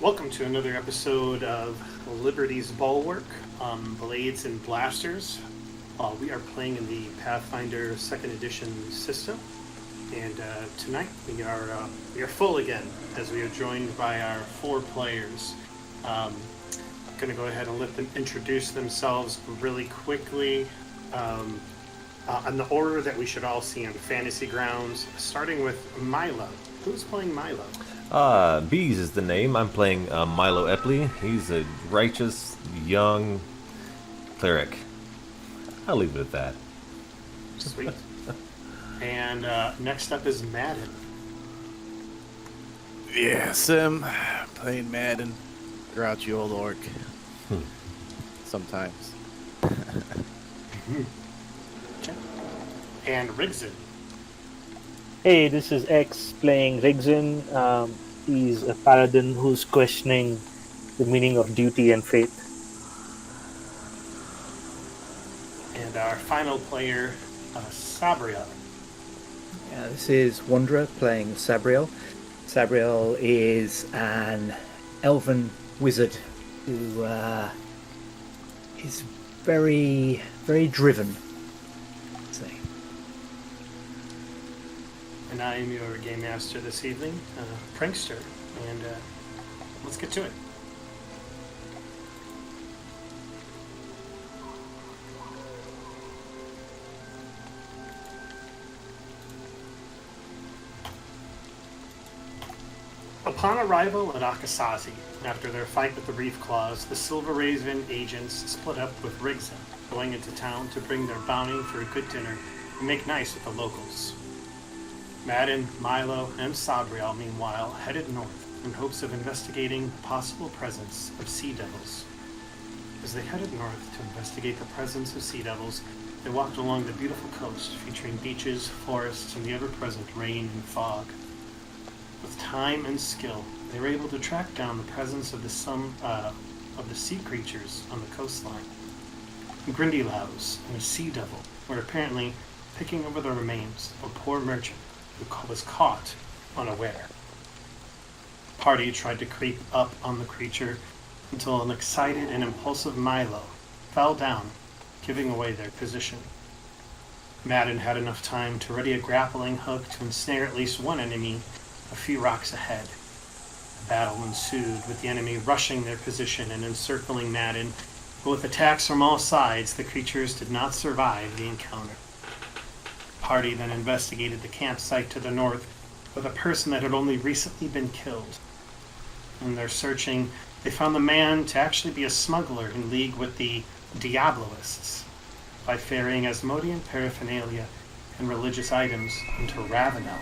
Welcome to another episode of Liberty's Bulwark, Blades and Blasters. We are playing in the Pathfinder 2nd Edition system, and tonight we are full again as we are joined by our 4 players. I'm going to go ahead and let them introduce themselves really quickly in the order that we should all see on Fantasy Grounds, starting with Milo. Who's playing Milo? Bees is the name. I'm playing Milo Epley. He's a righteous, young cleric. I'll leave it at that. Sweet. And next up is Maden. Yeah, playing Maden. Grouchy old orc. Sometimes. Okay. And Rigzin. Hey, this is X playing Rigzin. He's a paladin who's questioning the meaning of duty and fate. And our final player, Sabriel. This is Wanderer playing Sabriel. Sabriel is an elven wizard who is very, very driven. And I am your game master this evening, Prankster. And let's get to it. Upon arrival at Acisazi, after their fight with the Reef Claws, the Silver Raven agents split up with Rigzin, going into town to bring their bounty for a good dinner and make nice with the locals. Maden, Milo, and Sabriel, meanwhile, headed north in hopes of investigating the possible presence of sea devils. As they headed north to investigate the presence of sea devils, they walked along the beautiful coast featuring beaches, forests, and the ever-present rain and fog. With time and skill, they were able to track down the presence of the sea creatures on the coastline. Grindylows and a sea devil were apparently picking over the remains of a poor merchant who was caught unaware. The party tried to creep up on the creature until an excited and impulsive Milo fell down, giving away their position. Maden had enough time to ready a grappling hook to ensnare at least one enemy a few rocks ahead. A battle ensued, with the enemy rushing their position and encircling Maden, but with attacks from all sides, the creatures did not survive the encounter. The party then investigated the campsite to the north with a person that had only recently been killed. In their searching, they found the man to actually be a smuggler in league with the Diabloists by ferrying Asmodean paraphernalia and religious items into Ravenel.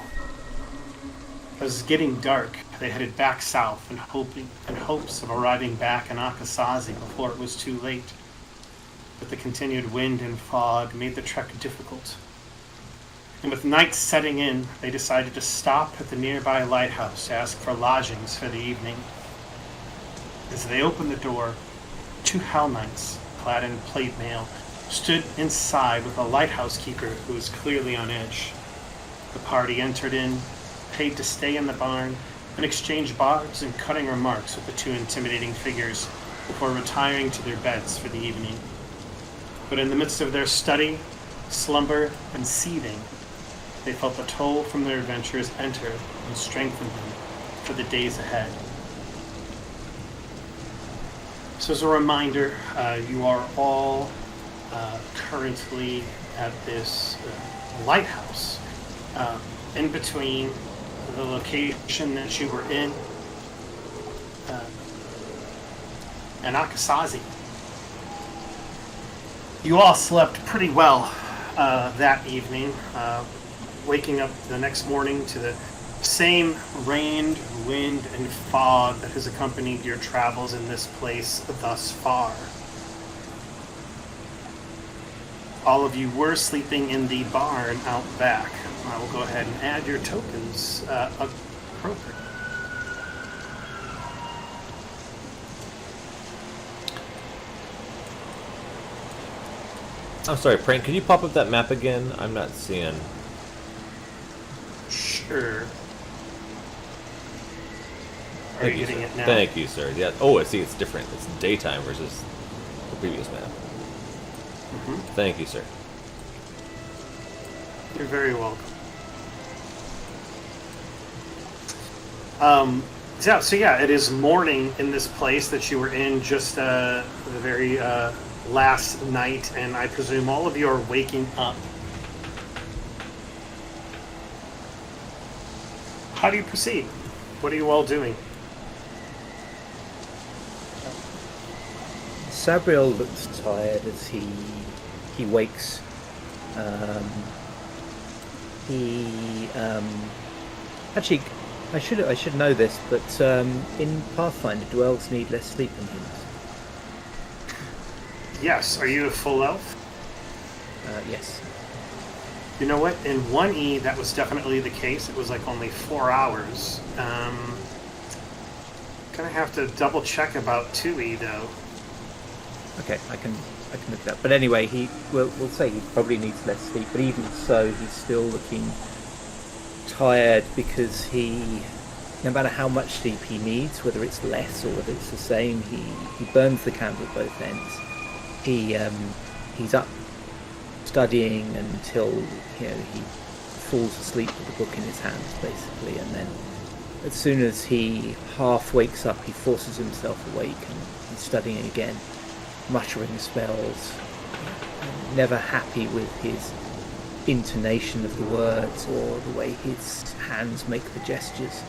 As it was getting dark, they headed back south in hopes of arriving back in Acisazi before it was too late. But the continued wind and fog made the trek difficult. And with night setting in, they decided to stop at the nearby lighthouse to ask for lodgings for the evening. As they opened the door, 2 Hellknights, clad in plate mail, stood inside with a lighthouse keeper who was clearly on edge. The party entered in, paid to stay in the barn, and exchanged barbs and cutting remarks with the 2 intimidating figures before retiring to their beds for the evening. But in the midst of their study, slumber, and seething, they felt the toll from their adventures enter and strengthen them for the days ahead. So as a reminder, you are all currently at this lighthouse in between the location that you were in and Acisazi. You all slept pretty well that evening, waking up the next morning to the same rain, wind, and fog that has accompanied your travels in this place thus far. All of you were sleeping in the barn out back. I will go ahead and add your tokens appropriately. I'm sorry, Prank, can you pop up that map again? I'm not seeing. Sure. Are Thank you you, getting sir. it now? Thank you, sir. Yeah. Oh, I see. It's different. It's daytime versus the previous map. Thank you, sir. You're very welcome. It is morning in this place that you were in just the very last night, and I presume all of you are waking up. How do you proceed? What are you all doing? Sabriel looks tired as he wakes. Actually, I should know this, but in Pathfinder, do elves need less sleep than humans? Yes. Are you a full elf? Yes. You know what? In 1E, that was definitely the case. It was like only 4 hours. Gonna have to double check about 2E though. Okay, I can look that. But anyway, we'll say he probably needs less sleep. But even so, he's still looking tired because no matter how much sleep he needs, whether it's less or whether it's the same, he burns the candle at both ends. He's up studying until he falls asleep with the book in his hands, basically, and then as soon as he half wakes up, he forces himself awake and he's studying again, muttering spells, never happy with his intonation of the words or the way his hands make the gestures,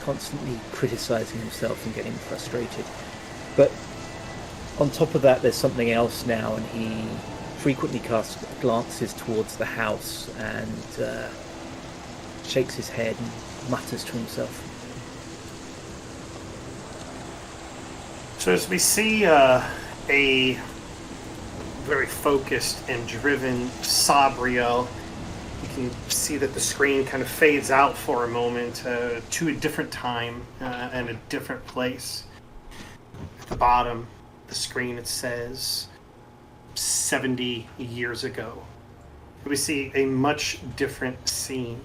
constantly criticizing himself and getting frustrated. But on top of that, there's something else now, and he frequently glances towards the house and shakes his head and mutters to himself. So as we see a very focused and driven Sabriel, you can see that the screen kind of fades out for a moment to a different time and a different place. At the bottom of the screen it says 70 years ago. We see a much different scene.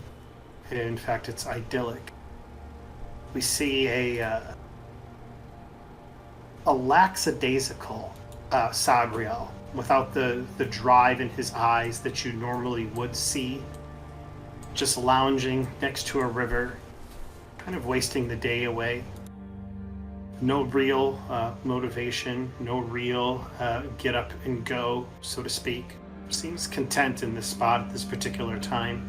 In fact, it's idyllic. We see a lackadaisical Sabriel, without the drive in his eyes that you normally would see, just lounging next to a river, kind of wasting the day away. No real motivation, no real get up and go, so to speak. Seems content in this spot at this particular time.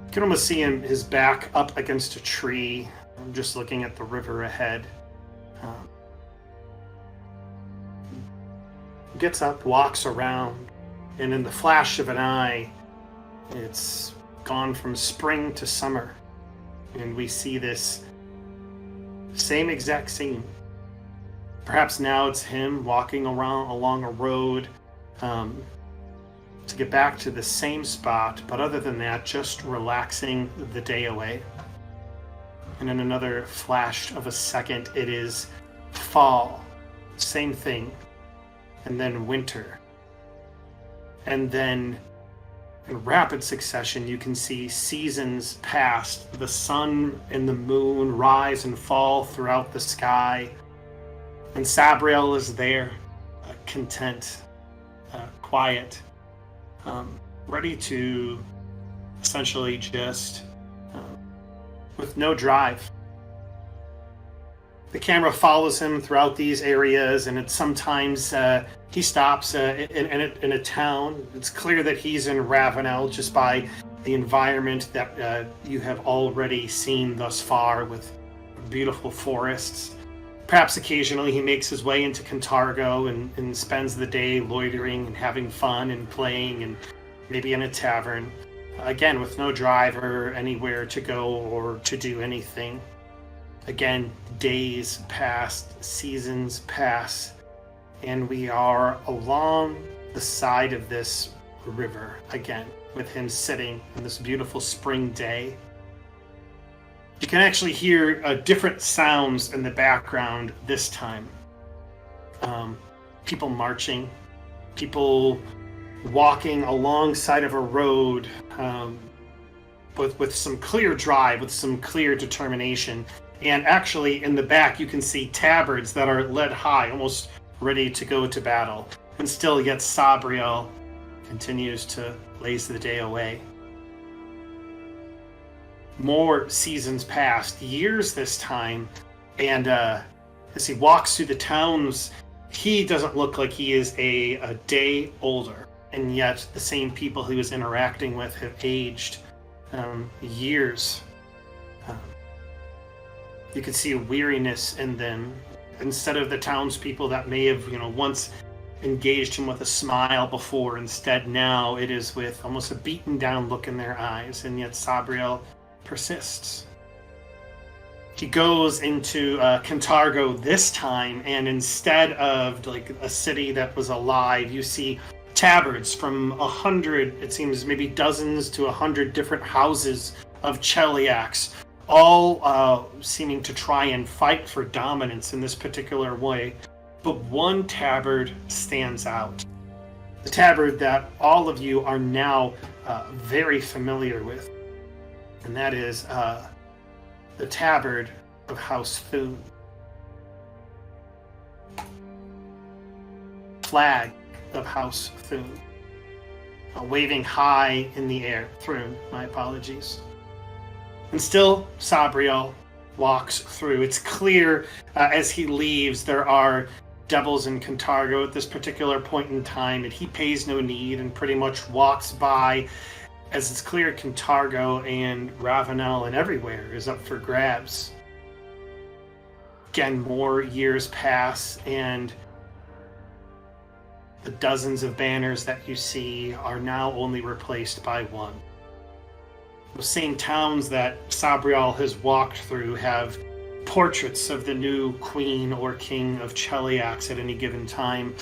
You can almost see him, his back up against a tree, just looking at the river ahead. Gets up, walks around, and in the flash of an eye, it's gone from spring to summer. And we see this same exact scene. Perhaps now it's him walking around along a road to get back to the same spot, but other than that, just relaxing the day away. And in another flash of a second, it is fall. Same thing. And then winter. And then in rapid succession, you can see seasons pass. The sun and the moon rise and fall throughout the sky. And Sabriel is there, content, quiet, ready to essentially just, with no drive. The camera follows him throughout these areas, and it's sometimes he stops in a town. It's clear that he's in Ravenel just by the environment that you have already seen thus far, with beautiful forests. Perhaps occasionally he makes his way into Cantargo and spends the day loitering and having fun and playing, and maybe in a tavern. Again, with no drive or anywhere to go or to do anything. Again, days pass, seasons pass, and we are along the side of this river again, with him sitting on this beautiful spring day. You can actually hear different sounds in the background this time. People marching, people walking alongside of a road with some clear drive, with some clear determination. And actually, in the back, you can see tabards that are led high, almost ready to go to battle. And still, yet Sabriel continues to laze the day away. More seasons passed, years this time, and as he walks through the towns, he doesn't look like he is a day older. And yet, the same people he was interacting with have aged years. You can see a weariness in them. Instead of the townspeople that may have, once engaged him with a smile before, instead now it is with almost a beaten down look in their eyes. And yet Sabriel persists. He goes into Cantargo this time, and instead of like a city that was alive, you see tabards from 100, it seems maybe dozens to 100 different houses of Cheliacs, all seeming to try and fight for dominance in this particular way. But one tabard stands out. The tabard that all of you are now very familiar with. And that is the tabard of House Thune. Flag of House Thune. Waving high in the air. Thrune, my apologies. And still, Sabriel walks through. It's clear as he leaves, there are devils in Cantargo at this particular point in time, and he pays no need and pretty much walks by, as it's clear Cantargo and Ravenel and everywhere is up for grabs. Again, more years pass, and the dozens of banners that you see are now only replaced by one. The same towns that Sabriel has walked through have portraits of the new queen or king of Cheliacs at any given time,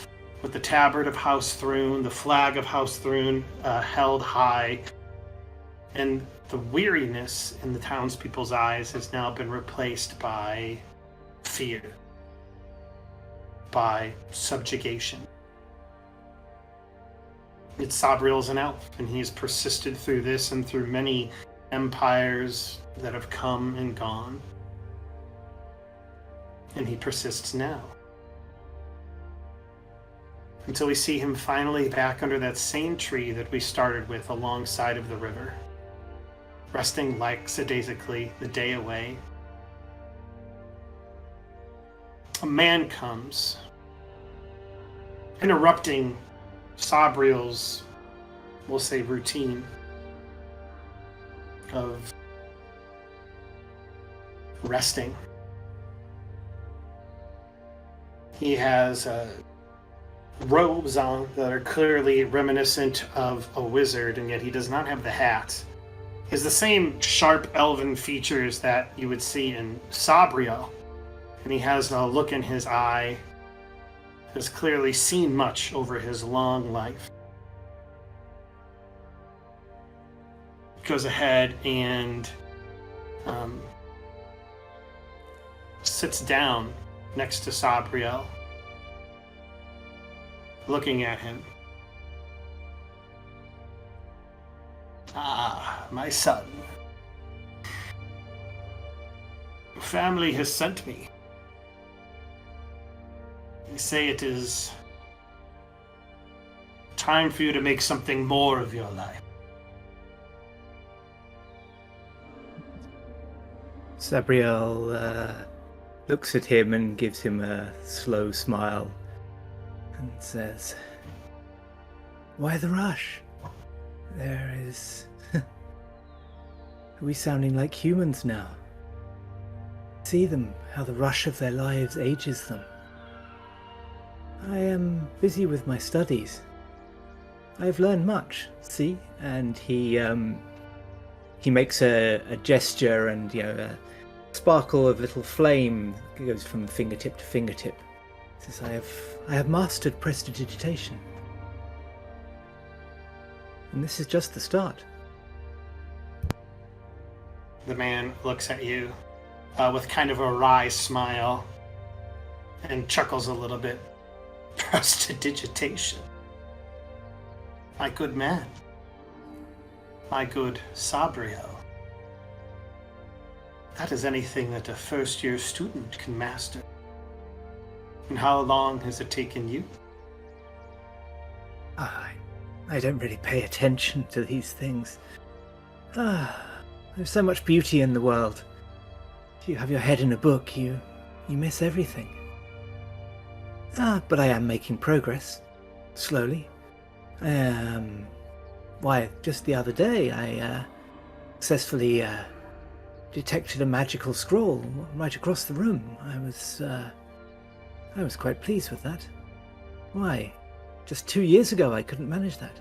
with the tabard of House Thrune, the flag of House Thrune held high, and the weariness in the townspeople's eyes has now been replaced by fear, by subjugation. It's Sabriel's an elf, and he has persisted through this and through many empires that have come and gone. And he persists now. Until we see him finally back under that same tree that we started with alongside of the river, resting lackadaisically the day away. A man comes, interrupting Sabriel's, we'll say, routine of resting. He has robes on that are clearly reminiscent of a wizard, and yet he does not have the hat. He has the same sharp elven features that you would see in Sabriel, and he has a look in his eye, has clearly seen much over his long life. Goes ahead and sits down next to Sabriel, looking at him. Ah, my son. Family has sent me. They say it is time for you to make something more of your life. Sabriel looks at him and gives him a slow smile and says, "Why the rush? There is... Are we sounding like humans now? See them, how the rush of their lives ages them. I am busy with my studies. I have learned much, see?" And he makes a gesture, and a sparkle of little flame goes from fingertip to fingertip. He says, I have mastered prestidigitation. And this is just the start. The man looks at you with kind of a wry smile and chuckles a little bit. Prestidigitation. My good man. My good Sabriel. That is anything that a first-year student can master. And how long has it taken you? I don't really pay attention to these things. There's so much beauty in the world. If you have your head in a book, you miss everything. But I am making progress. Slowly. Why, just the other day, I successfully detected a magical scroll right across the room. I was quite pleased with that. Why? Just 2 years ago, I couldn't manage that.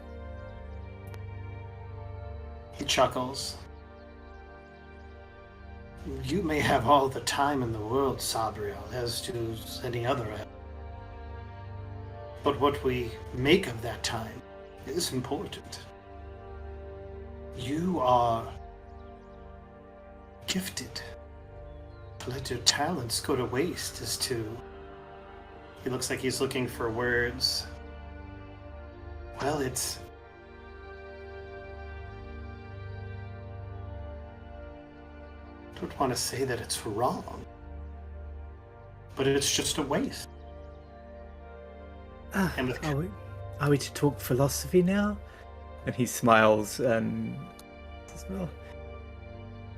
He chuckles. You may have all the time in the world, Sabriel, as does any other. But what we make of that time is important. You are gifted. To let your talents go to waste is to... He looks like he's looking for words. Well, it's... I don't want to say that it's wrong, but it's just a waste. And with... Are we to talk philosophy now? And he smiles and says, well,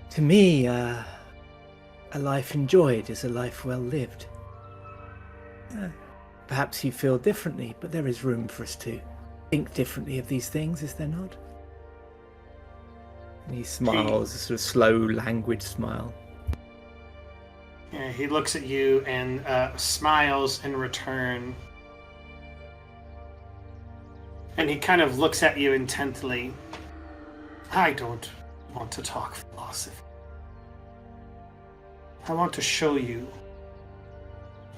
to me, a life enjoyed is a life well lived. Perhaps you feel differently, but there is room for us to think differently of these things, is there not? And he smiles, a sort of slow, languid smile. Yeah, he looks at you and smiles in return. And he kind of looks at you intently. I don't want to talk philosophy. I want to show you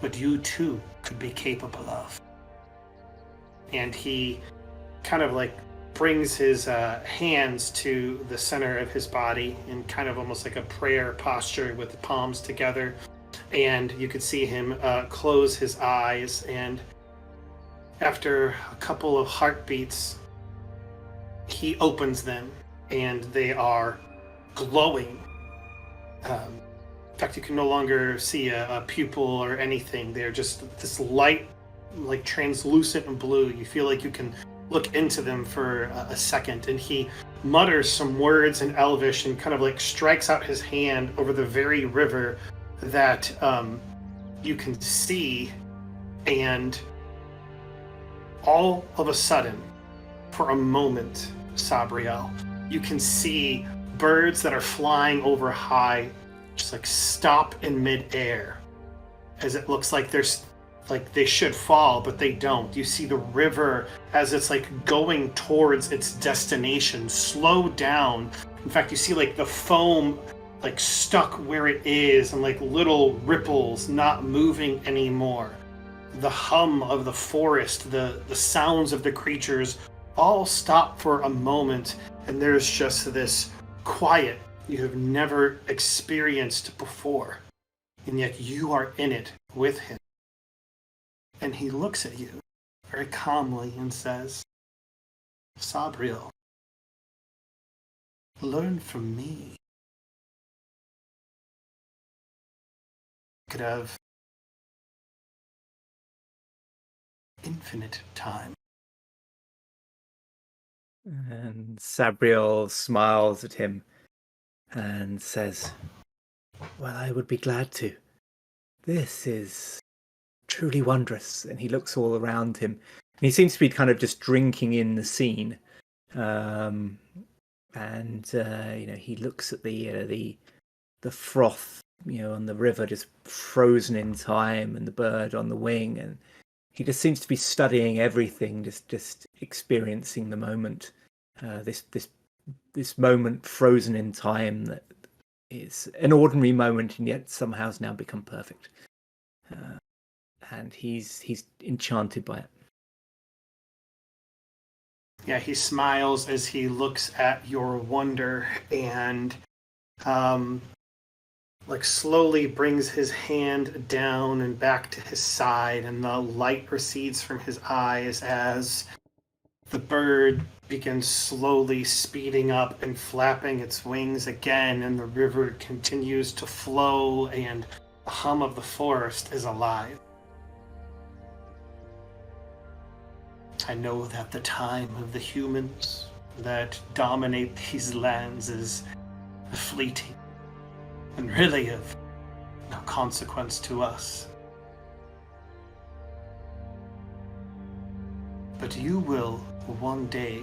what you too could be capable of. And he kind of like brings his hands to the center of his body in kind of almost like a prayer posture with the palms together. And you could see him close his eyes, and after a couple of heartbeats, he opens them, and they are glowing. In fact, you can no longer see a pupil or anything. They're just this light, like translucent and blue. You feel like you can look into them for a second, and he mutters some words in Elvish and kind of like strikes out his hand over the very river that you can see, and all of a sudden, for a moment, Sabriel, you can see birds that are flying over high just like stop in midair, as it looks like there's like they should fall, but they don't. You see the river as it's like going towards its destination slow down. In fact, you see like the foam like stuck where it is and like little ripples not moving anymore. The hum of the forest, the sounds of the creatures all stop for a moment, and there's just this quiet you have never experienced before, and yet you are in it with him. And he looks at you very calmly and says, Sabriel, learn from me. Could have infinite time. And Sabriel smiles at him and says, well, I would be glad to. This is truly wondrous. And he looks all around him. And he seems to be kind of just drinking in the scene. And he looks at the froth, on the river just frozen in time, and the bird on the wing, and he just seems to be studying everything, just experiencing the moment, this moment frozen in time that is an ordinary moment and yet somehow has now become perfect. And he's enchanted by it. Yeah, he smiles as he looks at your wonder, and like slowly brings his hand down and back to his side, and the light recedes from his eyes as The bird begins slowly speeding up and flapping its wings again, and the river continues to flow, and the hum of the forest is alive. I know that the time of the humans that dominate these lands is fleeting and really of no consequence to us. But you will one day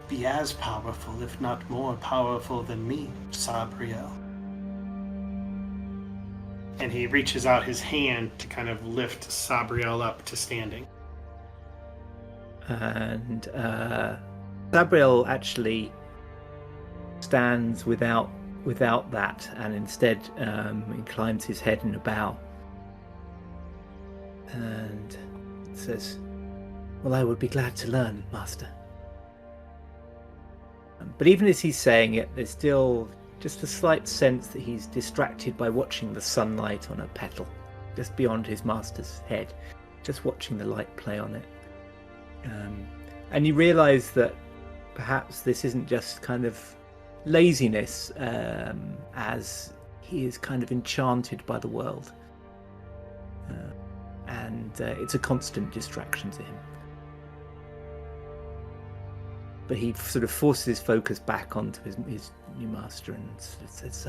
be as powerful, if not more powerful than me, Sabriel. And he reaches out his hand to kind of lift Sabriel up to standing. And Sabriel actually stands without that, and instead inclines his head in a bow and says, "Well, I would be glad to learn, Master." But even as he's saying it, there's still just a slight sense that he's distracted by watching the sunlight on a petal just beyond his master's head, just watching the light play on it. And you realise that perhaps this isn't just kind of laziness, as he is kind of enchanted by the world. And it's a constant distraction to him. But he sort of forces his focus back onto his new master and says,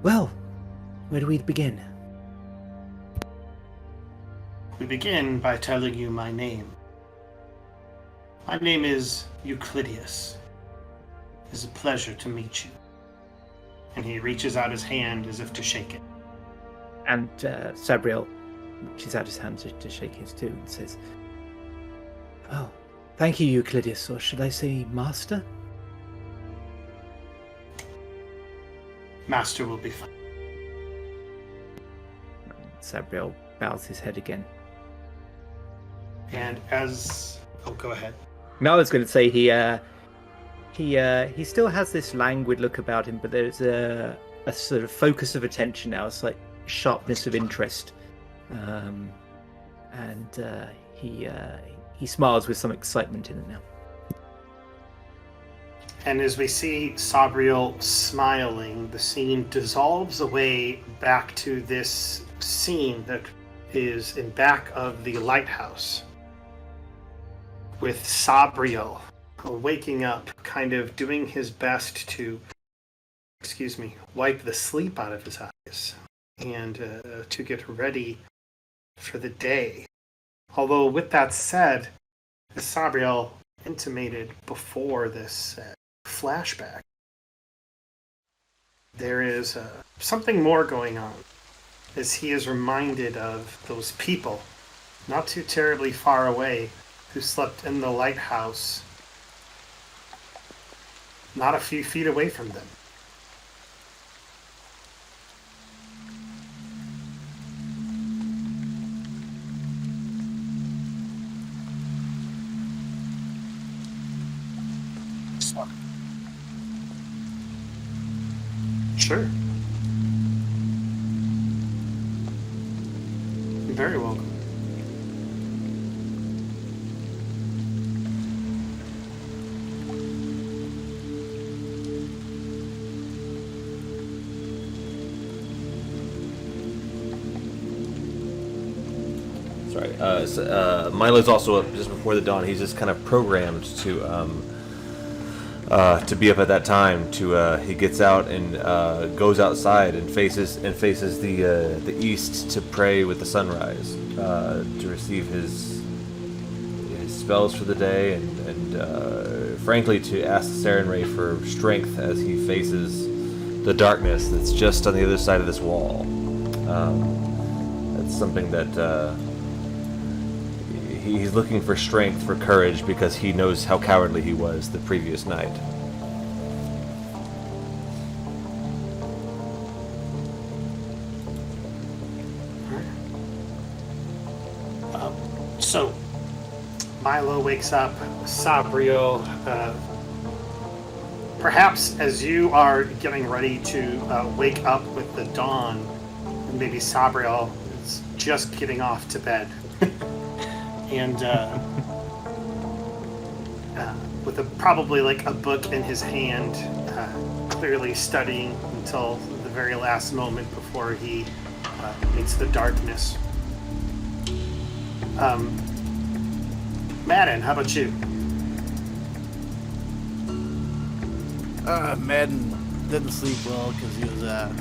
"Well, where do we begin?" We begin by telling you my name. My name is Euclideus. It is a pleasure to meet you. And he reaches out his hand as if to shake it. And Sabriel reaches out his hand to shake his too and says, "Oh, thank you, Euclideus, or should I say Master?" Master will be fine. Sabriel bows his head again. And as... Oh, go ahead. No, I was going to say he still has this languid look about him, but there's a sort of focus of attention now, a slight sharpness of interest, and he smiles with some excitement in it now. And as we see Sabriel smiling, the scene dissolves away back to this scene that is in back of the lighthouse, with Sabriel waking up, kind of doing his best to, wipe the sleep out of his eyes and to get ready for the day. Although, with that said, as Sabriel intimated before this flashback, there is something more going on, as he is reminded of those people not too terribly far away who slept in the lighthouse not a few feet away from them. Sure. You're very welcome. Sorry. Milo's also up just before the dawn. He's just kind of programmed to be up at that time. He gets out and goes outside and faces the east to pray with the sunrise, to receive his spells for the day, and frankly to ask the Sarenrae for strength as he faces the darkness that's just on the other side of this wall. That's something that he's looking for strength, for courage, because he knows how cowardly he was the previous night. So, Milo wakes up, Sabriel, perhaps as you are getting ready to wake up with the dawn, maybe Sabriel is just getting off to bed. And with probably like a book in his hand, clearly studying until the very last moment before he meets the darkness. Maden, how about you? Maden didn't sleep well because he was a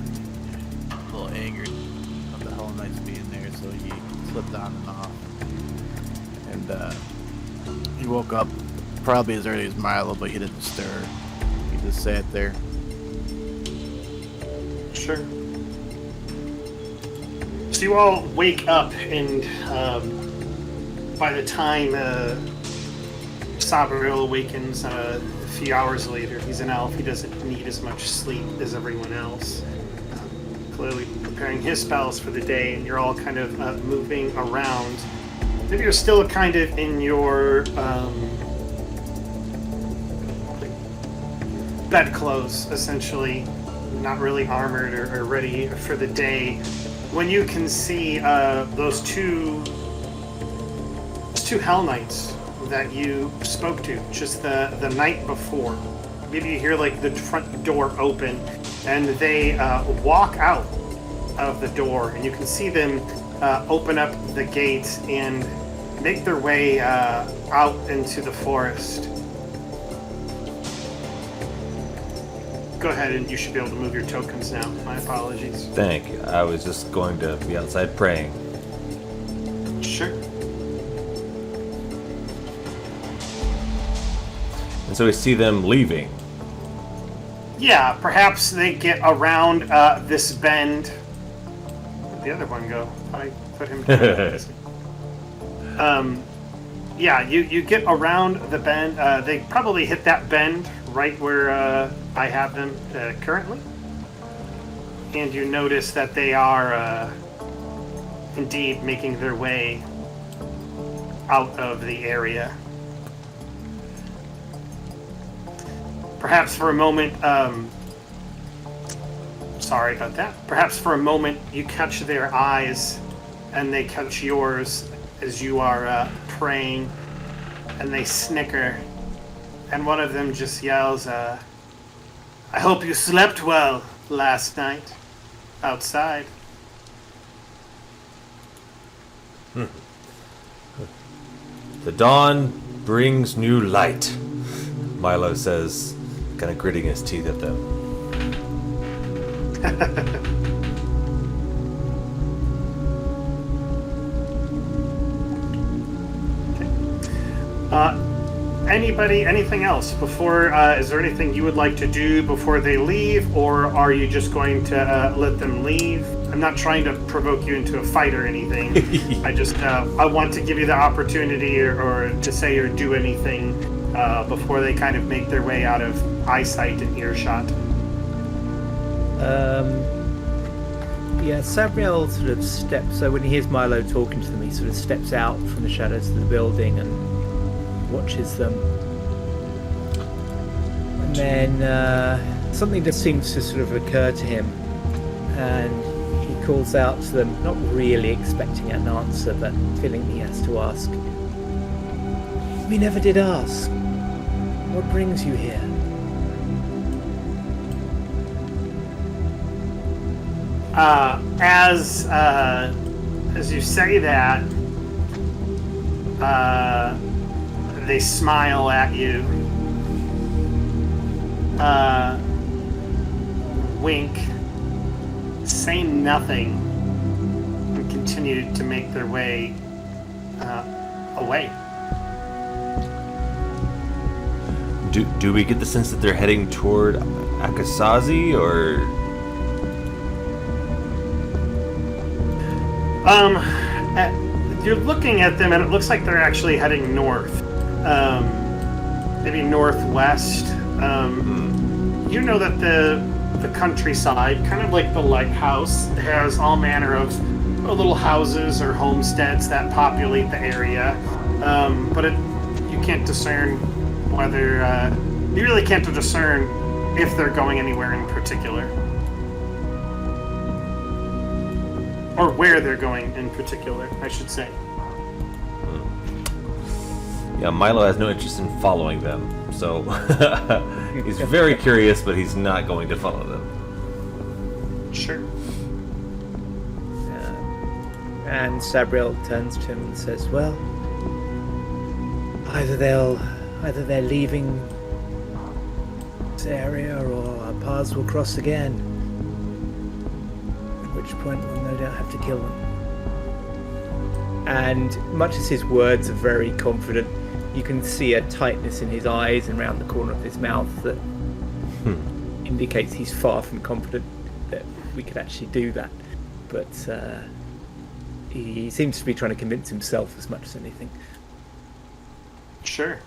little angered of the Hellknights being there, so he slipped on and off. And he woke up probably as early as Milo, but he didn't stir. He just sat there. Sure. So you all wake up, and by the time Sabriel awakens a few hours later, he's an elf. He doesn't need as much sleep as everyone else. Clearly preparing his spells for the day, and you're all kind of moving around. Maybe you're still kind of in your bedclothes, essentially, not really armored or ready for the day. When you can see those two Hellknights that you spoke to just the night before. Maybe you hear like the front door open, and they walk out of the door, and you can see them open up the gate and make their way out into the forest. Go ahead, and you should be able to move your tokens now. My apologies. Thank you. I was just going to be outside praying. Sure. And so we see them leaving. Yeah, perhaps they get around this bend. Where'd the other one go? I put him down. Yeah, you get around the bend. They probably hit that bend right where I have them currently. And you notice that they are indeed making their way out of the area. Perhaps for a moment, sorry about that. Perhaps for a moment you catch their eyes and they catch yours as you are praying, and they snicker, and one of them just yells, I hope you slept well last night outside. The dawn brings new light, Milo says, kind of gritting his teeth at them. Anything else before, is there anything you would like to do before they leave, or are you just going to let them leave? I'm not trying to provoke you into a fight or anything. I just, I want to give you the opportunity or to say or do anything before they kind of make their way out of eyesight and earshot. Yeah, Sabriel sort of steps, so when he hears Milo talking to them, he sort of steps out from the shadows of the building and watches them. And then something just seems to sort of occur to him, and he calls out to them, not really expecting an answer, but feeling he has to ask. We never did ask. What brings you here? As you say that, they smile at you, wink, say nothing, and continue to make their way away. Do we get the sense that they're heading toward Acisazi, or? You're looking at them, and it looks like they're actually heading north, maybe northwest. You know that the countryside, kind of like the lighthouse, has all manner of little houses or homesteads that populate the area, but you can't discern whether you really can't discern if they're going anywhere in particular, or where they're going in particular, I should say. Yeah, Milo has no interest in following them, So he's very curious, but he's not going to follow them. Sure. And Sabriel turns to him and says, "Well, either they're leaving this area, or our paths will cross again. At which point we'll no doubt have to kill them." And much as his words are very confident, you can see a tightness in his eyes and around the corner of his mouth that indicates he's far from confident that we could actually do that. But he seems to be trying to convince himself as much as anything. Sure.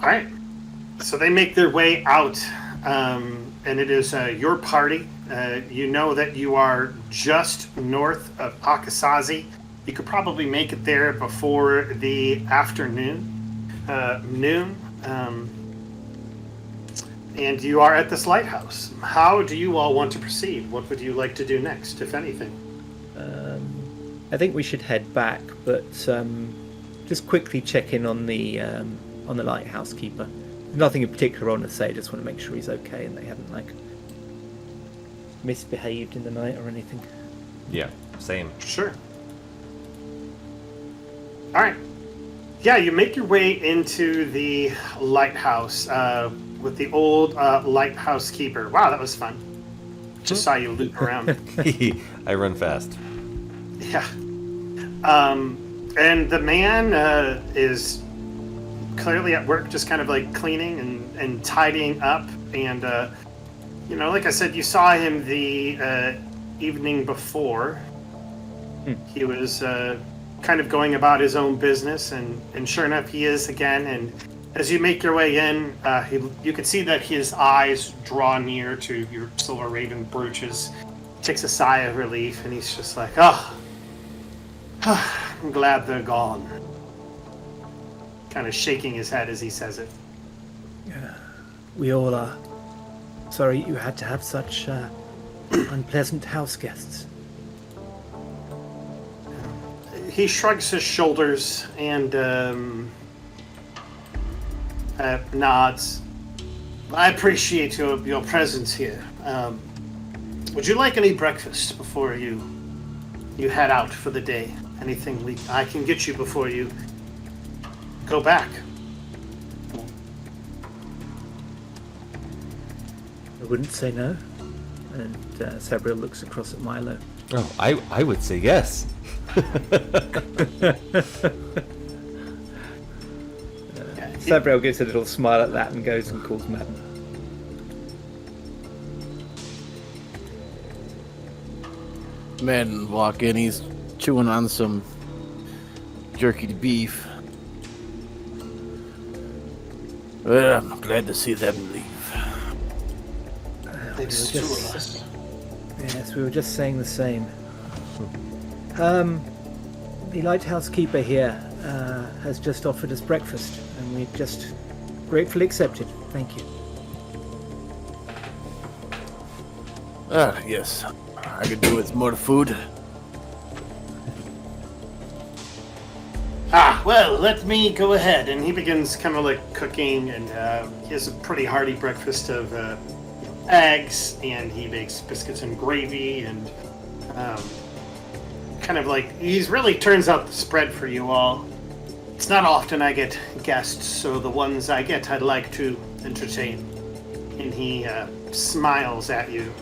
All right. So they make their way out, and it is your party. You know that you are just north of Acisazi. You could probably make it there before the afternoon, noon. And you are at this lighthouse. How do you all want to proceed? What would you like to do next, if anything? I think we should head back, but just quickly check in on the lighthouse keeper. Nothing in particular on to say. Just want to make sure he's okay and they haven't misbehaved in the night or anything. Yeah, same. Sure. All right. Yeah, you make your way into the lighthouse with the old lighthouse keeper. Wow, that was fun. Just saw you loop around. I run fast. Yeah. And the man is clearly at work, just kind of cleaning and tidying up. And, like I said, you saw him the evening before. He was kind of going about his own business, and sure enough, he is again. And as you make your way in, you can see that his eyes draw near to your silver raven brooches. Takes a sigh of relief, and he's just like, "Oh, I'm glad they're gone." Kind of shaking his head as he says it. We all are. Sorry you had to have such unpleasant house guests. He shrugs his shoulders and nods. I appreciate your presence here. Would you like any breakfast before you head out for the day? Anything I can get you before you go back? I wouldn't say no. And Sabriel looks across at Milo. Oh, I would say yes. Sabriel gives a little smile at that and goes and calls Maden. Men walk in, he's chewing on some jerky beef. Well, I'm glad to see them leave. It's two of us. Yes, we were just saying the same. The lighthouse keeper here has just offered us breakfast, and we've just gratefully accepted. Thank you. Yes. I could do with more food. Well, let me go ahead. And he begins kind of cooking, and he has a pretty hearty breakfast of eggs, and he makes biscuits and gravy, and he's really turns out the spread for you all. It's not often I get guests, so the ones I get I'd like to entertain. And he smiles at you.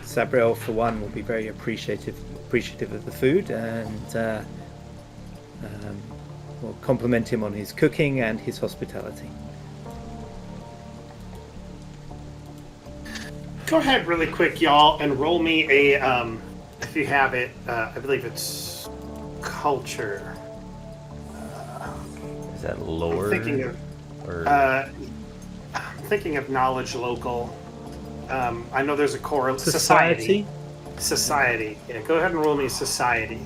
Sabriel, for one, will be very appreciative of the food, and will compliment him on his cooking and his hospitality. Go ahead really quick, y'all, and roll me a, if you have it, I believe it's culture. Is that lower? I'm thinking of knowledge local. I know there's a core society. Society. Yeah, go ahead and roll me society.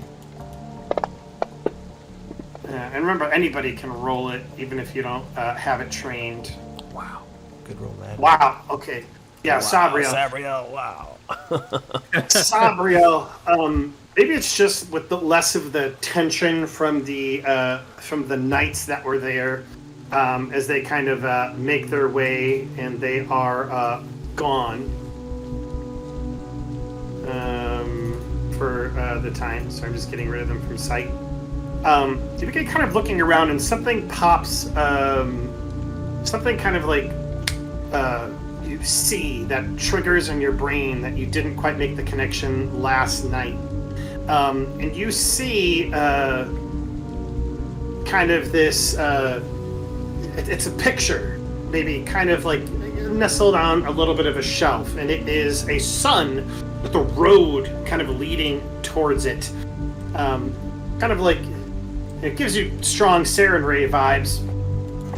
And remember, anybody can roll it, even if you don't have it trained. Wow. Good roll, man. Wow. Okay. Yeah, Wow, Sabriel. Sabriel, wow. Sabriel, maybe it's just with the less of the tension from the knights that were there, as they kind of make their way and they are gone for the time. So I'm just getting rid of them from sight. You begin kind of looking around and something pops, something kind of like you see that triggers in your brain that you didn't quite make the connection last night. And you see kind of this, it's a picture, maybe kind of like nestled on a little bit of a shelf, and it is a sun with a road kind of leading towards it. Kind of like, it gives you strong Saren Ray vibes.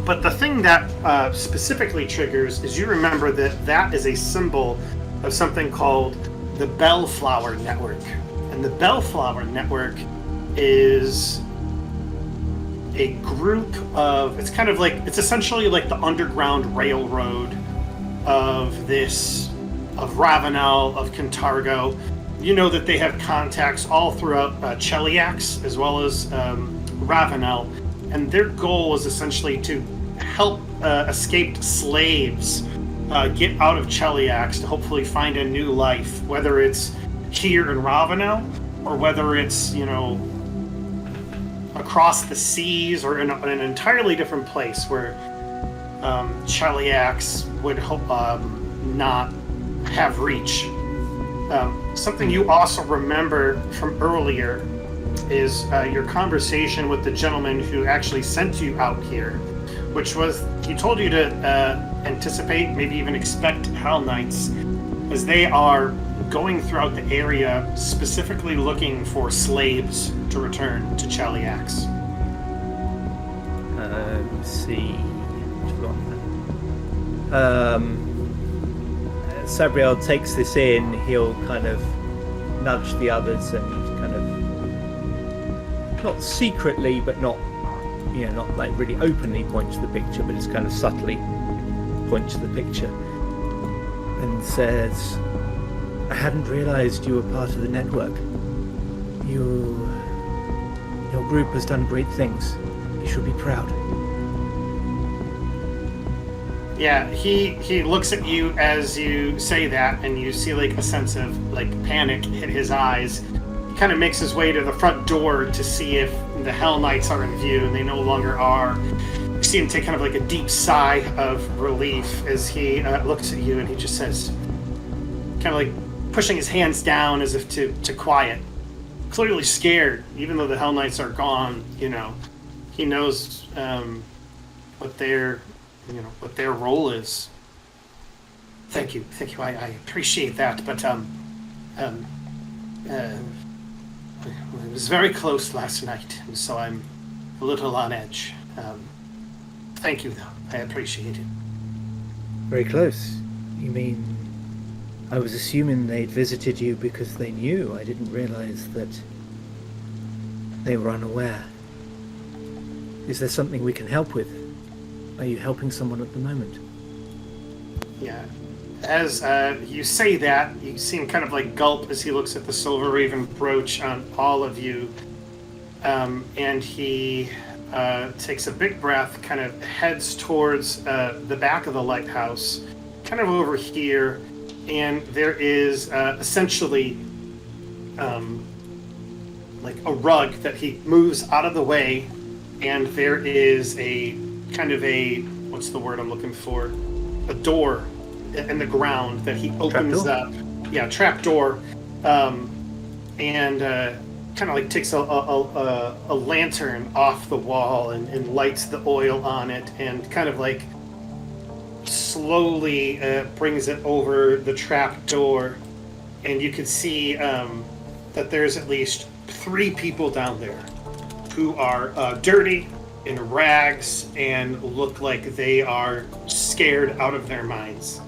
But the thing that specifically triggers is you remember that that is a symbol of something called the Bellflower Network. And the Bellflower Network is a group of, it's kind of like, it's essentially like the underground railroad of this, of Ravenel, of Cantargo. You know that they have contacts all throughout Cheliax as well as Ravenel. And their goal is essentially to help escaped slaves get out of Cheliax to hopefully find a new life, whether it's here in Ravenel or whether it's, you know, across the seas or in an entirely different place where Cheliax would hope not have reach. Something you also remember from earlier is your conversation with the gentleman who actually sent you out here, which was, he told you to anticipate, maybe even expect Hellknights, as they are going throughout the area specifically looking for slaves to return to Cheliax. Let's see. Sabriel takes this in, he'll kind of nudge the others and kind of, not secretly, but not, you know, not like really openly point to the picture, but just kind of subtly point to the picture and says, I hadn't realized you were part of the network. Your group has done great things. You should be proud. Yeah, he looks at you as you say that, and you see like a sense of like panic hit his eyes. He kind of makes his way to the front door to see if the Hellknights are in view, and they no longer are. You see him take kind of like a deep sigh of relief as he looks at you, and he just says, kind of like pushing his hands down as if to quiet. Clearly scared, even though the Hellknights are gone. You know, he knows what their role is. Thank you. I appreciate that, but it was very close last night, and so I'm a little on edge. Thank you, though. I appreciate it. Very close? You mean, I was assuming they'd visited you because they knew. I didn't realize that they were unaware. Is there something we can help with? Are you helping someone at the moment? Yeah. As you say that, you see him kind of like gulp as he looks at the Silver Raven brooch on all of you. And he takes a big breath, kind of heads towards the back of the lighthouse, kind of over here. And there is essentially like a rug that he moves out of the way. And there is a kind of a, what's the word I'm looking for? A door in the ground that he opens up. Yeah, trap door. And kind of like takes a lantern off the wall and lights the oil on it and kind of like slowly brings it over the trap door. And you can see that there's at least 3 people down there who are dirty, in rags, and look like they are scared out of their minds.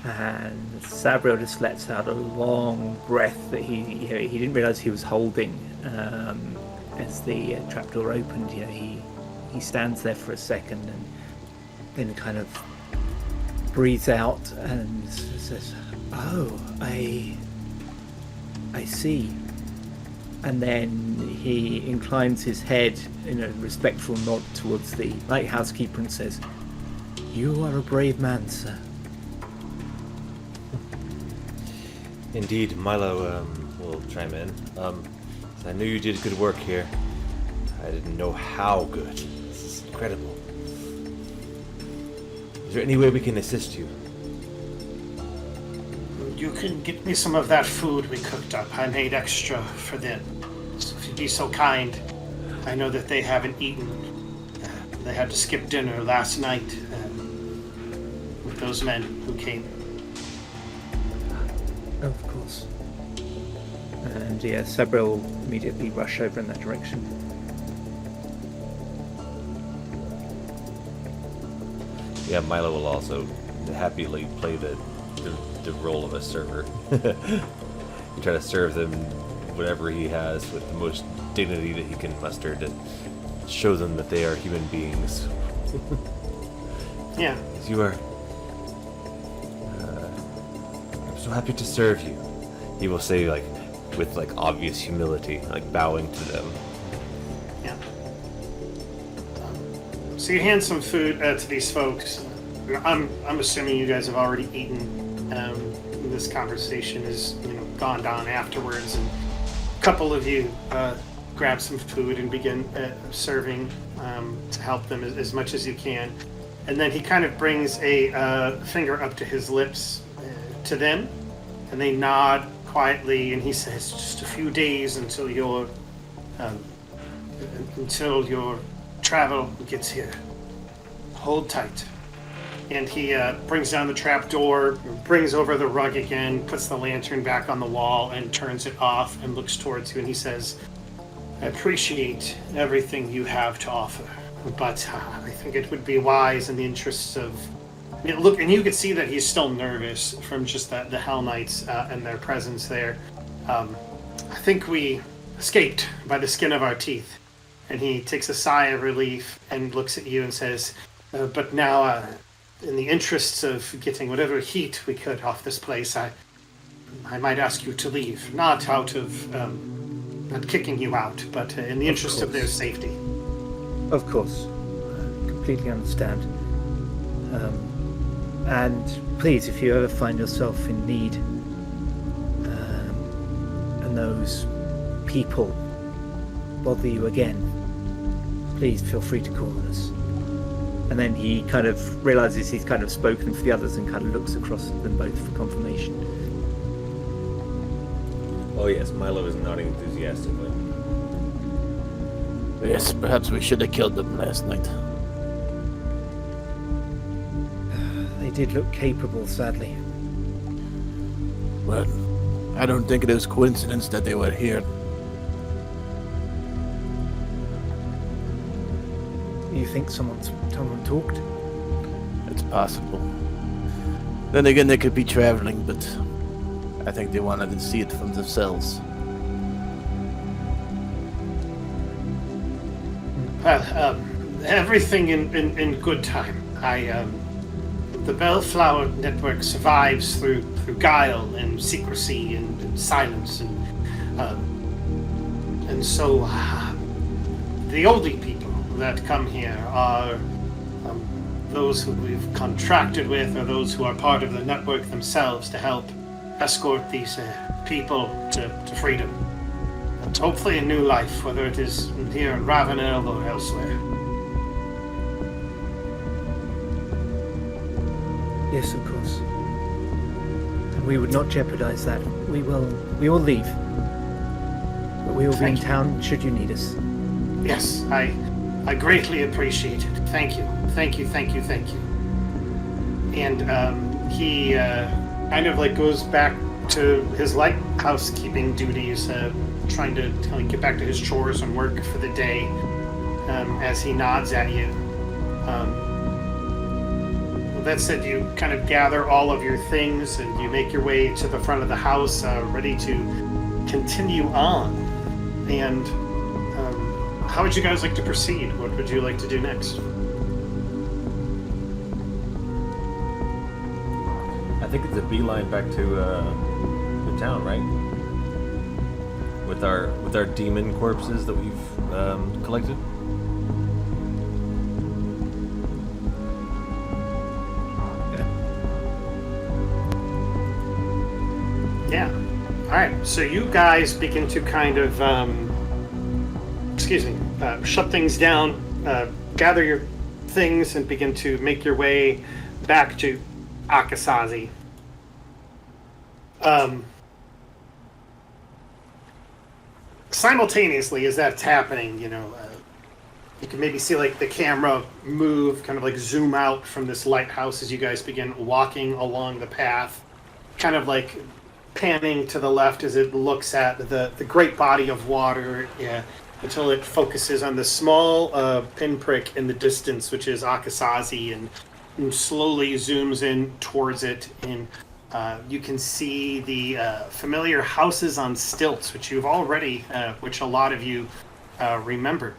And Sabriel just lets out a long breath that he didn't realize he was holding as the trapdoor opened. You know, he stands there for a second and then kind of breathes out and says, "Oh, I see." And then he inclines his head in a respectful nod towards the lighthouse keeper and says, "You are a brave man, sir." Indeed, Milo will chime in. I knew you did good work here. I didn't know how good. This is incredible. Is there any way we can assist you? You can get me some of that food we cooked up. I made extra for them. So if you'd be so kind. I know that they haven't eaten. They had to skip dinner last night with those men who came. Of course. And yeah, Sabriel will immediately rush over in that direction. Yeah, Milo will also happily play the role of a server. You try to serve them whatever he has with the most dignity that he can muster to show them that they are human beings. Yeah. As you are. I'm so happy to serve you. He will say, like, with like obvious humility, like bowing to them. Yeah. So you hand some food to these folks. I'm assuming you guys have already eaten. This conversation is gone down afterwards, and a couple of you grab some food and begin serving to help them as much as you can. And then he kind of brings a finger up to his lips to them, and they nod quietly, and he says, "Just a few days until your travel gets here. Hold tight." And he brings down the trap door, brings over the rug again, puts the lantern back on the wall, and turns it off and looks towards you, and he says, "I appreciate everything you have to offer, but I think it would be wise in the interests of..." Look, and you could see that he's still nervous from just the Hellknights and their presence there. "I think we escaped by the skin of our teeth." And he takes a sigh of relief and looks at you and says, "But now, in the interests of getting whatever heat we could off this place, I might ask you to leave. Not out of, not kicking you out, but in the interest of their safety." Of course. Completely understand. And please, if you ever find yourself in need, and those people bother you again, please feel free to call us. And then he kind of realizes he's kind of spoken for the others and kind of looks across at them both for confirmation. Oh yes, Milo is nodding enthusiastically. Yes, perhaps we should have killed them last night. They did look capable, sadly. Well, I don't think it is coincidence that they were here. You think someone talked? It's possible. Then again, they could be traveling, but I think they wanted to see it from themselves. Well, everything in good time. The Bellflower Network survives through guile and secrecy and silence, and so the only people that come here are those who we've contracted with, or those who are part of the network themselves to help escort these people to freedom. And hopefully a new life, whether it is here in Ravenel or elsewhere. Yes, of course. And we would not jeopardize that. We will leave. But we will be in town should you need us. Yes, I greatly appreciate it. Thank you. And he kind of like goes back to his lighthouse keeping duties, trying to get back to his chores and work for the day, as he nods at you. That said, you kind of gather all of your things and you make your way to the front of the house, ready to continue on. And how would you guys like to proceed? What would you like to do next? think it's a beeline back to the town, right? With our demon corpses that we've collected. Yeah. All right. So you guys begin to kind of, shut things down, gather your things, and begin to make your way back to Acisazi. Simultaneously, as that's happening, you can maybe see like the camera move, kind of like zoom out from this lighthouse as you guys begin walking along the path, kind of like panning to the left as it looks at the great body of water, until it focuses on the small pinprick in the distance, which is Acisazi, and slowly zooms in towards it, and you can see the familiar houses on stilts, which you've already, which a lot of you remember.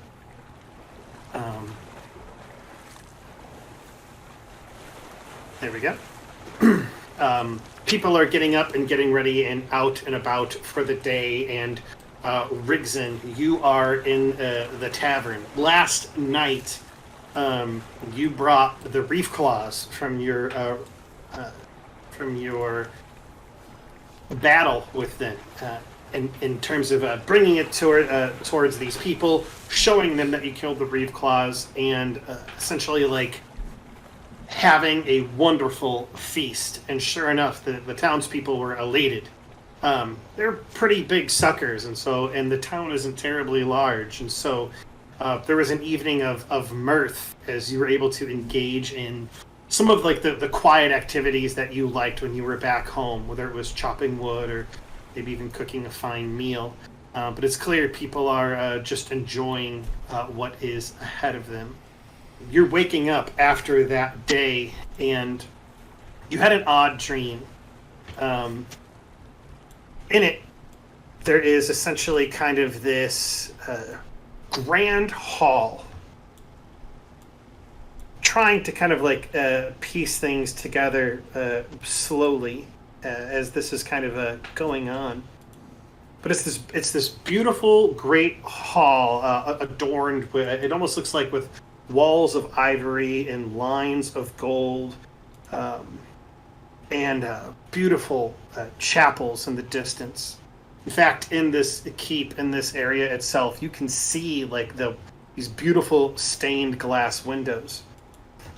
There we go. People are getting up and getting ready and out and about for the day, and Rigzin, you are in the tavern. Last night, you brought the reef claws from your battle with them, in terms of bringing it towards these people, showing them that you killed the reef claws, and essentially like having a wonderful feast. And sure enough, the townspeople were elated. They're pretty big suckers, and the town isn't terribly large, and so there was an evening of mirth as you were able to engage in some of like the quiet activities that you liked when you were back home, whether it was chopping wood or maybe even cooking a fine meal. But it's clear people are just enjoying what is ahead of them. You're waking up after that day, and you had an odd dream. In it, there is essentially kind of this grand hall, trying to kind of like piece things together slowly as this is kind of going on. But it's this beautiful, great hall adorned with, it almost looks like with walls of ivory and lines of gold, and beautiful chapels in the distance. In fact, in this keep, in this area itself, you can see like these beautiful stained glass windows.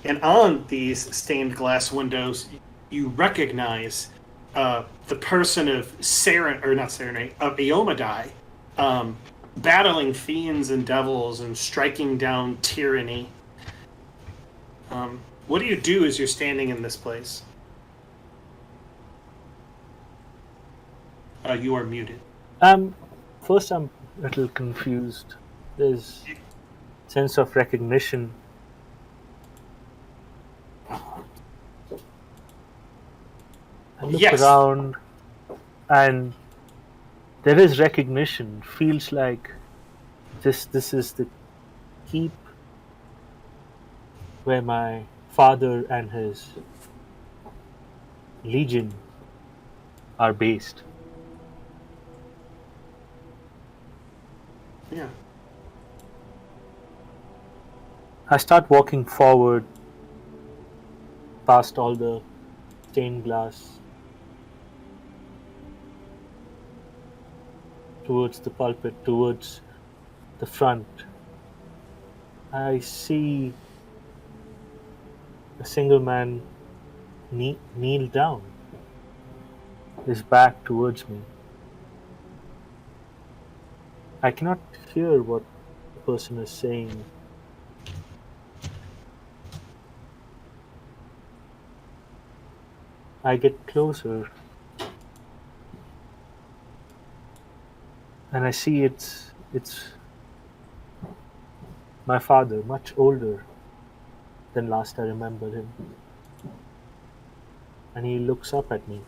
And on these stained glass windows, you recognize the person of Iomadai, battling fiends and devils and striking down tyranny. What do you do as you're standing in this place? You are muted. First I'm a little confused. There's a sense of recognition. I look around, and there is recognition. Feels like this is the keep where my father and his legion are based. Yeah. I start walking forward past all the stained glass towards the pulpit, towards the front. I see a single man kneel down, his back towards me. I cannot hear what the person is saying. I get closer, and I see it's my father, much older than last I remember him. And he looks up at me.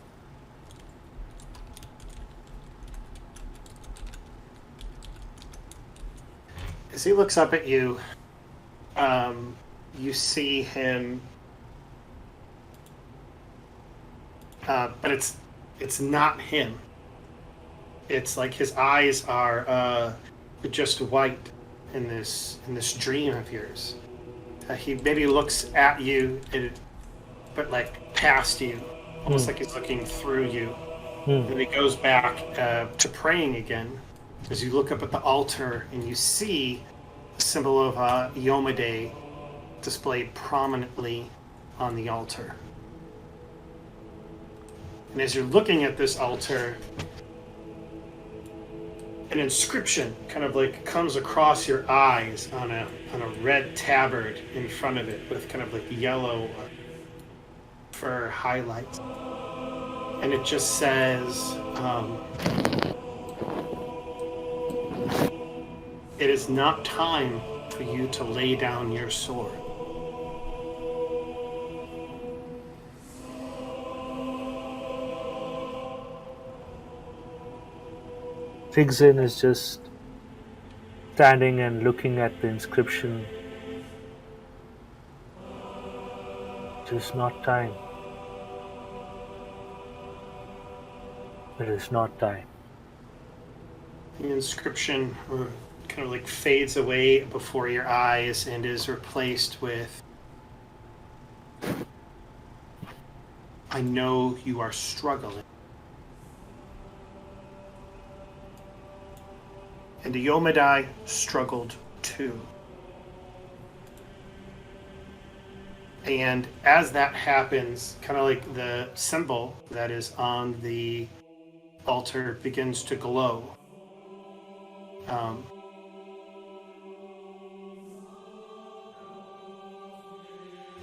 As he looks up at you, you see him but it's not him. It's like his eyes are just white in this dream of yours. He maybe looks at you, but like past you, almost like he's looking through you. And he goes back to praying again. As you look up at the altar and you see the symbol of Yomade displayed prominently on the altar. And as you're looking at this altar, an inscription kind of like comes across your eyes on a red tabard in front of it with kind of like yellow fur highlights. And it just says, it is not time for you to lay down your sword. Rigzin is just standing and looking at the inscription. It is not time. It is not time. The inscription kind of like fades away before your eyes and is replaced with, I know you are struggling. And the Yomadai struggled too. And as that happens, kind of like the symbol that is on the altar begins to glow.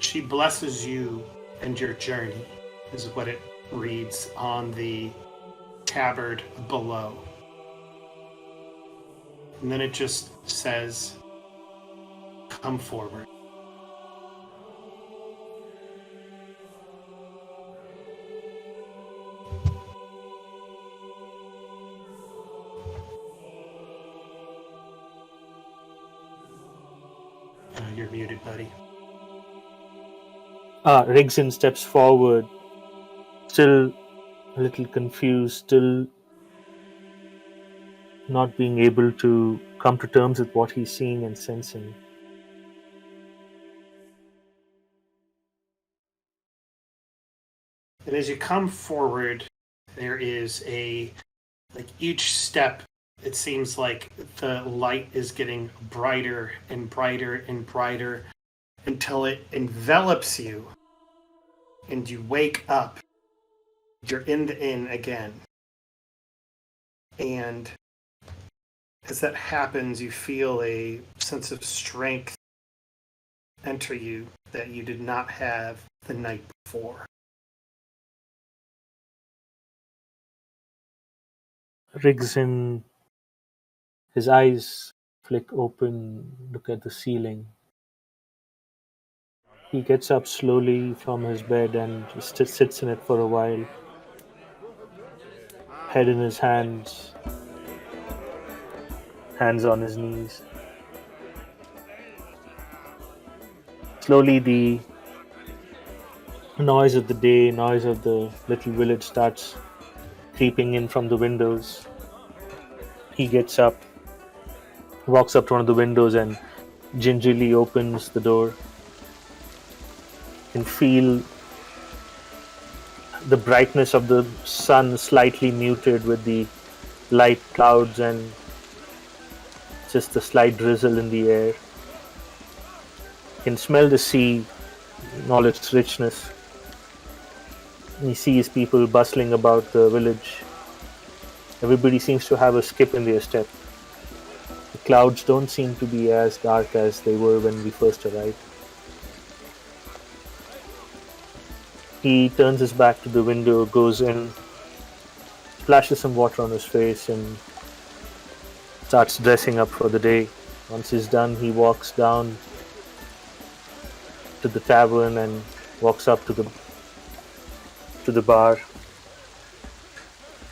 She blesses you and your journey, is what it reads on the tabard below. And then it just says, come forward. You're muted, buddy. Rigzin steps forward, still a little confused, still not being able to come to terms with what he's seeing and sensing. And as you come forward, there is like each step, it seems like the light is getting brighter and brighter and brighter until it envelops you and you wake up. You're in the inn again. And as that happens, you feel a sense of strength enter you that you did not have the night before. Rigzin, his eyes flick open, look at the ceiling. He gets up slowly from his bed and just sits in it for a while, head in his hands, hands on his knees. Slowly the noise of the day, noise of the little village starts creeping in from the windows. He gets up, walks up to one of the windows and gingerly opens the door. Can feel the brightness of the sun slightly muted with the light clouds and just a slight drizzle in the air. Can smell the sea in all its richness. He sees people bustling about the village. Everybody seems to have a skip in their step. The clouds don't seem to be as dark as they were when we first arrived. He turns his back to the window, goes in, splashes some water on his face and starts dressing up for the day. Once he's done, he walks down to the tavern and walks up to the bar,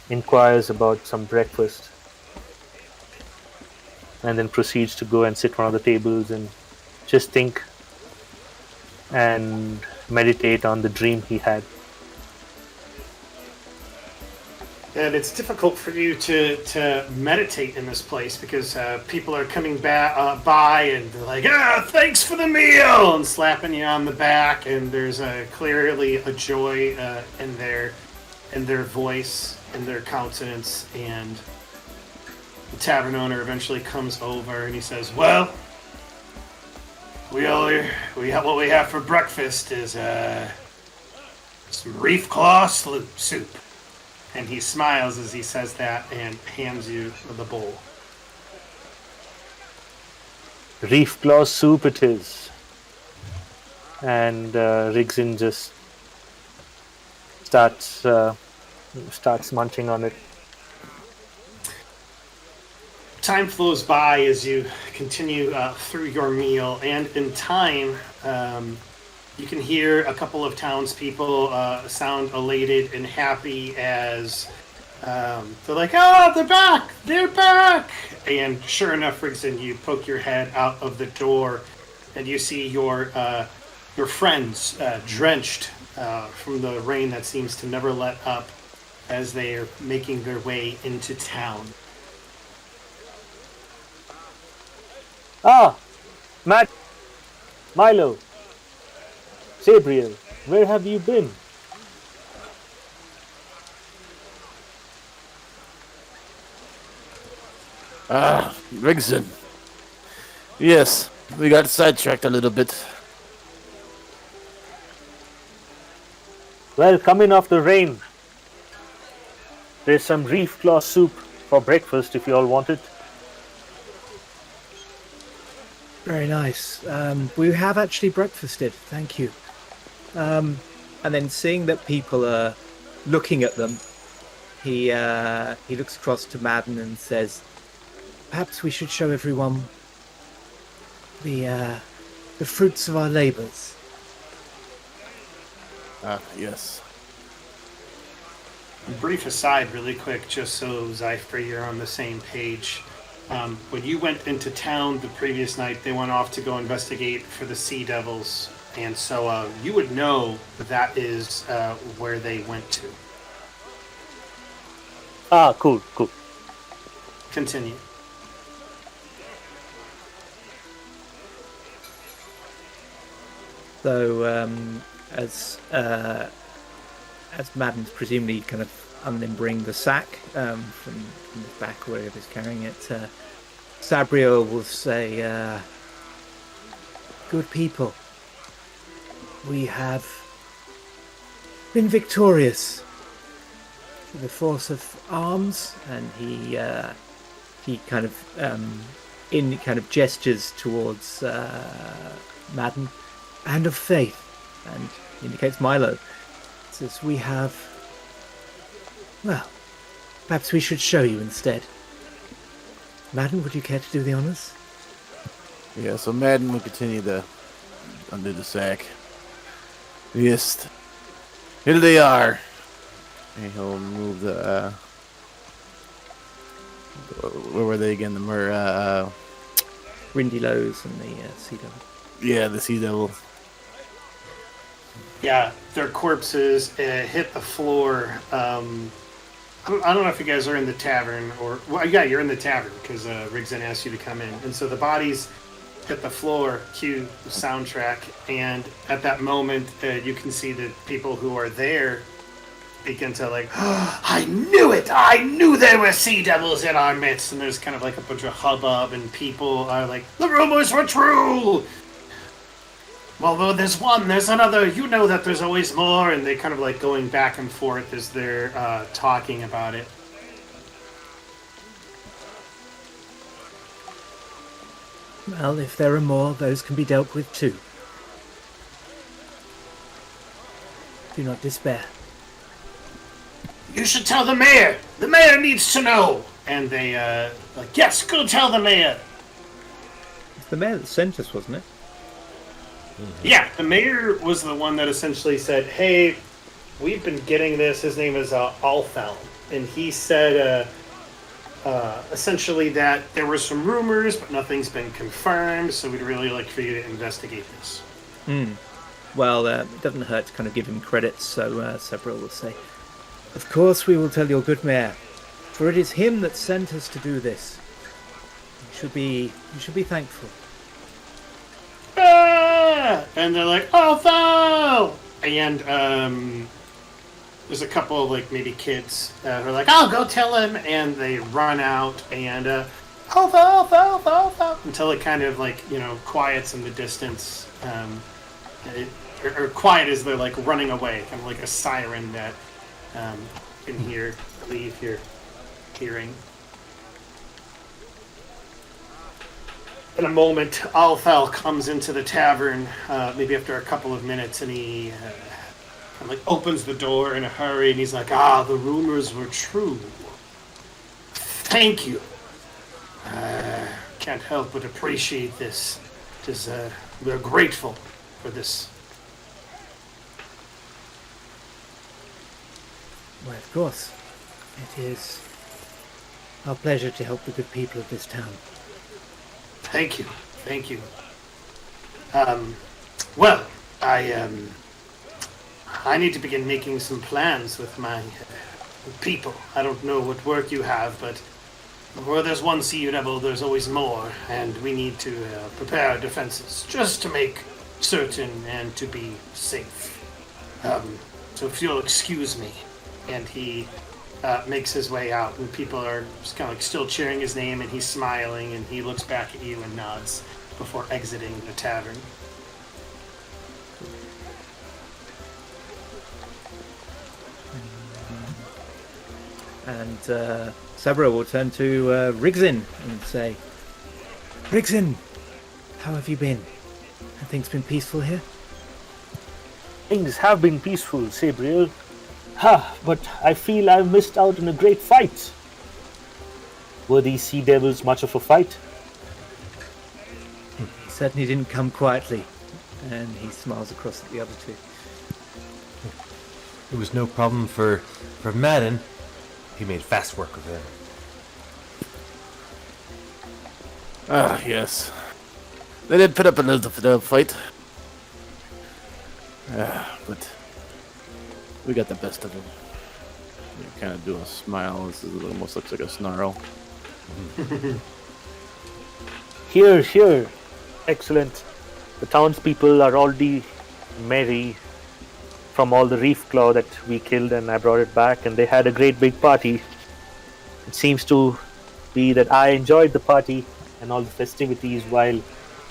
inquires about some breakfast, and then proceeds to go and sit one of the tables and just think and meditate on the dream he had. And it's difficult for you to meditate in this place because people are coming by and they're like, thanks for the meal, and slapping you on the back. And there's clearly a joy in their voice, in their countenance. And the tavern owner eventually comes over and he says, "Well, what we have for breakfast is some reef claw soup." And he smiles as he says that and hands you the bowl. Reef claw soup it is. And Rigzin just starts munching on it. Time flows by as you continue through your meal, and in time, you can hear a couple of townspeople sound elated and happy as they're like, they're back! And sure enough, Rigzin, you poke your head out of the door, and you see your friends drenched from the rain that seems to never let up as they are making their way into town. Matt, Milo, Sabriel, where have you been? Rigzin. Yes, we got sidetracked a little bit. Well, come in off the rain. There's some reef claw soup for breakfast if you all want it. Very nice. We have actually breakfasted, thank you. And then seeing that people are looking at them, he looks across to Maden and says, "Perhaps we should show everyone the fruits of our labours." Yes. Brief aside really quick, just so Zypher, you're on the same page. When you went into town the previous night, they went off to go investigate for the Sea Devils, and so you would know that is where they went to. Cool. Continue. So, as Maden's presumably kind of unlimbering the sack from the back or wherever he's carrying it, Sabriel will say, "Good people, we have been victorious through the force of arms," and he kind of gestures towards Maden, "and of faith," and indicates Milo. Says, "We have, well, perhaps we should show you instead. Maden, would you care to do the honors?" Yeah, so Maden will continue to undo the sack. Yes. Here they are. And he'll move the where were they again? The Rindylows and the Sea Devil. Yeah, the Sea Devil. Yeah, their corpses hit the floor. I don't know if you guys are in the tavern or... Well, yeah, you're in the tavern because Rigzin asked you to come in. And so the bodies hit the floor, cue the soundtrack, and at that moment you can see the people who are there begin to like, I knew it! I knew there were Sea Devils in our midst! And there's kind of like a bunch of hubbub and people are like, the rumors were true! Well, though there's one, there's another, you know that there's always more, and they kind of like going back and forth as they're talking about it. Well, if there are more, those can be dealt with too. Do not despair. You should tell the mayor! The mayor needs to know! And they, like, yes, go tell the mayor! It's the mayor that sent us, wasn't it? Yeah, the mayor was the one that essentially said, hey, we've been getting this. His name is Alfel. And he said essentially that there were some rumors, but nothing's been confirmed, so we'd really like for you to investigate this. Well, it doesn't hurt to kind of give him credit, so Sabriel will say, Of course we will tell your good mayor, for it is him that sent us to do this. You should be thankful. Ah! And they're like, Otho! And there's a couple of like maybe kids who are like, "Oh, go tell him!" And they run out and Otho, Otho, Otho, Otho, until it kind of like quiets in the distance. Or quiet as they're like running away, kind of like a siren that you can hear, leave your hearing. In a moment, Althal comes into the tavern, maybe after a couple of minutes, and he kind of like opens the door in a hurry, and he's like, the rumors were true. Thank you. Can't help but appreciate this. We're grateful for this. Why, of course. It is our pleasure to help the good people of this town. Thank you. Thank you. Well, I need to begin making some plans with my people. I don't know what work you have, but where there's one sea rebel, there's always more, and we need to prepare our defenses just to make certain and to be safe. So if you'll excuse me. And he makes his way out, and people are just kind of like still cheering his name, and he's smiling, and he looks back at you and nods before exiting the tavern. And Sabriel will turn to Rigzin and say, Rigzin, how have you been? Have things been peaceful here? Things have been peaceful, Sabriel. But I feel I've missed out on a great fight. Were these sea devils much of a fight? He certainly didn't come quietly. And he smiles across at the other two. It was no problem for Maden. He made fast work of them. Yes. They did put up a little fight. But we got the best of them. You kind of do a smile. This is almost looks like a snarl. Here. Excellent. The townspeople are already merry from all the reef claw that we killed, and I brought it back, and they had a great big party. It seems to be that I enjoyed the party and all the festivities while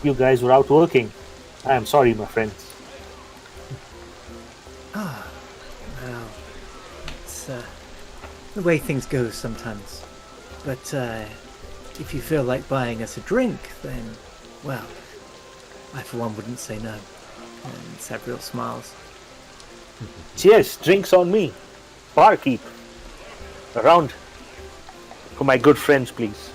you guys were out working. I am sorry, my friends. Well, it's the way things go sometimes. But if you feel like buying us a drink, then, well, I for one wouldn't say no. And Sabriel smiles. Cheers, drinks on me. Barkeep. Around. For my good friends, please.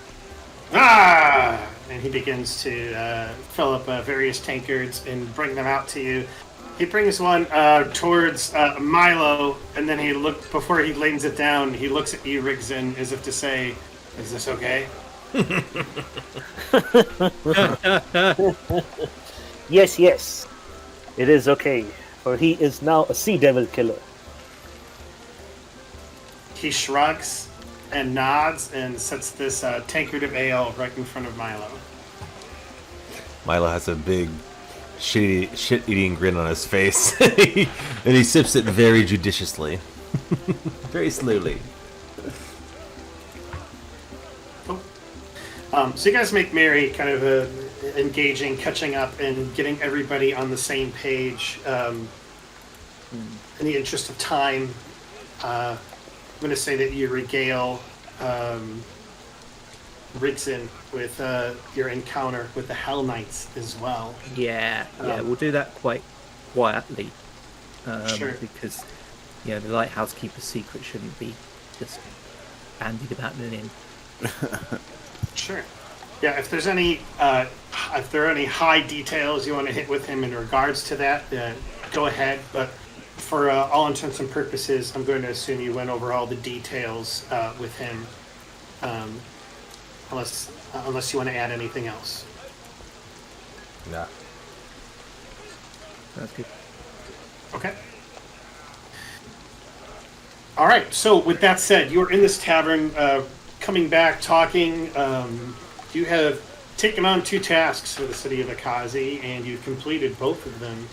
And he begins to fill up various tankards and bring them out to you. He brings one towards Milo, and then before he lays it down, he looks at you, Rigzin, as if to say, "Is this okay?" Yes. It is okay, for he is now a sea devil killer. He shrugs and nods and sets this tankard of ale right in front of Milo. Milo has a big shit-eating grin on his face, and he sips it very judiciously, very slowly. Cool. So you guys make merry, kind of engaging, catching up, and getting everybody on the same page. In the interest of time, I'm going to say that you regale Rigzin with your encounter with the Hellknights as well. Yeah, we'll do that quite quietly. Sure. Because, the lighthouse keeper's secret shouldn't be just bandied about in an inn. Sure. Yeah, if there are any high details you want to hit with him in regards to that, go ahead. But for all intents and purposes, I'm going to assume you went over all the details with him, unless you want to add anything else. Nah. That's good. Okay. All right. So with that said, you're in this tavern, coming back, talking. You have taken on 2 tasks for the city of Acisazi, and you've completed both of them.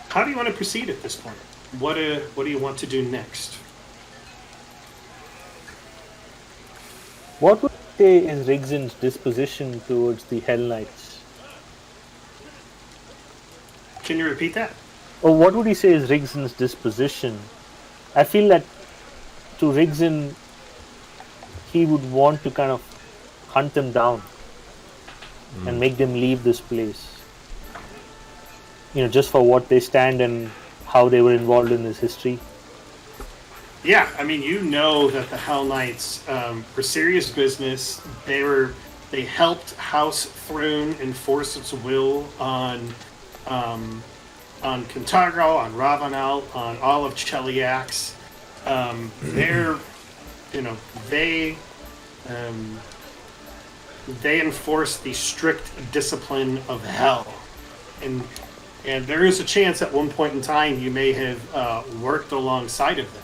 How do you want to proceed at this point? What do you want to do next? What would you say is Rigzen's disposition towards the Hellknights? Can you repeat that? Or what would you say is Rigzen's disposition? I feel that to Rigzen, he would want to kind of hunt them down and make them leave this place. Just for what they stand and how they were involved in this history. Yeah, I mean, you know that the Hellknights were serious business. They helped House Thrune enforce its will on Kintargo, on Ravenel, on all of Cheliax. They enforce the strict discipline of hell, and there is a chance at one point in time you may have worked alongside of them.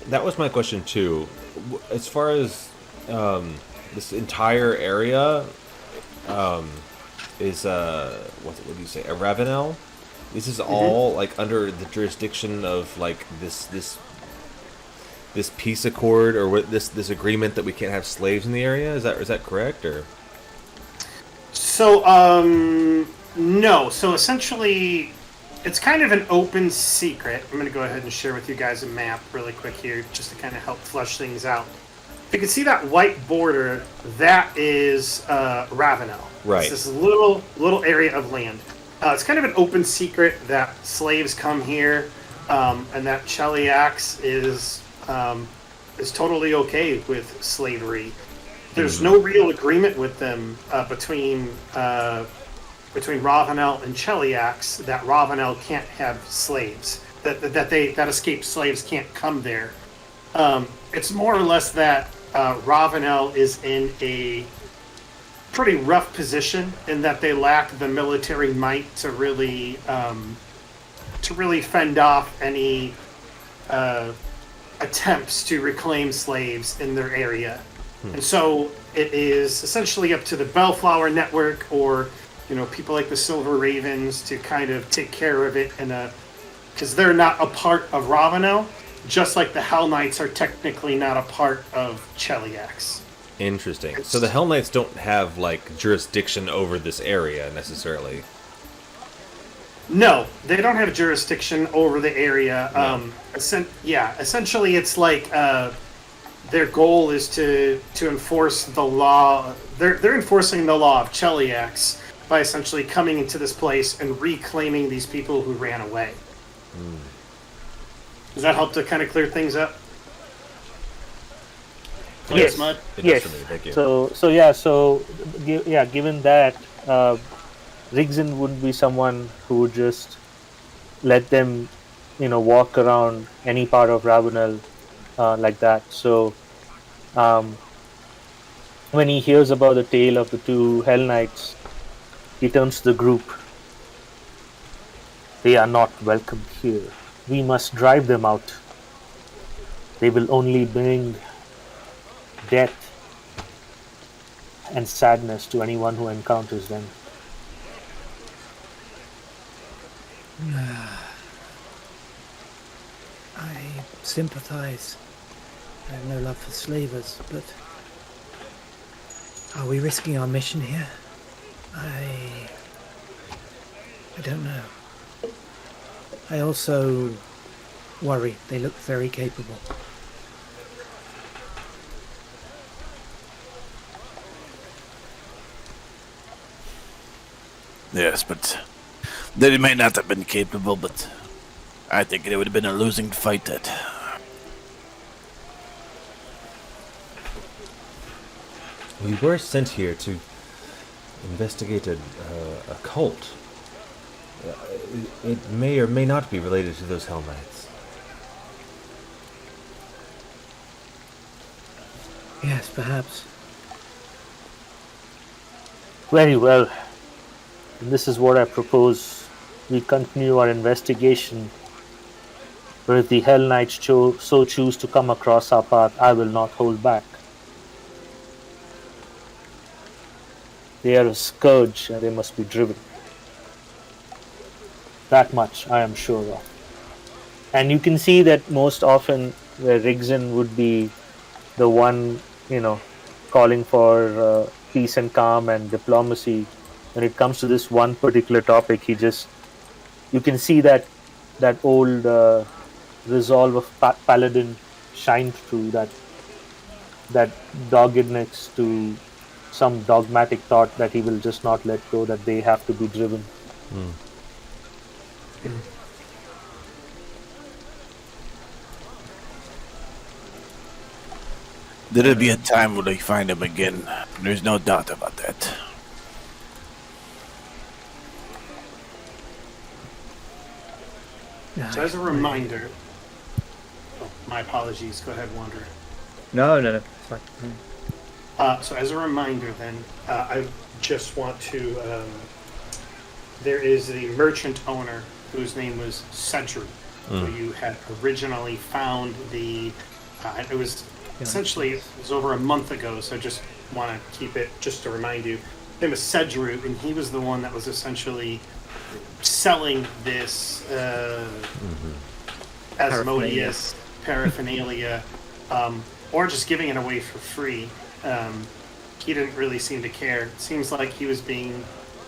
That was my question too. As far as this entire area is what do you say, a Ravenel? This is all like under the jurisdiction of like this peace accord or this agreement that we can't have slaves in the area. Is that correct or? So no. So essentially, it's kind of an open secret. I'm going to go ahead and share with you guys a map really quick here, just to kind of help flush things out. You can see that white border. That is Ravenel. Right. It's this little area of land. It's kind of an open secret that slaves come here, and that Cheliax is totally okay with slavery. There's no real agreement with them between Ravenel and Cheliax that Ravenel can't have slaves. That escaped slaves can't come there. It's more or less that Ravenel is in a pretty rough position in that they lack the military might to really fend off any attempts to reclaim slaves in their area. And so it is essentially up to the Bellflower Network or people like the Silver Ravens to kind of take care of it because they're not a part of Ravenel, just like the Hellknights are technically not a part of Cheliax. Interesting. So the Hellknights don't have like jurisdiction over this area necessarily. No, they don't have jurisdiction over the area. No. Essentially, it's like their goal is to enforce the law. They're enforcing the law of Cheliax by essentially coming into this place and reclaiming these people who ran away. Does that help to kind of clear things up? Yes. Mud? Yes. For me. Thank you. So given that, Rigzen wouldn't be someone who would just let them, walk around any part of Ravenel like that. So, when he hears about the tale of the 2 Hellknights, he turns to the group. They are not welcome here. We must drive them out. They will only bring death and sadness to anyone who encounters them. I sympathize. I have no love for slavers, but are we risking our mission here? I don't know. I also worry. They look very capable. Yes, but they may not have been capable, but I think it would have been a losing fight. That We were sent here to investigate a cult. It may or may not be related to those Hellknights. Yes, perhaps. Very well. And this is what I propose. we continue our investigation. But if the Hellknights so choose to come across our path, I will not hold back. They are a scourge and they must be driven. That much I am sure of. And you can see that most often where Rigzin would be the one, calling for peace and calm and diplomacy, when it comes to this one particular topic, you can see that old resolve of paladin shine through, that doggedness to some dogmatic thought that he will just not let go, that they have to be driven. There'll be a time when they find him again. There's no doubt about that. So as a reminder, my apologies. Go ahead, Wanderer. No. It's fine. So as a reminder, then, I just want to. There is the merchant owner whose name was Sabriel, who you had originally found the. It was essentially it was over a month ago, so I just want to keep it just to remind you. His name was Sabriel, and he was the one that was essentially selling this Asmodeus paraphernalia, or just giving it away for free. He didn't really seem to care. It seems like he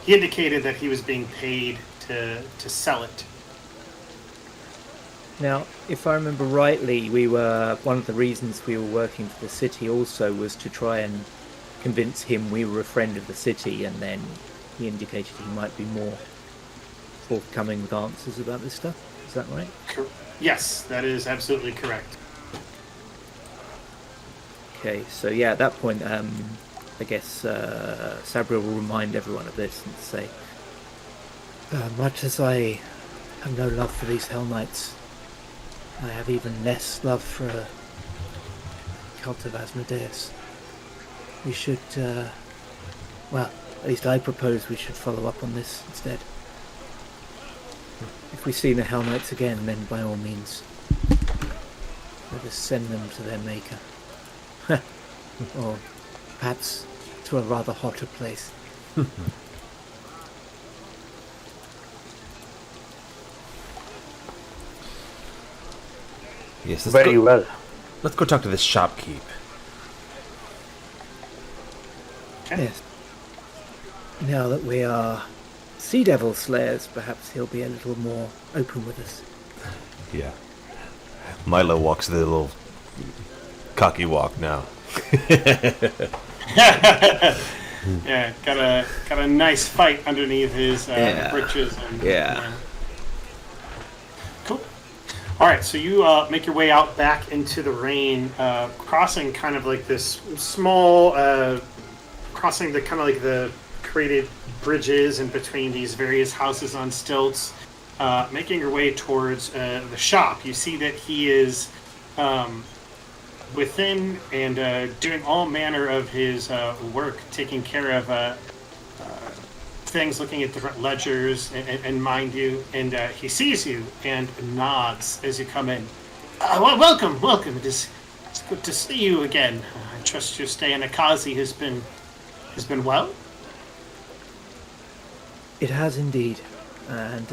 indicated that he was being paid to sell it. Now, if I remember rightly, one of the reasons we were working for the city also was to try and convince him we were a friend of the city, and then he indicated he might be more forthcoming with answers about this stuff. Is that right? Yes, that is absolutely correct. Okay, so yeah, at that point, I guess Sabriel will remind everyone of this and say, much as I have no love for these Hellknights, I have even less love for a cult of Asmodeus. We should, at least I propose we should follow up on this instead. If we see the Hellknights again, then by all means, let us send them to their maker. Or perhaps to a rather hotter place. Yes, Very well. Let's go talk to this shopkeep. Yes. Now that we are Sea Devil Slayers, perhaps he'll be a little more open with us. Yeah. Milo walks the little cocky walk now. Yeah, got a nice fight underneath his britches. And, Cool. All right, so you make your way out back into the rain, crossing kind of like this small, crossing the kind of like the created bridges in between these various houses on stilts, making your way towards the shop. You see that he is within and doing all manner of his work, taking care of things, looking at different ledgers, and mind you, and he sees you and nods as you come in. Welcome. It is good to see you again. I trust your stay in Acisazi has been well. It has indeed, and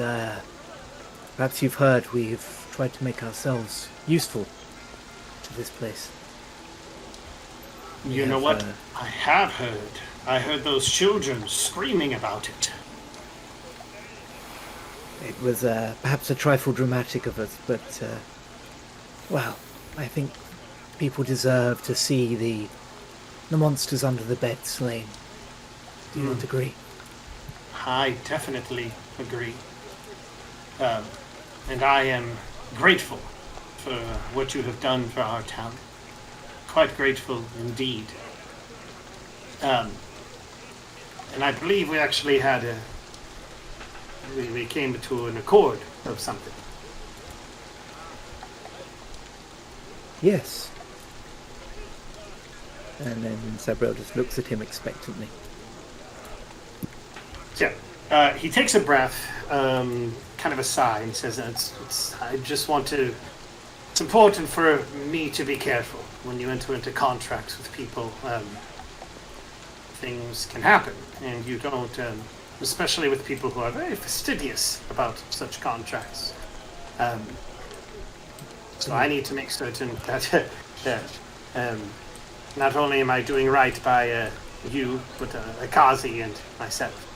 perhaps you've heard we've tried to make ourselves useful to this place. You know what? I have heard. I heard those children screaming about it. It was perhaps a trifle dramatic of us, but, I think people deserve to see the monsters under the bed slain. Do you not agree? I definitely agree. And I am grateful for what you have done for our town. Quite grateful indeed. And I believe we actually had we came to an accord of something. Yes. And then Sabriel just looks at him expectantly. Yeah, He takes a breath, kind of a sigh, and says, I just want to... It's important for me to be careful when you enter into contracts with people. Things can happen, and you don't, especially with people who are very fastidious about such contracts. So I need to make certain that not only am I doing right by you, but Acisazi and myself.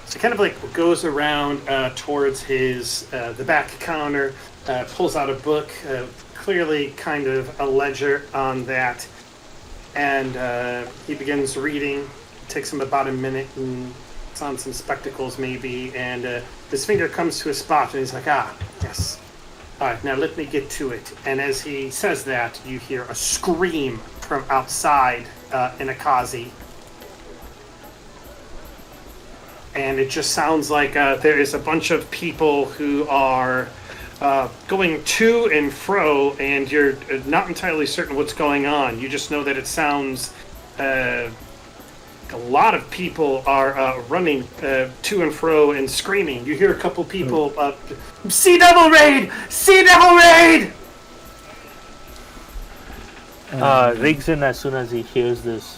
So kind of like goes around towards his the back counter, pulls out a book, clearly kind of a ledger on that, and he begins reading. It takes him about a minute, and it's on some spectacles maybe, and his finger comes to a spot, and he's like, yes. All right, now let me get to it. And as he says that, you hear a scream from outside in Acisazi. And it just sounds like there is a bunch of people who are going to and fro, and you're not entirely certain what's going on. You just know that it sounds... a lot of people are running to and fro and screaming. You hear a couple people, Sea Devil Raid! Sea Devil Raid! Rigson, as soon as he hears this,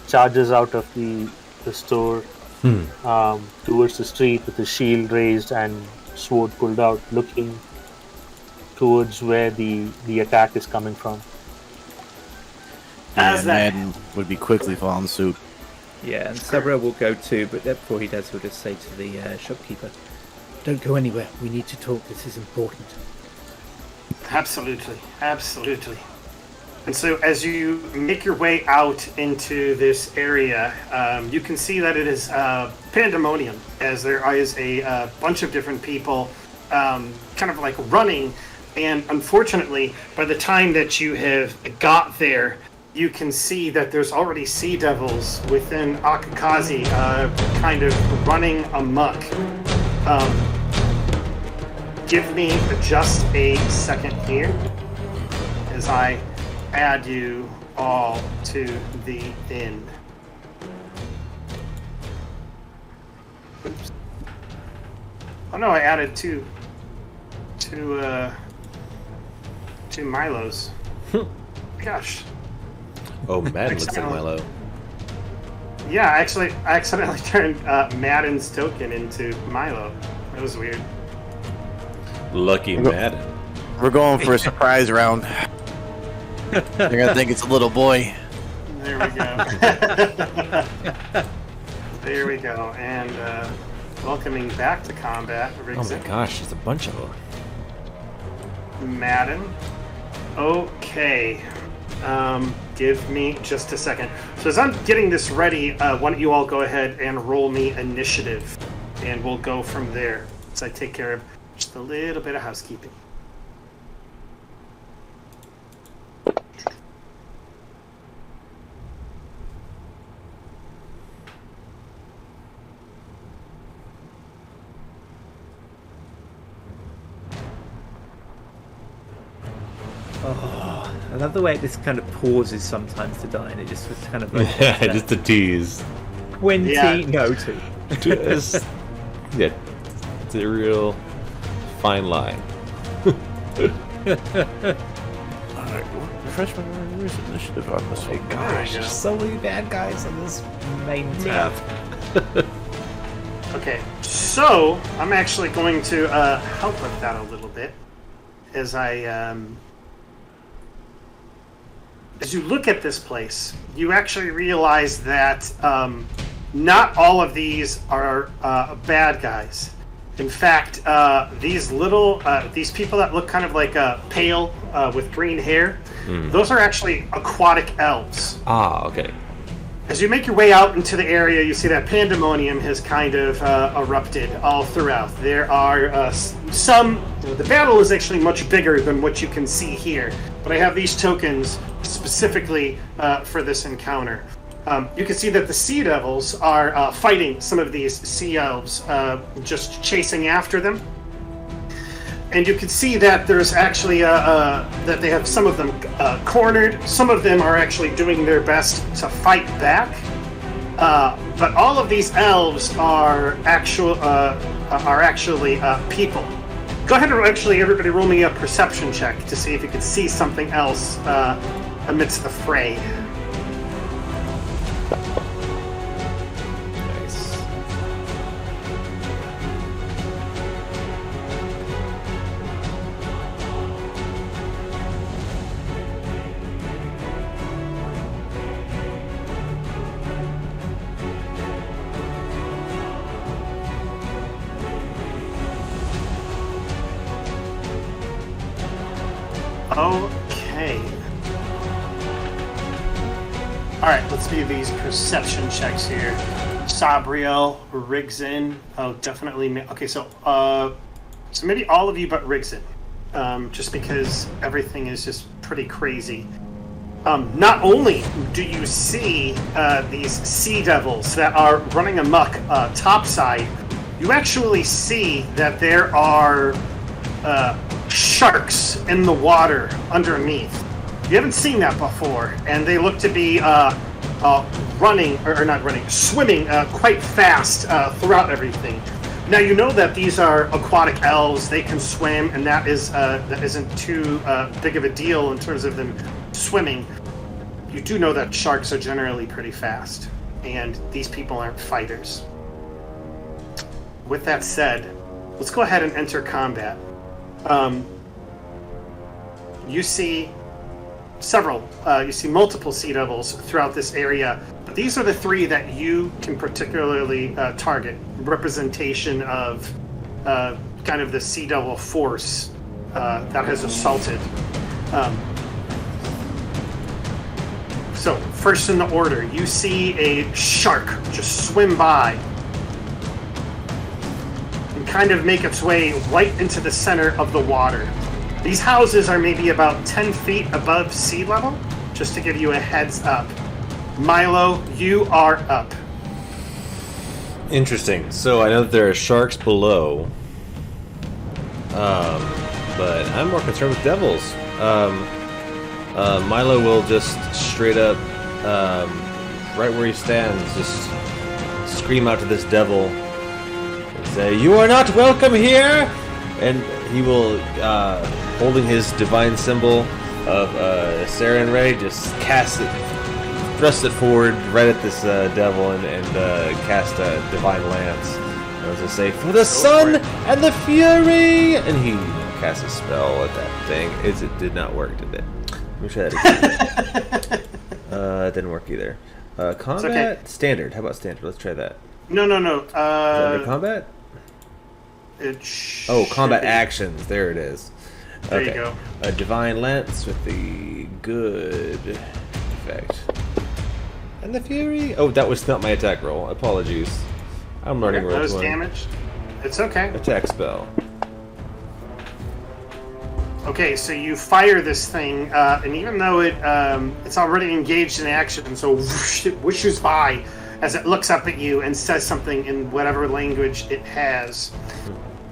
charges out of the store towards the street with his shield raised and sword pulled out, looking towards where the attack is coming from. As that... Maden would be quickly following suit. Yeah, and Sabriel will go too, but before he does, he'll just say to the shopkeeper, "Don't go anywhere. We need to talk. This is important." Absolutely, absolutely. And so as you make your way out into this area, you can see that it is pandemonium, as there is a bunch of different people kind of like running. And unfortunately, by the time that you have got there, you can see that there's already sea devils within Acisazi kind of running amok. Give me just a second here as I add you all to the end. Oops. Oh no, I added two Milos. Gosh. Oh, Maden looks like Milo. Yeah, actually, I accidentally turned Maden's token into Milo. That was weird. Lucky Maden. We're going for a surprise round. They're gonna think it's a little boy. There we go. There we go. And welcoming back to combat, Rigson. Oh my gosh, there's a bunch of them. Maden. Okay. Give me just a second. So as I'm getting this ready, why don't you all go ahead and roll me initiative, and we'll go from there. So I take care of just a little bit of housekeeping. I love the way this kind of pauses sometimes to die, and it just was kind of like Yeah, just a tease. 20, Yeah. no 2. Just, yeah, it's a real fine line. Alright, refresh my memory. Where's initiative on this one? Gosh, There's so many bad guys on this main tab. Okay, so I'm actually going to help with that a little bit as as you look at this place. You actually realize that not all of these are bad guys. In fact, these people that look kind of like pale with green hair, those are actually aquatic elves. Ah, okay. As you make your way out into the area, you see that pandemonium has kind of erupted all throughout. There are some... The battle is actually much bigger than what you can see here, but I have these tokens specifically for this encounter. You can see that the Sea Devils are fighting some of these Sea Elves, just chasing after them. And you can see that there's actually that they have some of them cornered. Some of them are actually doing their best to fight back. But all of these elves are actually people. Go ahead and actually, everybody, roll me a perception check to see if you can see something else amidst the fray. Nice. Okay. Alright, let's do these perception checks here. Sabriel, Rigzin. Oh, definitely. Okay, so maybe all of you but Rigzin. Just because everything is just pretty crazy. Not only do you see these sea devils that are running amok topside, you actually see that there are sharks in the water underneath. You haven't seen that before, and they look to be swimming quite fast throughout everything. Now you know that these are aquatic elves; they can swim, and that isn't too big of a deal in terms of them swimming. You do know that sharks are generally pretty fast, and these people aren't fighters. With that said, let's go ahead and enter combat. You see multiple sea devils throughout this area, but these are the three that you can particularly target. Representation of kind of the sea devil force that has assaulted. So, first in the order, you see a shark just swim by and kind of make its way right into the center of the water. These houses are maybe about 10 feet above sea level, just to give you a heads up. Milo, you are up. Interesting. So I know that there are sharks below, but I'm more concerned with devils. Milo will just straight up, right where he stands, just scream out to this devil and say, "You are not welcome here!" And he will, holding his divine symbol of Saren Ray, just thrust it forward right at this devil and cast a divine lance. And as I say, "For the sun and the fury!" And he casts a spell at that thing. It did not work, did it? Let me try that again. It didn't work either. Combat? Okay. Standard. How about standard? Let's try that. No. Is that under combat? Combat actions. There it is. There you go. A divine lance with the good effect. And the fury. Oh, that was not my attack roll. Apologies. I'm learning roll. Those damage. It's okay. Attack spell. Okay, so you fire this thing, and even though it's already engaged in action, so whoosh, it whooshes by as it looks up at you and says something in whatever language it has.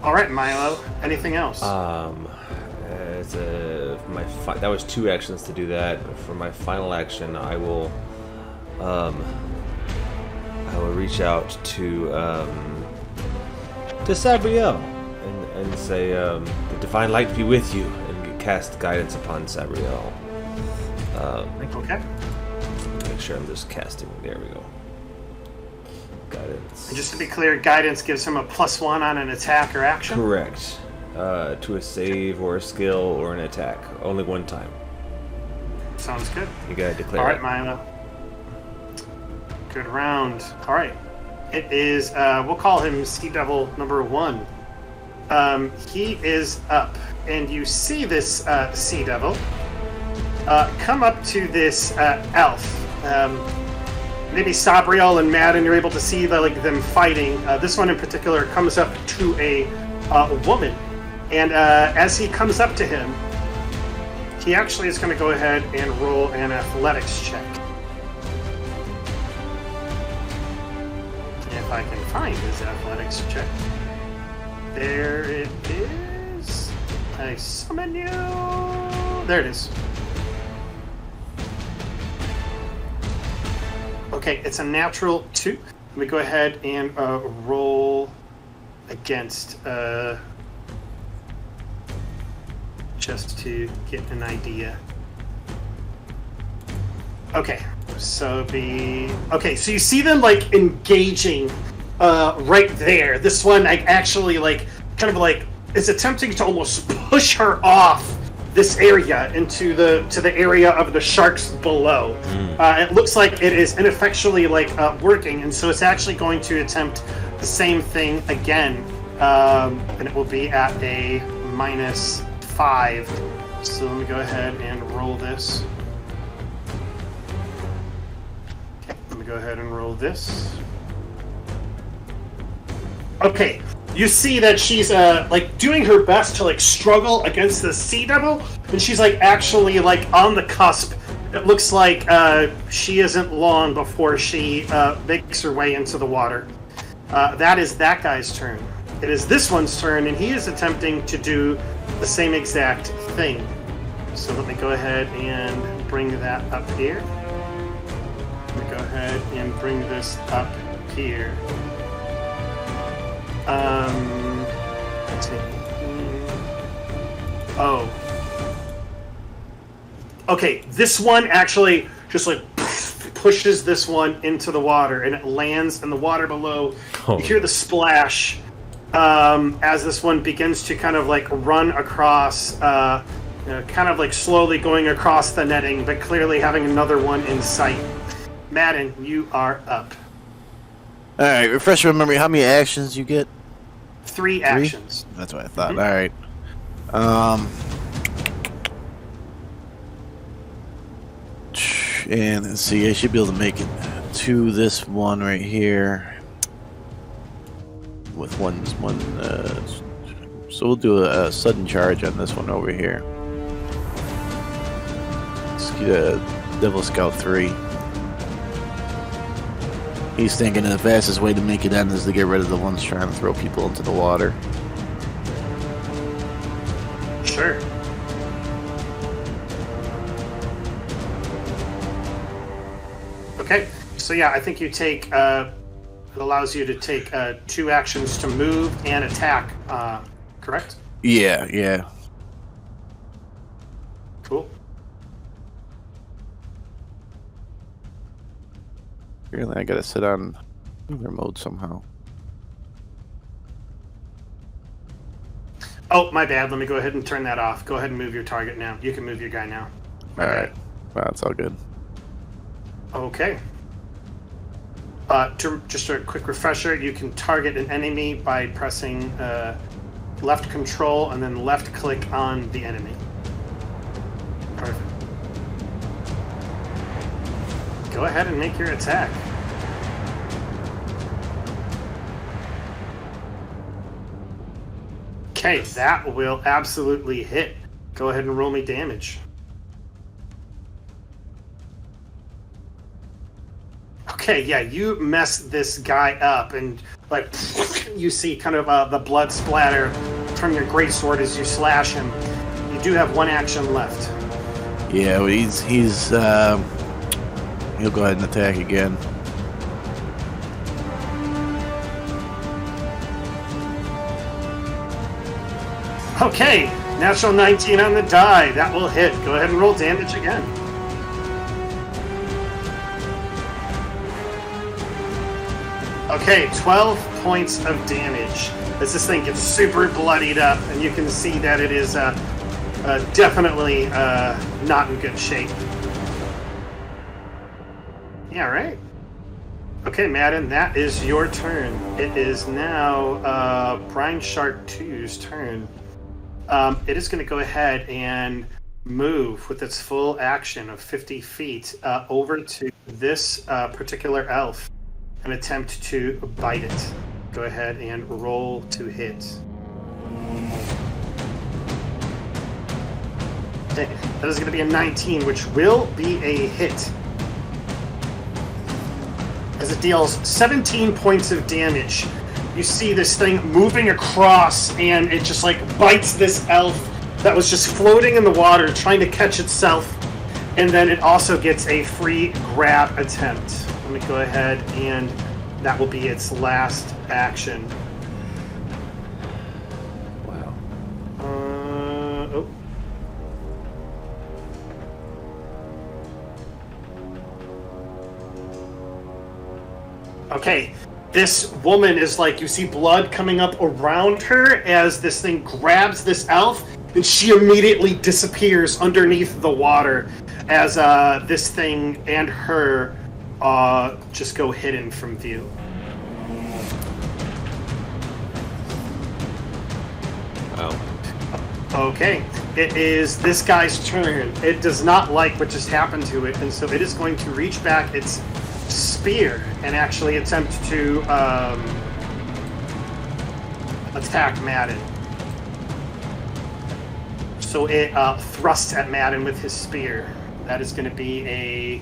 All right, Milo. Anything else? That was 2 actions to do that. For my final action, I will reach out to Sabriel and say, "The divine light be with you," and cast guidance upon Sabriel. Okay. Make sure I'm just casting. There we go. Guidance. And just to be clear, guidance gives him a +1 on an attack or action? Correct. To a save or a skill or an attack. Only one time. Sounds good. You gotta declare All right, it. Milo. Good round. All right. It is, we'll call him Sea Devil number 1. He is up, and you see this Sea Devil come up to this elf. Maybe Sabriel and Maden, you're able to see them fighting. This one in particular comes up to a woman, and as he comes up to him, he actually is going to go ahead and roll an athletics check. If I can find his athletics check. There it is. I summon you. There it is. Okay, it's a natural 2. Let me go ahead and roll against, just to get an idea. Okay, so so you see them like engaging right there. This one actually is attempting to almost push her off this area into the area of the sharks below. It looks like it is ineffectually working, and so it's actually going to attempt the same thing again, and it will be at a -5. So let me go ahead and roll this. Okay, let me go ahead and roll this. Okay. You see that she's doing her best to struggle against the sea devil, and she's actually on the cusp. It looks like she isn't long before she makes her way into the water. That is that guy's turn. It is this one's turn, and he is attempting to do the same exact thing. So let me go ahead and bring that up here. Let me go ahead and bring this up here. Let's see. Oh. Okay, this one actually just pushes this one into the water, and it lands in the water below. Oh. You hear the splash as this one begins to kind of run across, slowly going across the netting, but clearly having another one in sight. Maden, you are up. All right, refresh my memory. How many actions you get? 3 actions. That's what I thought. All right. And let's see. I should be able to make it to this one right here with one. So we'll do a sudden charge on this one over here. Let's get a Devil Scout 3. He's thinking the fastest way to make it end is to get rid of the ones trying to throw people into the water. Sure. Okay, so yeah, I think you take, it allows you to take 2 actions to move and attack, correct? Yeah. Cool. Apparently I gotta sit on other mode somehow. Oh, my bad. Let me go ahead and turn that off. Go ahead and move your target now. You can move your guy now. Alright. Wow, that's all good. Okay. Just a quick refresher, you can target an enemy by pressing left control and then left click on the enemy. Perfect. Go ahead and make your attack. Okay, that will absolutely hit. Go ahead and roll me damage. Okay, yeah, you mess this guy up, and you see kind of the blood splatter from your greatsword as you slash him. You do have 1 action left. Yeah, well, he's he'll go ahead and attack again. Okay, natural 19 on the die. That will hit. Go ahead and roll damage again. Okay, 12 points of damage as this thing gets super bloodied up, and you can see that it is definitely not in good shape. Yeah, right. Okay, Maden, that is your turn. It is now Brine Shark 2's turn. It is going to go ahead and move with its full action of 50 feet over to this particular elf and attempt to bite it. Go ahead and roll to hit. Okay, that is going to be a 19, which will be a hit. As it deals 17 points of damage. You see this thing moving across, and it just bites this elf that was just floating in the water trying to catch itself, and then it also gets a free grab attempt. Let let me go ahead and that will be its last action. Wow. Oh. Okay, this woman is like, you see blood coming up around her as this thing grabs this elf, and she immediately disappears underneath the water as this thing and her just go hidden from view. Wow. Okay, it is this guy's turn. It does not like what just happened to it, and so it is going to reach back its spear and actually attempt to attack Maden. So it thrusts at Maden with his spear. That is going to be a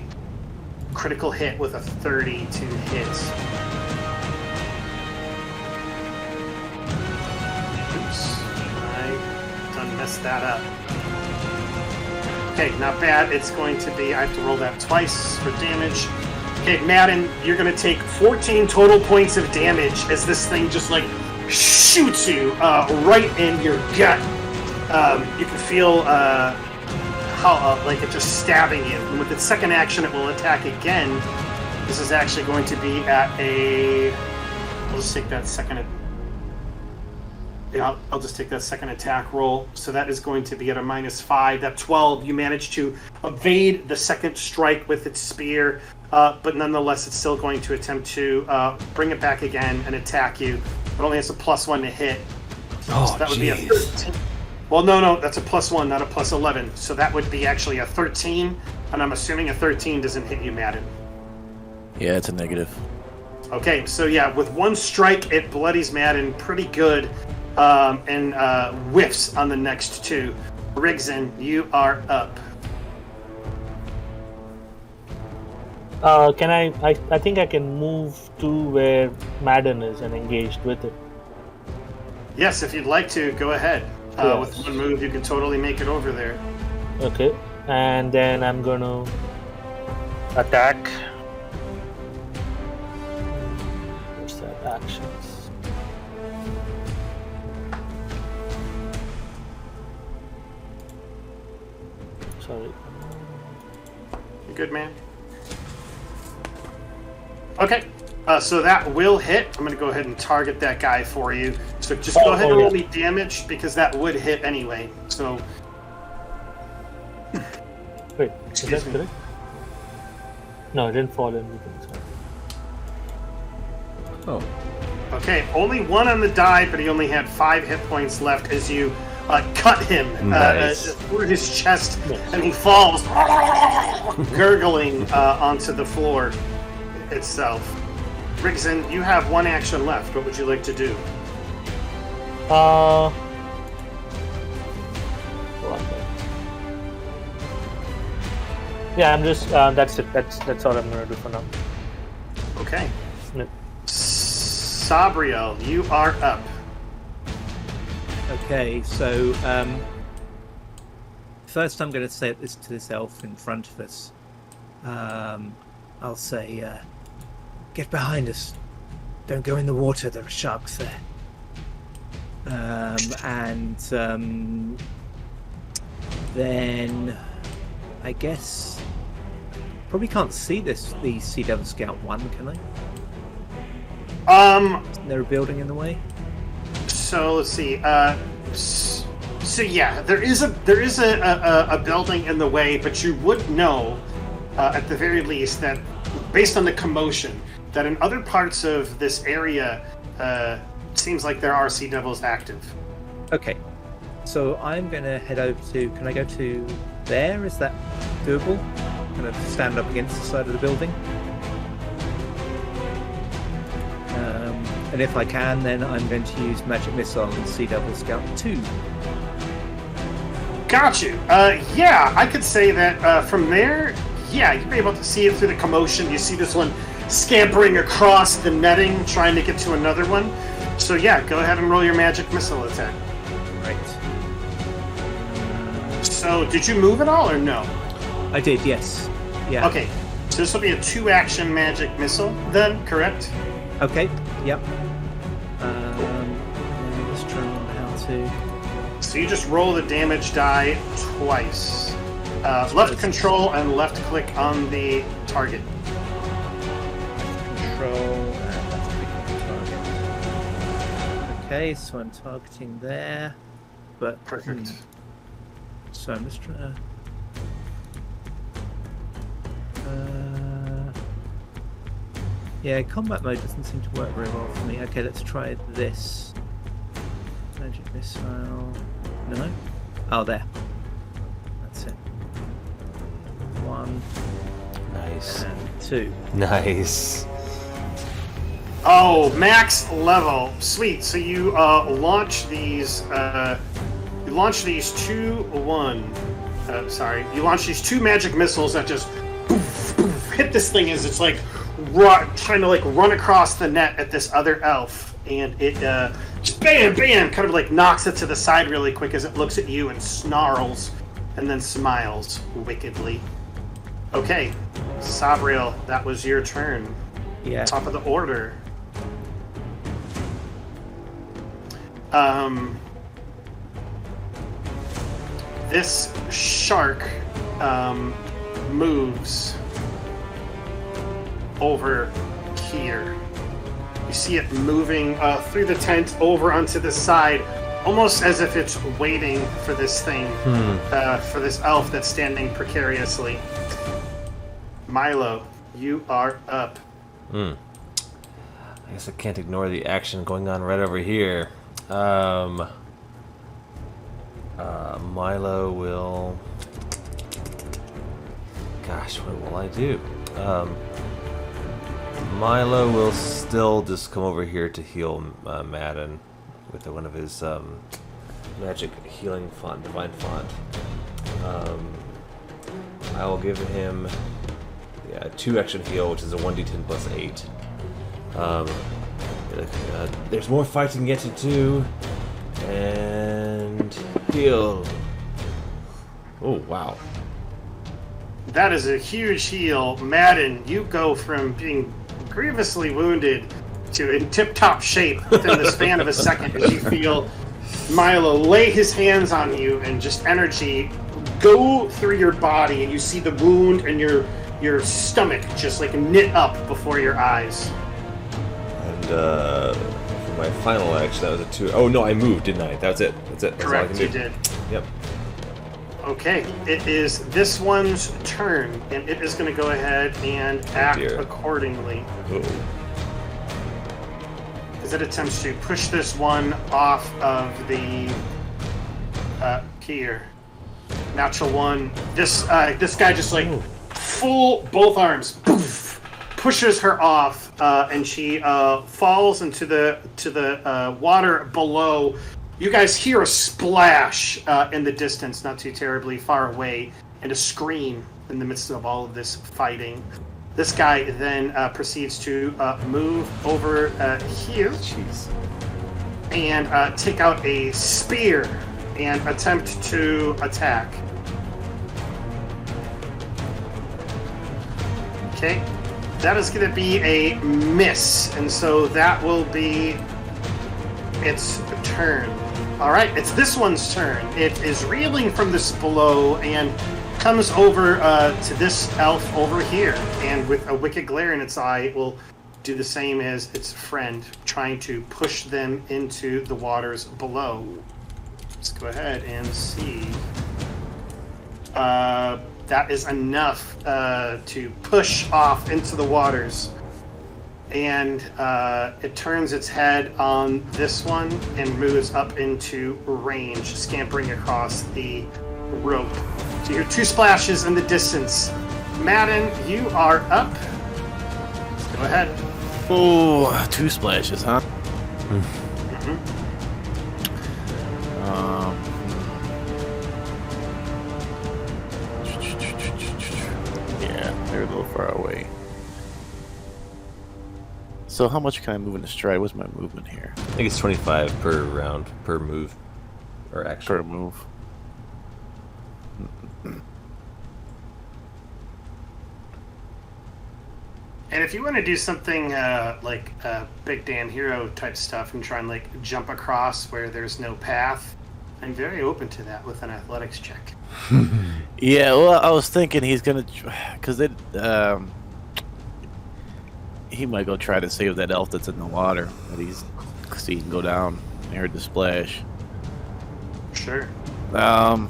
critical hit with a 30 to hit. Oops, I done messed that up. Okay, not bad. It's going to be, I have to roll that twice for damage. Okay, Maden, you're going to take 14 total points of damage as this thing just like shoots you right in your gut. You can feel how like it just stabbing you. And with its second action, it will attack again. This is actually going to be at a. I'll just take that second. Yeah, I'll just take that second attack roll. So that is going to be at a -5. That 12, you manage to evade the second strike with its spear, but nonetheless, it's still going to attempt to bring it back again and attack you. It only has a +1 to hit. Oh, so that would be a 13. Well, no, that's a +1, not a +11. So that would be actually a 13, and I'm assuming a 13 doesn't hit you, Maden. Yeah, it's a negative. Okay, so yeah, with one strike, it bloodies Maden pretty good, and whiffs on the next two. Rigzin, you are up. Can I think I can move to where Maden is and engaged with it. Yes, if you'd like to, go ahead. Yes. With one move, you can totally make it over there. Okay, and then I'm gonna attack. What's that? Actions. Sorry. You good, man? Okay, so that will hit. I'm going to go ahead and target that guy for you. So just go ahead and roll me damage, because that would hit anyway. So, Wait, is Excuse that me. correct? No, it didn't fall in. Sorry. Oh. okay, only one on the die, but he only had 5 hit points left as you cut him Nice. through his chest, Yes. and he falls gurgling onto the floor itself. Rigzin, you have one action left. What would you like to do? Yeah, I'm just. That's it. That's all I'm gonna do for now. Okay. Yep. Sabriel, you are up. Okay, so first I'm going to say this to this elf in front of us. I'll say, get behind us. Don't go in the water, there are sharks there. Then I guess probably can't see the Sea Devil Scout 1, can I? Isn't there a building in the way? So let's see. So yeah, there is a building in the way, but you would know at the very least that, based on the commotion, that in other parts of this area, seems like there are Sea Devils active. Okay, so I'm going to head over to. Can I go to there? Is that doable? I'm going to stand up against the side of the building. And if I can, then I'm going to use Magic Missile on Sea Devil Scout 2. Got you. Yeah, I could say that from there, yeah, you'll be able to see it through the commotion. You see this one scampering across the netting, trying to get to another one. So yeah, go ahead and roll your Magic Missile attack. Right. So, did you move at all or no? I did, yes. Yeah. Okay. So this will be a 2-action magic missile, then, correct? Okay. Yep. Let's try and remember how to. So you just roll the damage die twice. Left control and left click on the target. Control and left click on the target. Okay, so I'm targeting there, but Perfect. So I'm just trying to. Yeah, combat mode doesn't seem to work very well for me. Okay, let's try this. Magic missile. No? Oh, there. That's it. 1 Nice. and 2. Nice. Oh, max level. Sweet. So you launch these. You launch these two magic missiles that just poof, poof, hit this thing as it's like trying to like run across the net at this other elf, and it just bam, bam, kind of like knocks it to the side really quick as it looks at you and snarls, and then smiles wickedly. Okay, Sabriel, that was your turn. Yeah. Top of the order. This shark moves over here. You see it moving through the tent over onto the side, almost as if it's waiting for this thing, for this elf that's standing precariously. Milo, you are up. I guess I can't ignore the action going on right over here. Milo will... Gosh, what will I do? Milo will still just come over here to heal Maden with one of his magic healing font, divine font. I will give him 2 action heal, which is a 1d10 plus 8. There's more fighting yet to do. And heal. Oh, wow. That is a huge heal. Maden, you go from being grievously wounded to in tip-top shape within the span of a second as you feel Milo lay his hands on you and just energy go through your body, and you see the wound and your stomach just like knit up before your eyes. And for my final action, that was a 2. Oh no, I moved, didn't I? That's it. That's all I Correct, can you do. did. Yep. Okay, it is this one's turn, and it is going to go ahead and act accordingly. Uh-oh. As it attempts to push this one off of the pier. Natural 1. This guy just like full both arms poof, pushes her off, and she falls into the water below. You guys hear a splash in the distance, not too terribly far away, and a scream in the midst of all of this fighting. This guy then proceeds to move over here. Jeez. And take out a spear and attempt to attack. Okay, that is going to be a miss, and so that will be its turn. All right, it's this one's turn. It is reeling from this blow and comes over to this elf over here, and with a wicked glare in its eye, it will do the same as its friend, trying to push them into the waters below. Let's go ahead and see. That is enough to push off into the waters. And it turns its head on this one and moves up into range, scampering across the rope. So you hear 2 splashes in the distance. Maden, you are up. Go ahead. Oh, 2 splashes, huh? Yeah, they're a little far away. So how much can I move in a stride? What's my movement here? I think it's 25 per round, per move, or action. Per move. And if you want to do something like Big Dan Hero type stuff and try and like jump across where there's no path, I'm very open to that with an athletics check. Yeah, well, I was thinking he's gonna, because he might go try to save that elf that's in the water that he's seen go down. I heard the splash. Sure. The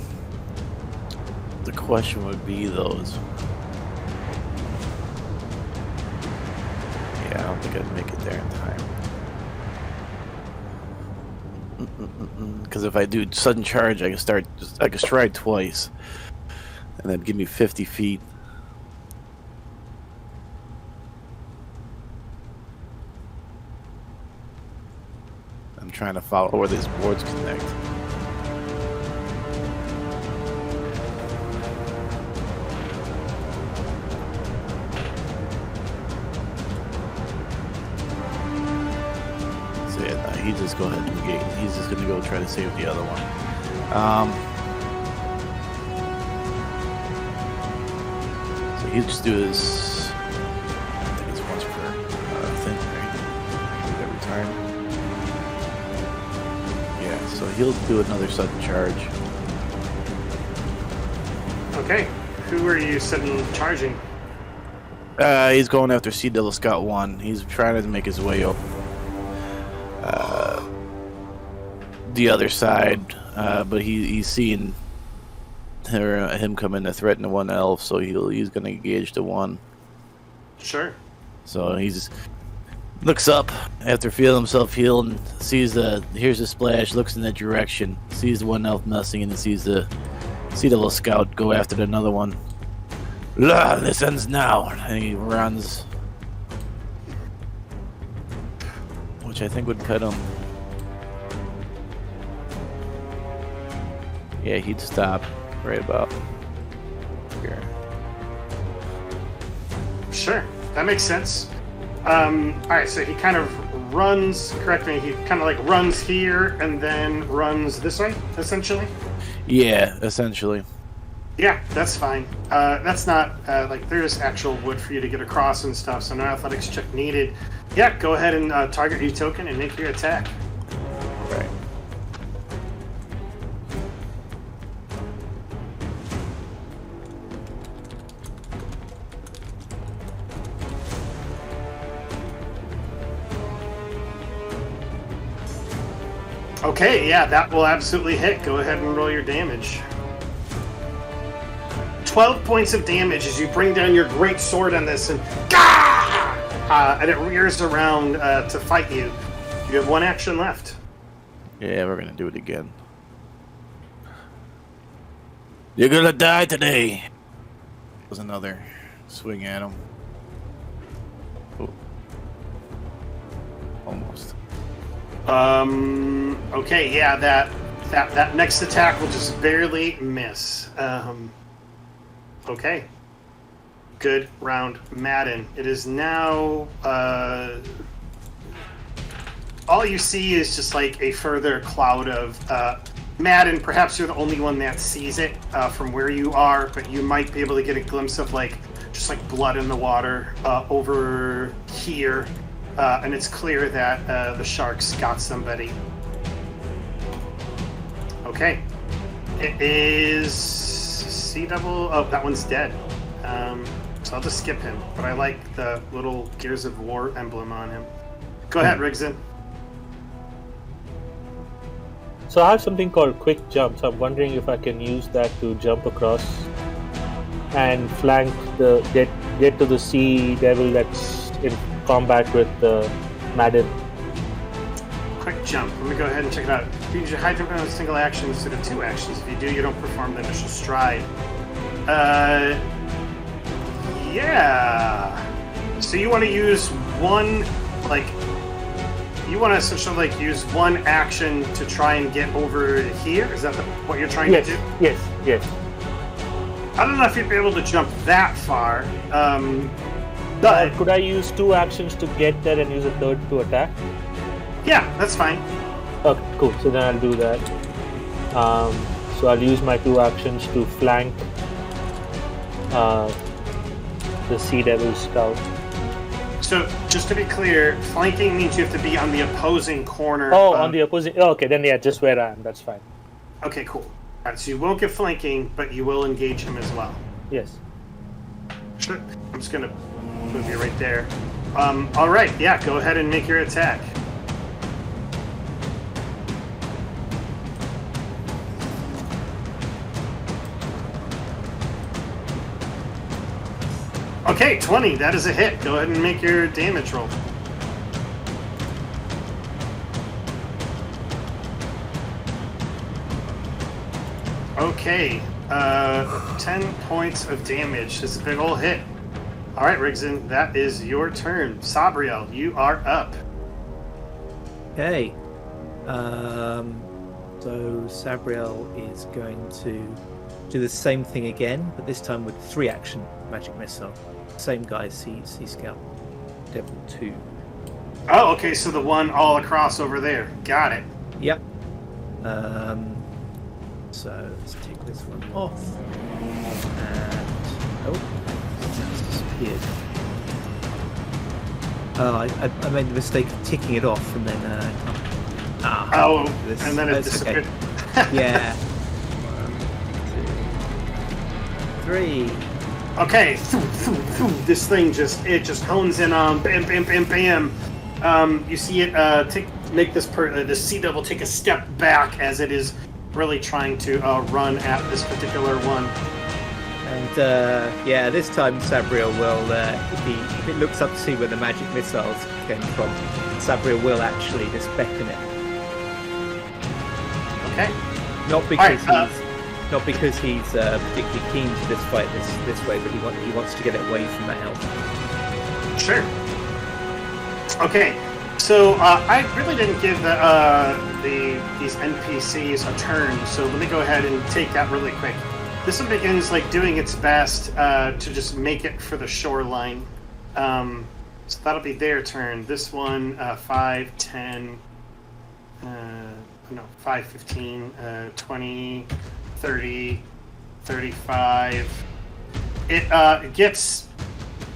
question would be those. Yeah, I don't think I'd make it there in time. Because if I do sudden charge, I can stride twice, and that'd give me 50 feet. I'm trying to follow where these boards connect. So yeah, no, he just go ahead and engage. He's just gonna go try to save the other one. So he'll just do this. I think it's once per thing, right? Every time. Yeah, so he'll do another sudden charge. Okay. Who are you sudden charging? He's going after Sea Devil Scout 1. He's trying to make his way up the other side, but he's seeing him come in to threaten the one elf, so he's going to engage the one. Sure. So he's looks up after feeling himself heal and sees here's the splash, looks in that direction, sees the one elf messing, and then sees the Sea Devil Scout go after another one. La, this ends now, and he runs, which I think would cut him. Yeah, he'd stop right about here. Sure. That makes sense. Alright, so he kind of runs, correct me, he kind of like runs here and then runs this way, essentially? Yeah, essentially. Yeah, that's fine. That's not, like, there's actual wood for you to get across and stuff, so no athletics check needed. Yeah, go ahead and target your token and make your attack. Right. Okay, yeah, that will absolutely hit. Go ahead and roll your damage. 12 points of damage as you bring down your great sword on this, and and it rears around to fight you. You have one action left. Yeah, we're gonna do it again. You're gonna die today. Was another swing at him. Oh. Almost. Okay, yeah, that next attack will just barely miss. Okay. Good round, Maden. It is now, all you see is just like a further cloud of, Maden, perhaps you're the only one that sees it, from where you are, but you might be able to get a glimpse of like, just like blood in the water, over here. And it's clear that the sharks got somebody. Okay. It is Sea Devil. Oh, that one's dead. So I'll just skip him. But I like the little Gears of War emblem on him. Go ahead, Rigzin. So I have something called quick jump. So I'm wondering if I can use that to jump across and flank get to the Sea Devil that's in combat with Maden. Quick jump. Let me go ahead and check it out. You use your high jump on a single action instead of two actions. If you do, you don't perform the initial stride. Yeah. So you want to use one, like, you want to essentially like use one action to try and get over here? Is that what you're trying to do? Yes. I don't know if you'd be able to jump that far. But could I use two actions to get there and use a third to attack? Yeah, that's fine. Okay, cool. So then I'll do that. So I'll use my two actions to flank the Sea Devil Scout. So, just to be clear, flanking means you have to be on the opposing corner. Oh, on the opposing. Oh, okay, then yeah, just where I am. That's fine. Okay, cool. All right, so you won't get flanking, but you will engage him as well. Yes. Sure. I'm just gonna move you right there. All right, yeah, go ahead and make your attack. Okay, 20. That is a hit. Go ahead and make your damage roll. Okay, 10 points of damage. It's a big ol' hit. All right, Rigson, that is your turn. Sabriel, you are up. Okay. So Sabriel is going to do the same thing again, but this time with 3-action magic missile. Same guy, Sea Scout, Devil 2. Oh, okay, so the one all across over there. Got it. Yep. So let's take this one off. And that's disappeared. Oh, I made the mistake of ticking it off and then And then it disappeared. Okay. Yeah. 1, 2, 3. Okay, this thing just hones in on bam, bam, bam, bam. You see it make this sea devil take a step back as it is really trying to run at this particular one. And yeah, this time Sabriel will, if it looks up to see where the magic missiles came from, Sabriel will actually just beckon it. Okay. Not because he's particularly keen to this fight this way, but he wants to get it away from the house. Sure. Okay, so I really didn't give these NPCs a turn, so let me go ahead and take that really quick. This one begins doing its best to just make it for the shoreline. So that'll be their turn. This one, 5, 10, 5, 15, 20, 30, 35. It gets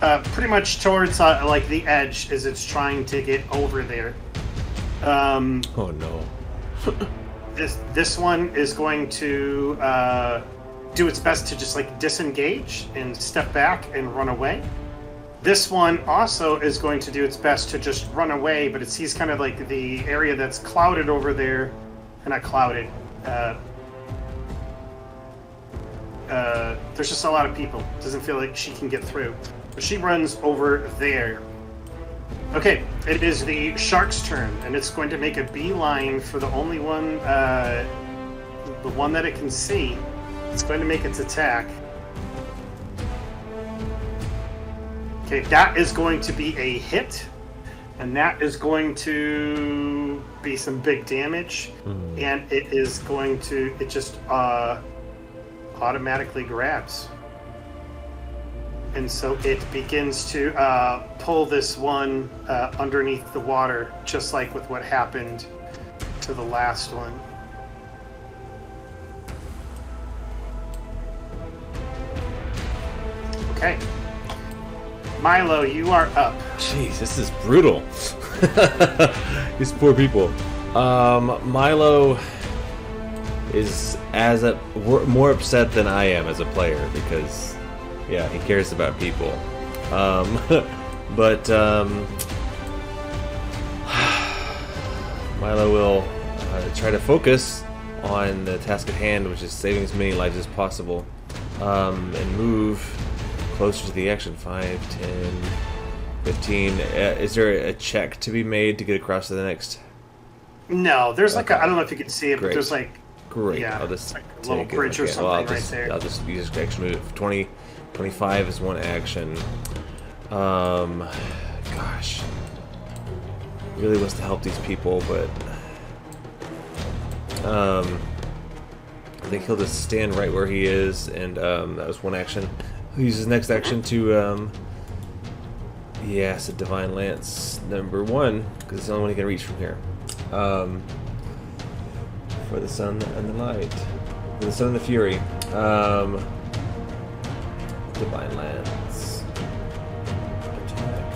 pretty much towards the edge as it's trying to get over there. Oh no. This one is going to do its best to just disengage and step back and run away. This one also is going to do its best to just run away, but it sees kind of the area that's clouded over there. Not clouded. There's just a lot of people. Doesn't feel like she can get through. But she runs over there. Okay, it is the shark's turn, and it's going to make a beeline for the only one, the one that it can see. It's going to make its attack. Okay, that is going to be a hit, and that is going to be some big damage, and it is going to, it just automatically grabs. And so it begins to pull this one underneath the water, just like with what happened to the last one. Okay. Milo, you are up. Jeez, this is brutal. These poor people. Milo is more upset than I am as a player because, yeah, he cares about people. But Milo will try to focus on the task at hand, which is saving as many lives as possible, and move closer to the action. 5, 10, 15. Is there a check to be made to get across to the next? No, there's I don't know if you can see it, but there's Great. Yeah, I'll just a little bridge or something right there. I'll just use action move. 20, 25 is one action. Gosh. Really wants to help these people, but I think he'll just stand right where he is, and that was one action. He'll use his next action to it's a Divine Lance number 1, because it's the only one he can reach from here. For the sun and the light. For the sun and the fury. Divine Lance. Attack.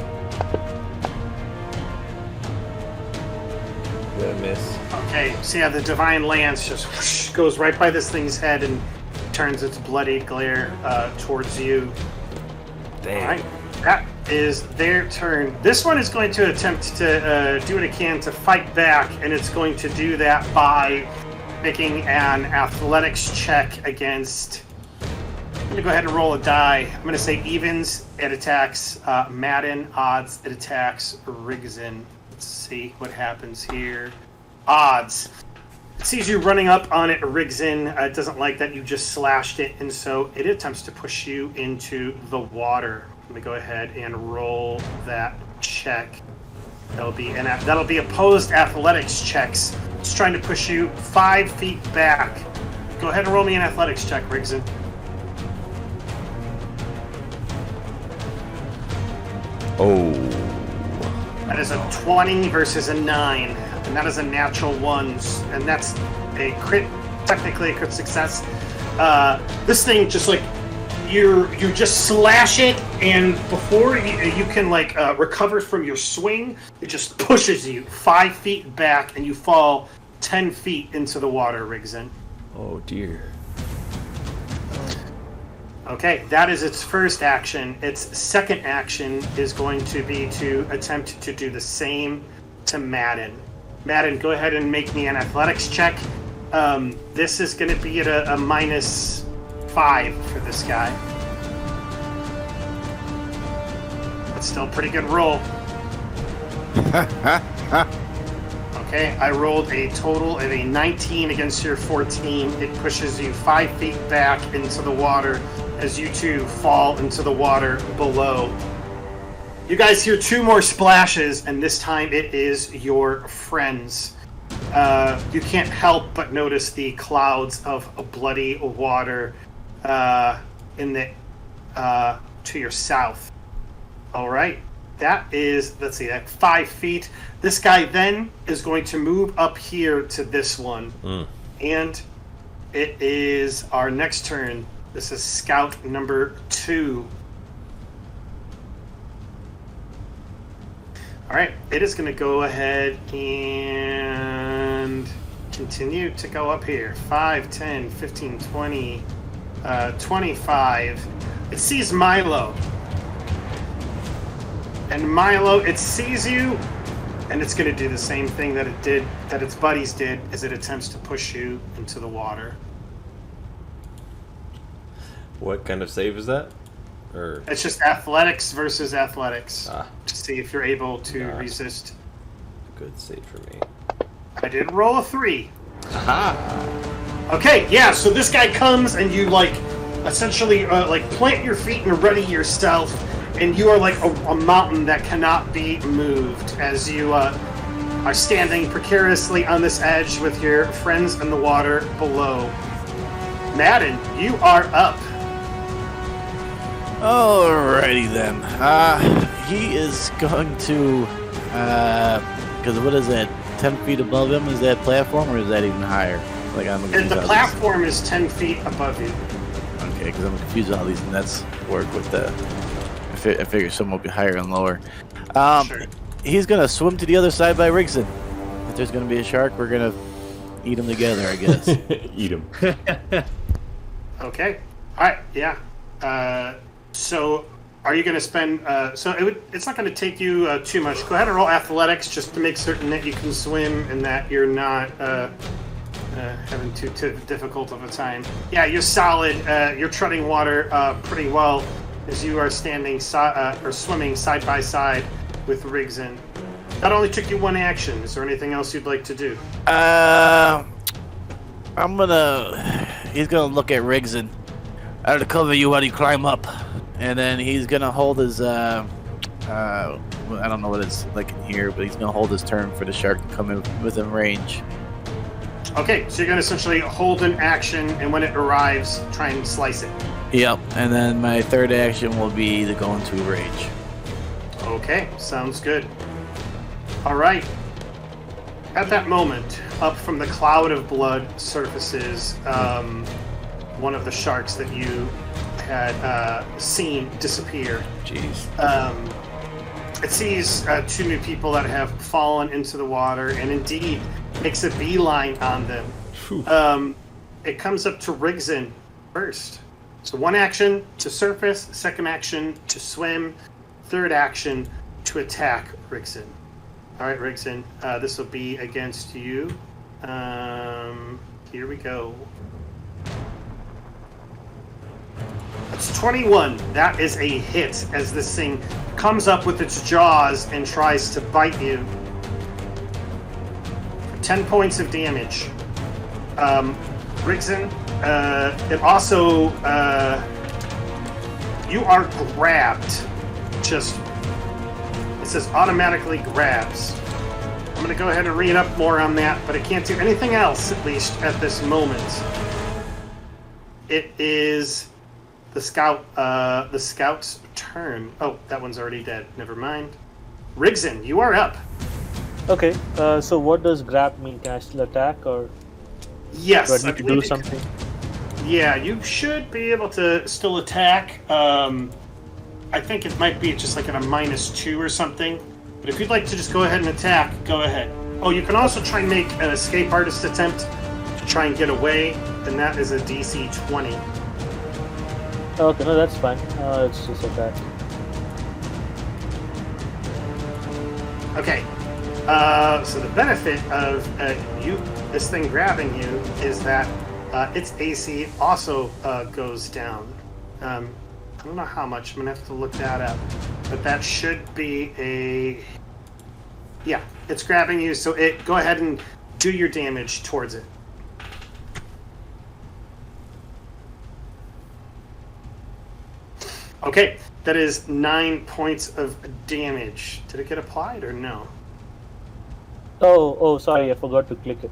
miss. Okay, so yeah, the divine lance just whoosh, goes right by this thing's head and turns its bloodied glare towards you. Dang. All right, that is their turn. This one is going to attempt to do what it can to fight back, and it's going to do that by making an athletics check against... I'm going to go ahead and roll a die. I'm going to say evens, it attacks Maden, odds, it attacks Rigzin. Let's see what happens here. Odds. It sees you running up on it, Rigzin. It doesn't like that you just slashed it, and so it attempts to push you into the water. Let me go ahead and roll that check. That'll be opposed athletics checks. It's trying to push you 5 feet back. Go ahead and roll me an athletics check, Rigzin. Oh. That is a 20 versus a 9, and that is a natural 1, and that's a crit, technically a crit success. This thing just like, you just slash it, and before you can like recover from your swing, it just pushes you 5 feet back, and you fall 10 feet into the water, Rigzin. Oh dear. Okay, that is its first action. Its second action is going to be to attempt to do the same to Maden. Maden, go ahead and make me an athletics check. This is going to be at a -5 for this guy. That's still a pretty good roll. Okay, I rolled a total of a 19 against your 14. It pushes you 5 feet back into the water as you two fall into the water below. You guys hear 2 more splashes, and this time it is your friends. You can't help but notice the clouds of bloody water in the to your south. All right, that is, let's see, that 5 feet. This guy then is going to move up here to this one, and it is our next turn. This is scout number 2. All right, it is going to go ahead and continue to go up here. 5, 10, 15, 20, 25. It sees Milo. And Milo, it sees you, and it's going to do the same thing that it did, that its buddies did, as it attempts to push you into the water. What kind of save is that? Or It's just athletics versus athletics Ah. to see if you're able to Nice. resist. good save for me. I did roll a 3. Aha! Okay, yeah, so this guy comes and you like essentially like plant your feet and ready yourself, and you are like a mountain that cannot be moved as you are standing precariously on this edge with your friends in the water below. Maden, you are up. Alrighty then. He is going to, because what is that? 10 feet above him is that platform, or is that even higher? Like I'm And confused the how platform is 10 feet above you. these- Okay, because I'm confused how these nets work with the. I figure some will be higher and lower. Sure. He's gonna swim to the other side by Rigson. If there's gonna be a shark, we're gonna eat him together, I guess. Eat him. Okay. All right. Yeah. So, are you going to spend? It's not going to take you too much. Go ahead and roll athletics just to make certain that you can swim and that you're not having too difficult of a time. Yeah, you're solid. You're treading water pretty well as you are standing or swimming side by side with Rigzin. That only took you 1 action. Is there anything else you'd like to do? He's gonna look at Rigson. I'll cover you while you climb up, and then he's gonna hold his I don't know what it's like in here, but he's gonna hold his turn for the shark to come in within range. Okay, so you're going to essentially hold an action, and when it arrives, try and slice it. Yep, and then my third action will be to go into rage. Okay, sounds good. All right. At that moment, up from the cloud of blood surfaces one of the sharks that you had seen disappear. Jeez. It sees 2 new people that have fallen into the water, and indeed, makes a beeline on them. It comes up to Rigzin first. So one action to surface, second action to swim, third action to attack Rigzin. All right, Rigzin, this will be against you. Here we go. It's 21. That is a hit as this thing comes up with its jaws and tries to bite you. 10 points of damage. Rigzin, it also, you are grabbed. It says automatically grabs. I'm going to go ahead and read up more on that, but I can't do anything else, at least at this moment. It is the scout's turn. Oh, that one's already dead. Never mind. Rigzin, you are up. Okay, so what does grab mean? Can I still attack, or Yes. do I need to do something? Yeah, you should be able to still attack. I think it might be just like at a -2 or something. But if you'd like to just go ahead and attack, go ahead. Oh, you can also try and make an escape artist attempt to try and get away, and that is a DC 20. Okay, no, that's fine. It's just attack. Okay. So the benefit of this thing grabbing you is that its AC also goes down. I don't know how much. I'm gonna have to look that up, but that should be yeah. It's grabbing you, so go ahead and do your damage towards it. Okay, that is 9 points of damage. Did it get applied or no? Oh, sorry, I forgot to click it.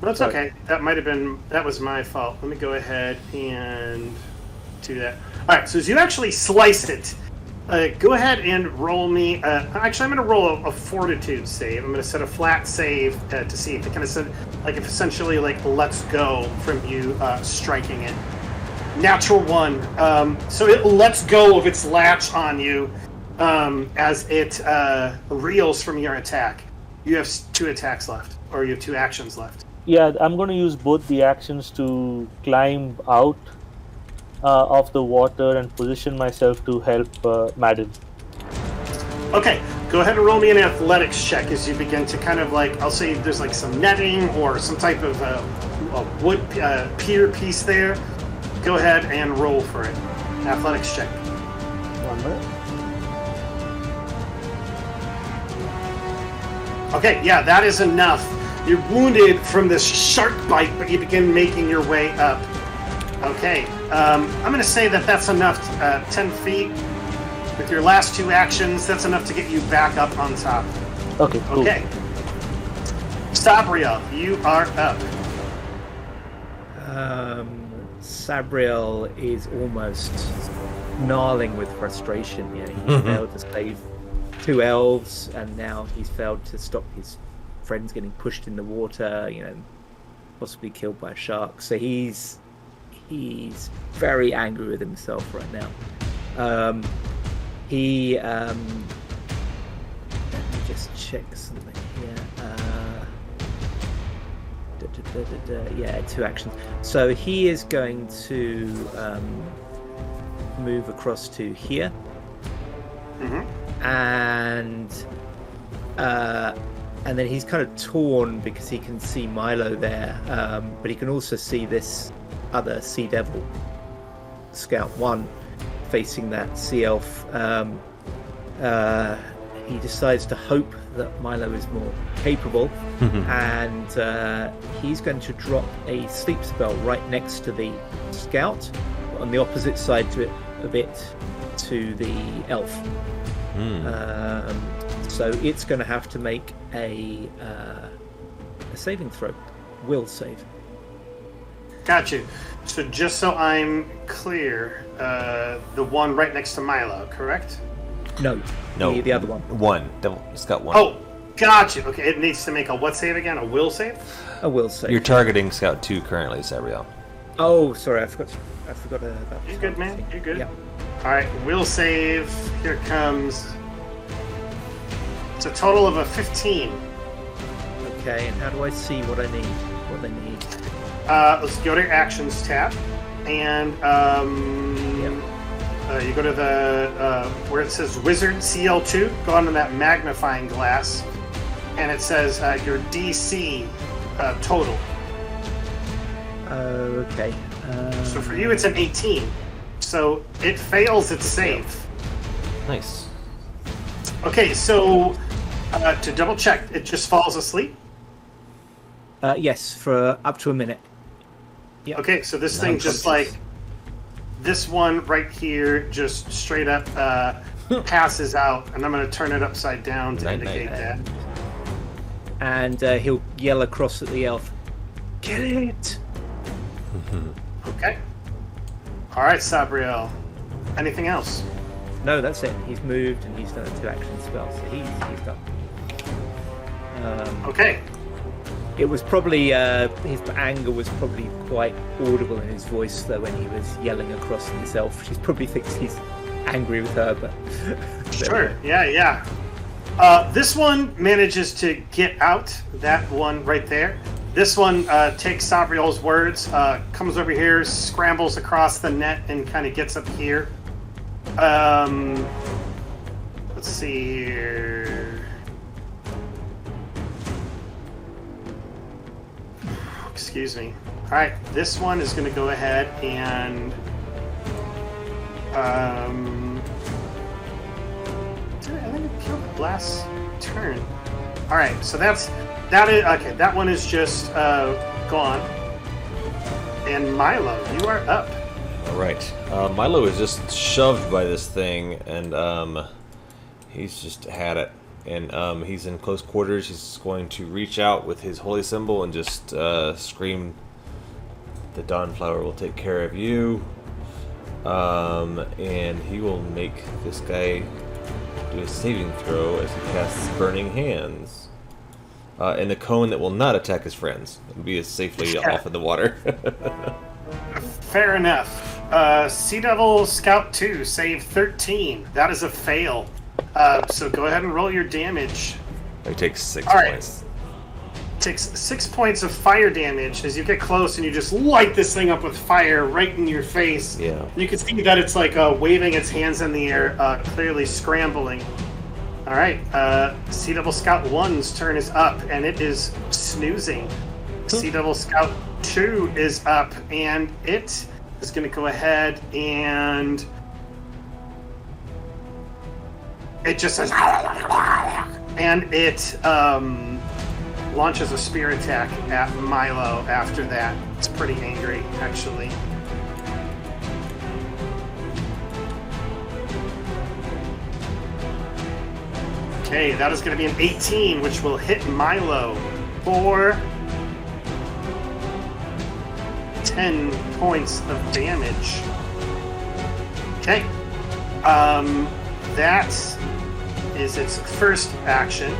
That's Sorry. okay. That was my fault. Let me go ahead and do that. All right, so as you actually slice it, go ahead and roll me. Actually, I'm going to roll a fortitude save. I'm going to set a flat save to see if it kind of if essentially lets go from you striking it. Natural 1. So it lets go of its latch on you as it reels from your attack. You have 2 attacks left, or you have 2 actions left. Yeah, I'm going to use both the actions to climb out of the water and position myself to help Maden. Okay, go ahead and roll me an athletics check as you begin to kind of I'll say there's some netting or some type of a wood pier piece there. Go ahead and roll for it. Athletics check. 1 minute. Okay, yeah, that is enough. You're wounded from this shark bite, but you begin making your way up. Okay, I'm going to say that's enough. 10 feet. With your last 2 actions, that's enough to get you back up on top. Okay, cool. Okay. Sabriel, you are up. Sabriel is almost gnarling with frustration. He failed to save 2 elves, and now he's failed to stop his friends getting pushed in the water, possibly killed by a shark. So he's very angry with himself right now. Let me just check something here. Yeah, 2 actions. So he is going to move across to here. Mm-hmm. And then he's kind of torn because he can see Milo there, but he can also see this other Sea Devil, Scout 1, facing that Sea Elf. He decides to hope that Milo is more capable, and he's going to drop a sleep spell right next to the Scout, on the opposite side of it to the Elf. So it's going to have to make a saving throw, will save. Got you. So just so I'm clear, the one right next to Milo, correct? No, the other one. One. It's got 1. Oh, got you. Okay, it needs to make a what save again? A will save? A will save. You're targeting Scout 2 currently, Sabriel. Oh, sorry, I forgot about You're good, man. You're good. Yeah. All right, will save. Here it comes. It's a total of a 15. Okay, and how do I see what I need? What they need? Let's go to your actions tab, and you go to the where it says Wizard CL2. Go onto that magnifying glass, and it says your DC total. Okay. So for you, it's an 18. So it fails its save. Nice. Okay, so to double check, it just falls asleep. Yes, for up to a minute. Yep. Okay, so this thing just like this one right here, just straight up passes out, and I'm going to turn it upside down to indicate that. And he'll yell across at the elf, "Get it!" Okay. All right, Sabriel. Anything else? No, that's it. He's moved and he's done a 2-action spell, so he's done. Okay. It was probably his anger was probably quite audible in his voice, though, when he was yelling across at this elf. She probably thinks he's angry with her, but Sure. Yeah. This one manages to get out. That one right there. This one takes Sabriel's words, comes over here, scrambles across the net, and kind of gets up here. Let's see here. Excuse me. All right, this one is going to go ahead and I think it killed it last turn. All right, so that is okay. That one is just gone. And Milo, you are up. All right. Milo is just shoved by this thing, and he's just had it. And he's in close quarters. He's going to reach out with his holy symbol and just scream, "The Dawnflower will take care of you." And he will make this guy do a saving throw as he casts Burning Hands. And a cone that will not attack his friends. It'll be as safely off in the water. Fair enough. Sea Devil Scout 2, save 13. That is a fail. So go ahead and roll your damage. He takes 6 All right. points. Takes 6 points of fire damage as you get close and you just light this thing up with fire right in your face. Yeah. You can see that it's like waving its hands in the air, clearly scrambling. All right, Sea Devil Scout 1's turn is up, and it is snoozing. Sea Devil Scout 2 is up, and it is going to go ahead and it just says, and it launches a spear attack at Milo after that. It's pretty angry, actually. Okay, that is going to be an 18, which will hit Milo for 10 points of damage. Okay. That is its first action.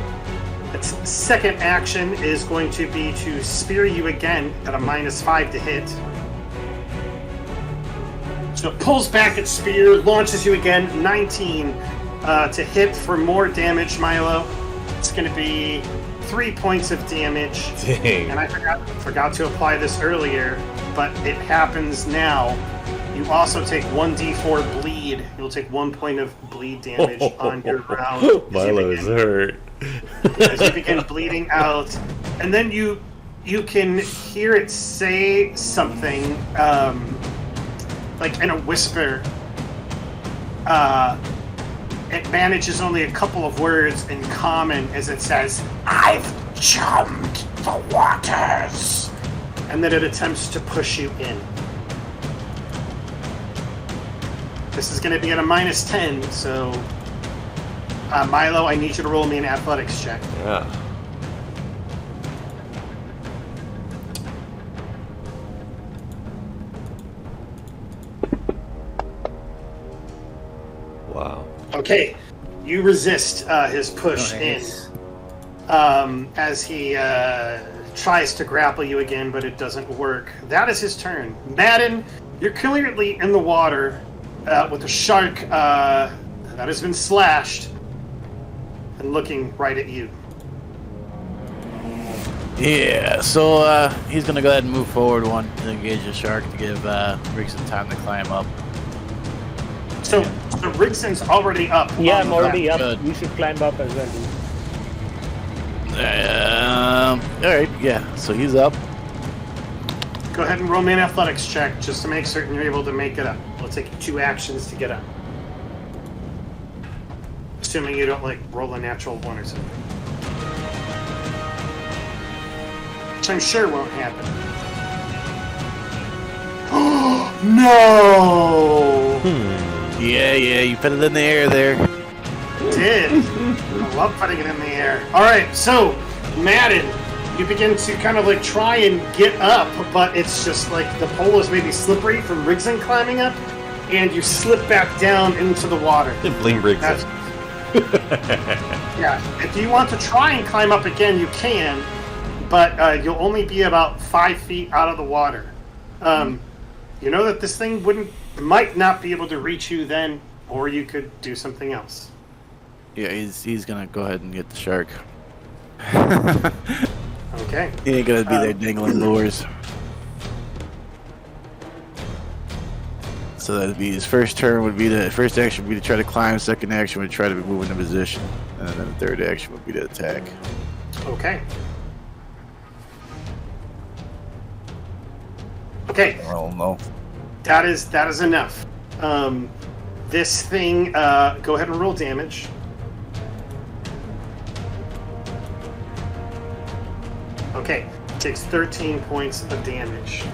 Its second action is going to be to spear you again at a -5 to hit. So it pulls back its spear, launches you again, 19 to hit for more damage, Milo. It's going to be 3 points of damage. Dang. And I forgot to apply this earlier, but it happens now. You also take 1d4 bleed. You'll take 1 point of bleed damage on your round. Milo is hurt. As you begin bleeding out. And then you can hear it say something, like in a whisper. It manages only a couple of words in common as it says, "I've jumped the waters." And then it attempts to push you in. This is going to be at a -10, so Milo, I need you to roll me an athletics check. Yeah. Wow. Okay, you resist his push Nice. in as he tries to grapple you again, but it doesn't work. That is his turn. Maden, you're clearly in the water with a shark that has been slashed and looking right at you. Yeah, so he's gonna go ahead and move forward one and engage the shark to give Rigson time to climb up. So Rigson's already up. Yeah, on I'm the already left. up. Good. You should climb up as well, dude. Alright, yeah, so he's up. Go ahead and roll me an athletics check just to make certain you're able to make it up. It'll take you 2 actions to get up. Assuming you don't like roll a natural 1 or something. Which I'm sure won't happen. No! Yeah, you put it in the air there. Did. I love putting it in the air. Alright, so, Maden, you begin to kind of like try and get up, but it's just like the pole is maybe slippery from Rigson climbing up, and you slip back down into the water. Bling Rigson. Yeah, if you want to try and climb up again, you can, but you'll only be about 5 feet out of the water. You know that this thing might not be able to reach you then, or you could do something else. Yeah, he's gonna go ahead and get the shark. Okay. He ain't gonna be there dangling lures. So that'd be his first turn. First action would be to try to climb. Second action would try to move into position, and then the third action would be to attack. Okay. Okay. Oh no. That is enough. This thing, go ahead and roll damage. Okay, takes 13 points of damage.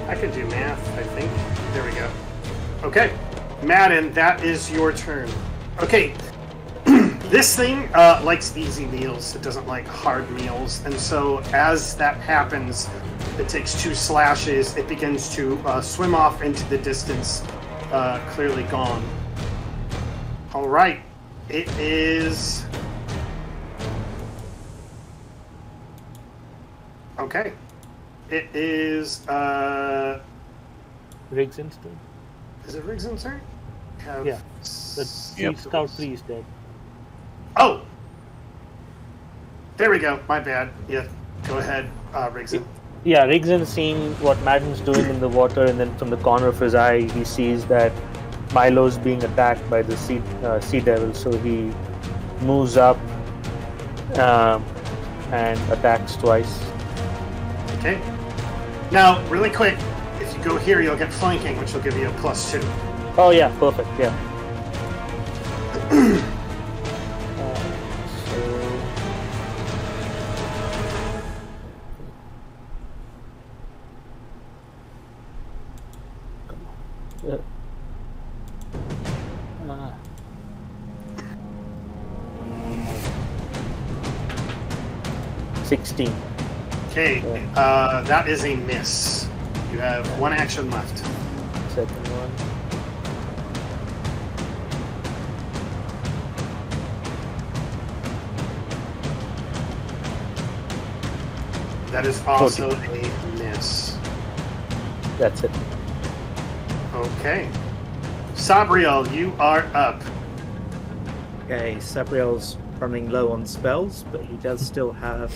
I could do math, I think. There we go. Okay, Maden, that is your turn. Okay, this thing likes easy meals. It doesn't like hard meals. And so as that happens, it takes 2 slashes. It begins to swim off into the distance, clearly gone. All right. It is... Okay. It is... Rigson's turn. Is it Rigson's turn? Yeah. The Sea Scout 3 is dead. Oh! There we go. My bad. Yeah. Go ahead, Rigson. Yeah, Rigson seeing what Maden's doing in the water, and then from the corner of his eye, he sees that Milo's being attacked by the sea devil, so he moves up and attacks twice. Okay. Now, really quick, if you go here, you'll get flanking, which will give you a +2. Oh yeah, perfect, yeah. So... 16. Okay, that is a miss. You have 1 action left. Second one. That is also a miss. That's it. Okay. Sabriel, you are up. Okay, Sabriel's running low on spells, but he does still have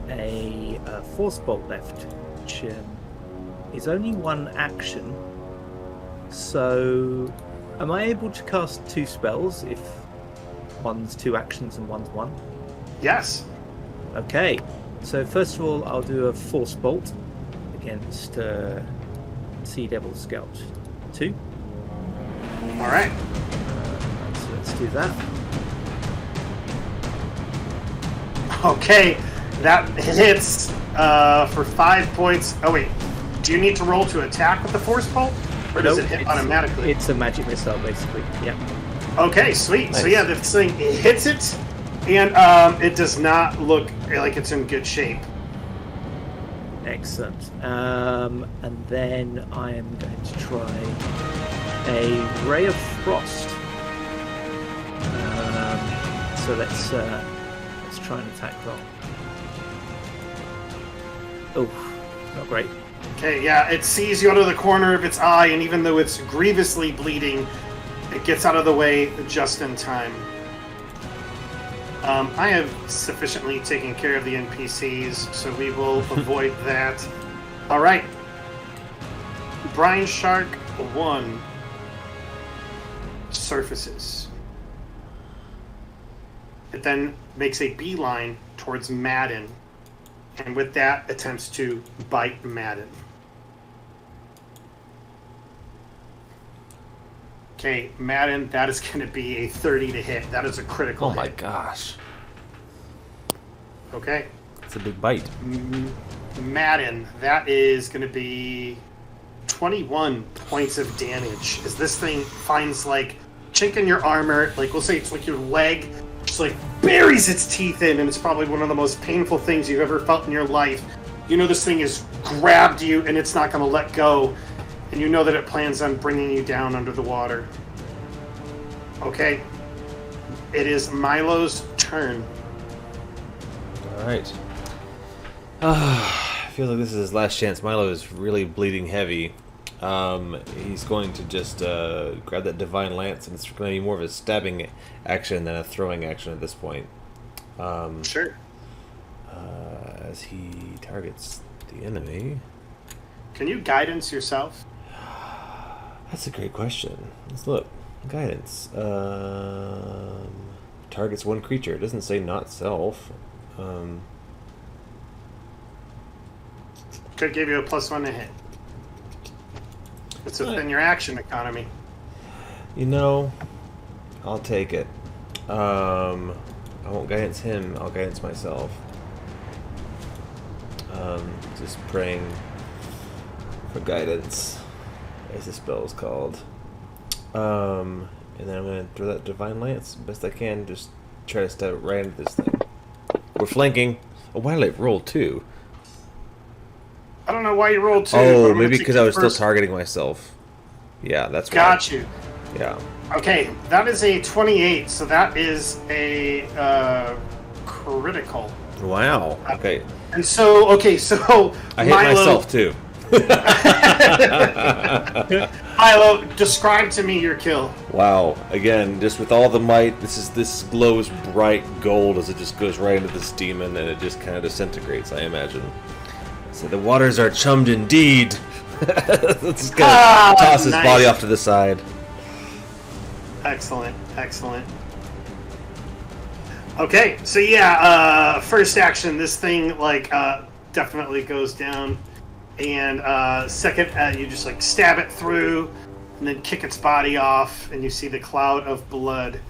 a force bolt left, which is only 1 action. So, am I able to cast 2 spells if one's 2 actions and one's 1? Yes. Okay, so first of all, I'll do a force bolt against Sea Devil Scout 2. All right. So let's do that. Okay, that hits for 5 points. Oh wait, do you need to roll to attack with the force bolt, or does it hit automatically? It's a magic missile, basically. Yeah. Okay, sweet. Nice. So yeah, this thing hits it, and it does not look like it's in good shape. Excellent. And then I am going to try a Ray of Frost. So let's try an attack roll. Oh, not great. Okay, yeah, it sees you out of the corner of its eye, and even though it's grievously bleeding, it gets out of the way just in time. I have sufficiently taken care of the NPCs, so we will avoid that. All right. Brine Shark 1 surfaces. It then makes a beeline towards Maden, and with that attempts to bite Maden. Okay, Maden, that is going to be a 30 to hit. That is a critical Oh my hit. gosh. Okay. It's a big bite. Maden, that is going to be 21 points of damage as this thing finds like chink in your armor, like we'll say it's like your leg, just like buries its teeth in, and it's probably one of the most painful things you've ever felt in your life. You know this thing has grabbed you and it's not going to let go, and you know that it plans on bringing you down under the water. Okay. It is Milo's turn. Alright. I feel like this is his last chance. Milo is really bleeding heavy. He's going to just grab that Divine Lance, and it's going to be more of a stabbing action than a throwing action at this point. Sure. As he targets the enemy. Can you guidance yourself? That's a great question. Let's look. Guidance. Targets one creature. It doesn't say not self. Could give you a +1 to hit. It's within your action economy. You know, I'll take it. I won't guidance him. I'll guidance myself. Just praying for guidance, as the spell is called. And then I'm going to throw that Divine Lance best I can. Just try to stab right into this thing. We're flanking. Oh, why did I roll 2? I don't know why you rolled 2. but Oh, I'm gonna maybe take because the I was still first- targeting myself. Yeah, that's why. Got you. Yeah. Okay, that is a 28, so that is a critical. Wow. Okay. And so, I hit Milo, myself too. Milo, describe to me your kill. Wow. Again, just with all the might, this glows bright gold as it just goes right into this demon, and it just kind of disintegrates, I imagine. So the waters are chummed indeed. Let's just gonna toss his nice. body off to the side. Excellent, excellent. Okay, so yeah, first action, this thing definitely goes down, and second, you just like stab it through, and then kick its body off, and you see the cloud of blood.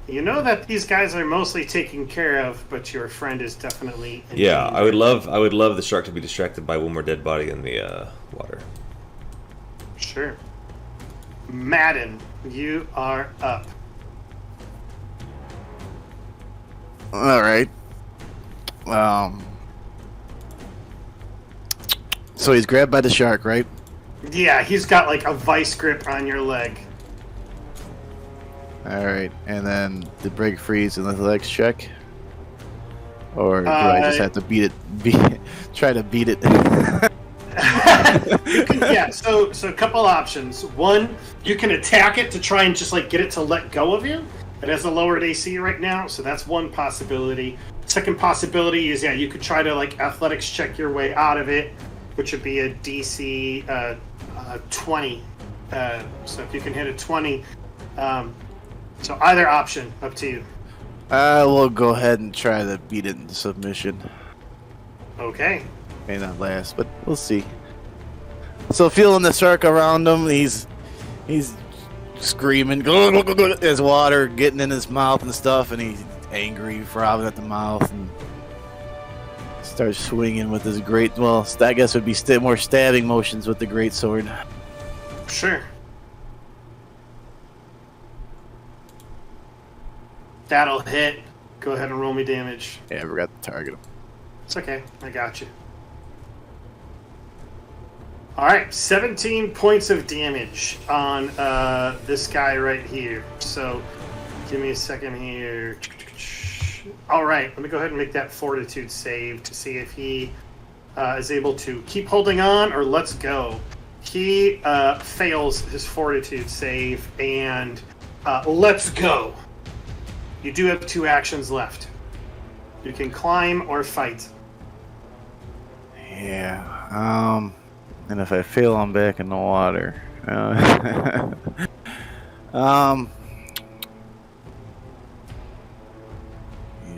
You know that these guys are mostly taken care of, but your friend is definitely in Yeah, danger. I would love the shark to be distracted by one more dead body in the water. Sure. Maden, you are up. All right. So he's grabbed by the shark, right? Yeah, he's got like a vice grip on your leg. All right, and then the break freeze and the legs check, or do I just have to try to beat it? Yeah, so a couple options. One, you can attack it to try and just like get it to let go of you. It has a lowered AC right now, so that's one possibility. Second possibility is, yeah, you could try to like athletics check your way out of it, which would be a DC 20. So if you can hit a 20, so either option, up to you. We'll go ahead and try to beat it into submission. Okay. May not last, but we'll see. So feeling the shark around him, he's screaming, there's water getting in his mouth and stuff, and he's angry, frothing at the mouth, and starts swinging with his great, well, I guess it would be more stabbing motions with the great sword. Sure. That'll hit. Go ahead and roll me damage. Yeah, I forgot to target him. It's okay. I got you. Alright, 17 points of damage on this guy right here. So, give me a second here. Alright, let me go ahead and make that fortitude save to see if he is able to keep holding on or let's go. He fails his fortitude save and let's go. You do have 2 actions left. You can climb or fight. Yeah. And if I fail, I'm back in the water. Yeah,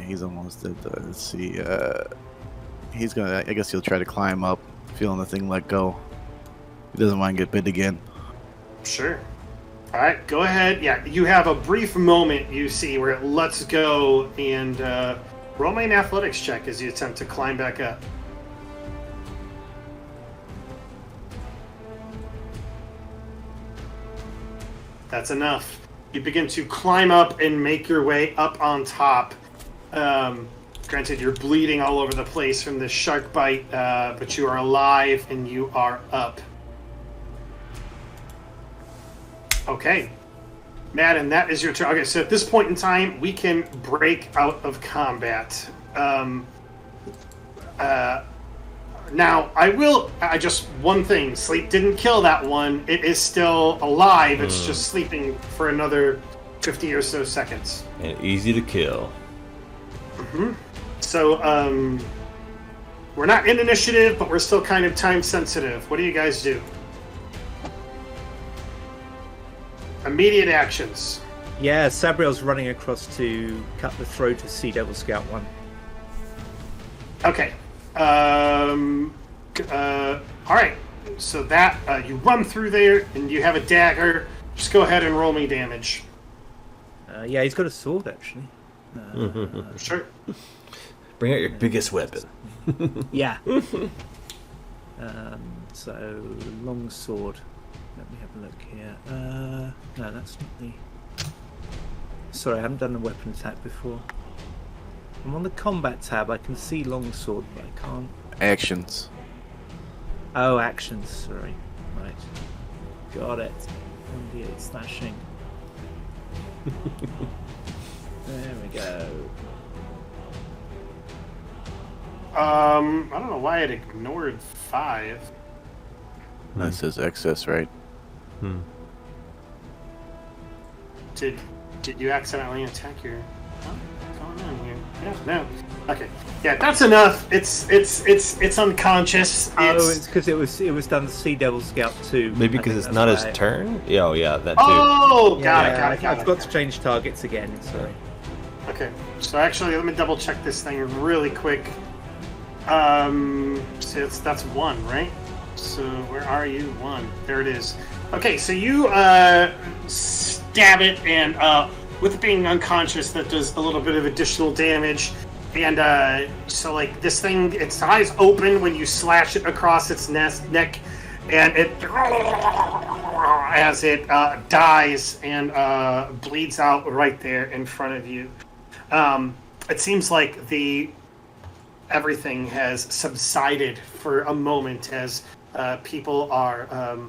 he's almost at the. Let's see. He's gonna. I guess he'll try to climb up, feeling the thing let go. He doesn't want to get bit again. Sure. All right, go ahead. Yeah, you have a brief moment you see where it lets go, and roll me an athletics check as you attempt to climb back up. That's enough. You begin to climb up and make your way up on top. Granted, you're bleeding all over the place from this shark bite, but you are alive and you are up. Okay. Maden, that is your turn. Okay, so at this point in time, we can break out of combat. Now, just one thing. Sleep didn't kill that one. It is still alive. It's just sleeping for another 50 or so seconds. And easy to kill. So, we're not in initiative, but we're still kind of time sensitive. What do you guys do? Immediate actions. Yeah, Sabriel's running across to cut the throat of Sea Devil Scout 1. Okay. All right. So that you run through there, and you have a dagger. Just go ahead and roll me damage. Yeah, he's got a sword actually. Sure. Bring out your biggest weapon. Yeah. So long sword. Let me have a look here. No, that's not the. Sorry, I haven't done a weapon attack before. I'm on the combat tab. I can see longsword, but I can't. Actions. Oh, actions. Sorry. Right. Got it. 1d8 slashing. There we go. I don't know why it ignored 5. That says excess, right? Did you accidentally attack your? What's going on here? Yeah, no. Okay. Yeah, that's enough. It's unconscious. It's because it was done Sea Devil Scout 2. Maybe because it's not his turn? Yeah, oh, yeah, that too. Oh, got it. I've got to change targets again. Sorry. Okay. So actually, let me double check this thing really quick. So that's 1, right? So where are you? 1. There it is. Okay, so you stab it, and with it being unconscious, that does a little bit of additional damage. And so like this thing, its eyes open when you slash it across its neck, and it as it dies and bleeds out right there in front of you. It seems like everything has subsided for a moment as people are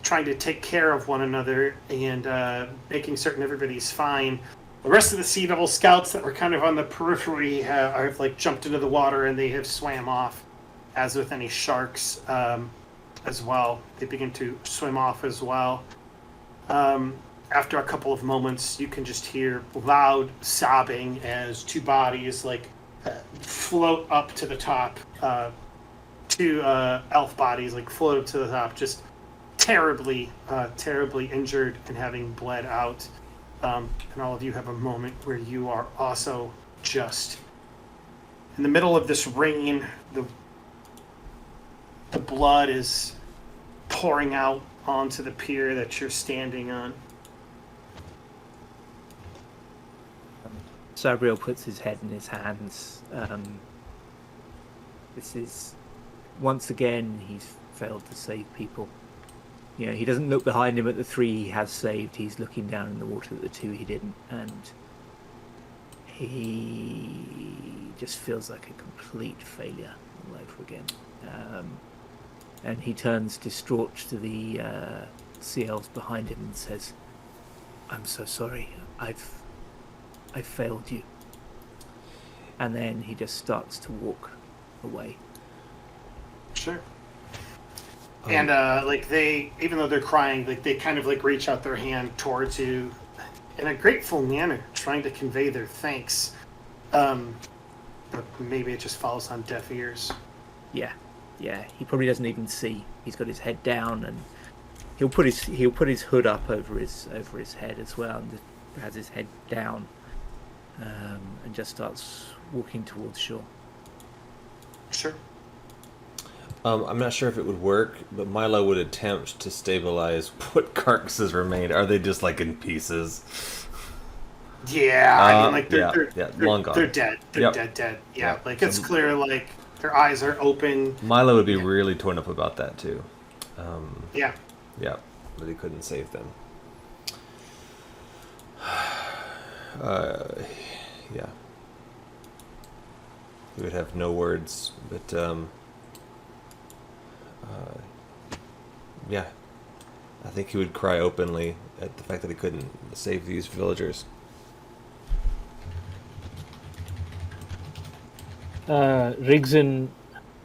trying to take care of one another and making certain everybody's fine. The rest of the Sea Devil Scouts that were kind of on the periphery have like jumped into the water, and they have swam off, as with any sharks as well. They begin to swim off as well. After a couple of moments, you can just hear loud sobbing as 2 bodies like float up to the top. 2 elf bodies like float up to the top, just terribly injured and having bled out. And all of you have a moment where you are also just in the middle of this rain. The blood is pouring out onto the pier that you're standing on. Sabriel puts his head in his hands. This is once again he's failed to save people. You know, he doesn't look behind him at the 3 he has saved. He's looking down in the water at the 2 he didn't, and he just feels like a complete failure all over again. And he turns distraught to the sea elves behind him and says, "I'm so sorry. I've failed you." And then he just starts to walk away. Sure. And like they, even though they're crying, like they kind of like reach out their hand towards you in a grateful manner, trying to convey their thanks. But maybe it just falls on deaf ears. Yeah. He probably doesn't even see. He's got his head down, and he'll put his hood up over his head as well, and just has his head down, and just starts walking towards shore. Sure. I'm not sure if it would work, but Milo would attempt to stabilize what carcasses remained. Are they just like in pieces? Yeah, I mean, like they're long gone. They're dead. They're dead. Yeah, like it's clear, like their eyes are open. Milo would be really torn up about that too. Yeah, but he couldn't save them. Yeah, he would have no words, but yeah, I think he would cry openly at the fact that he couldn't save these villagers. Rigzin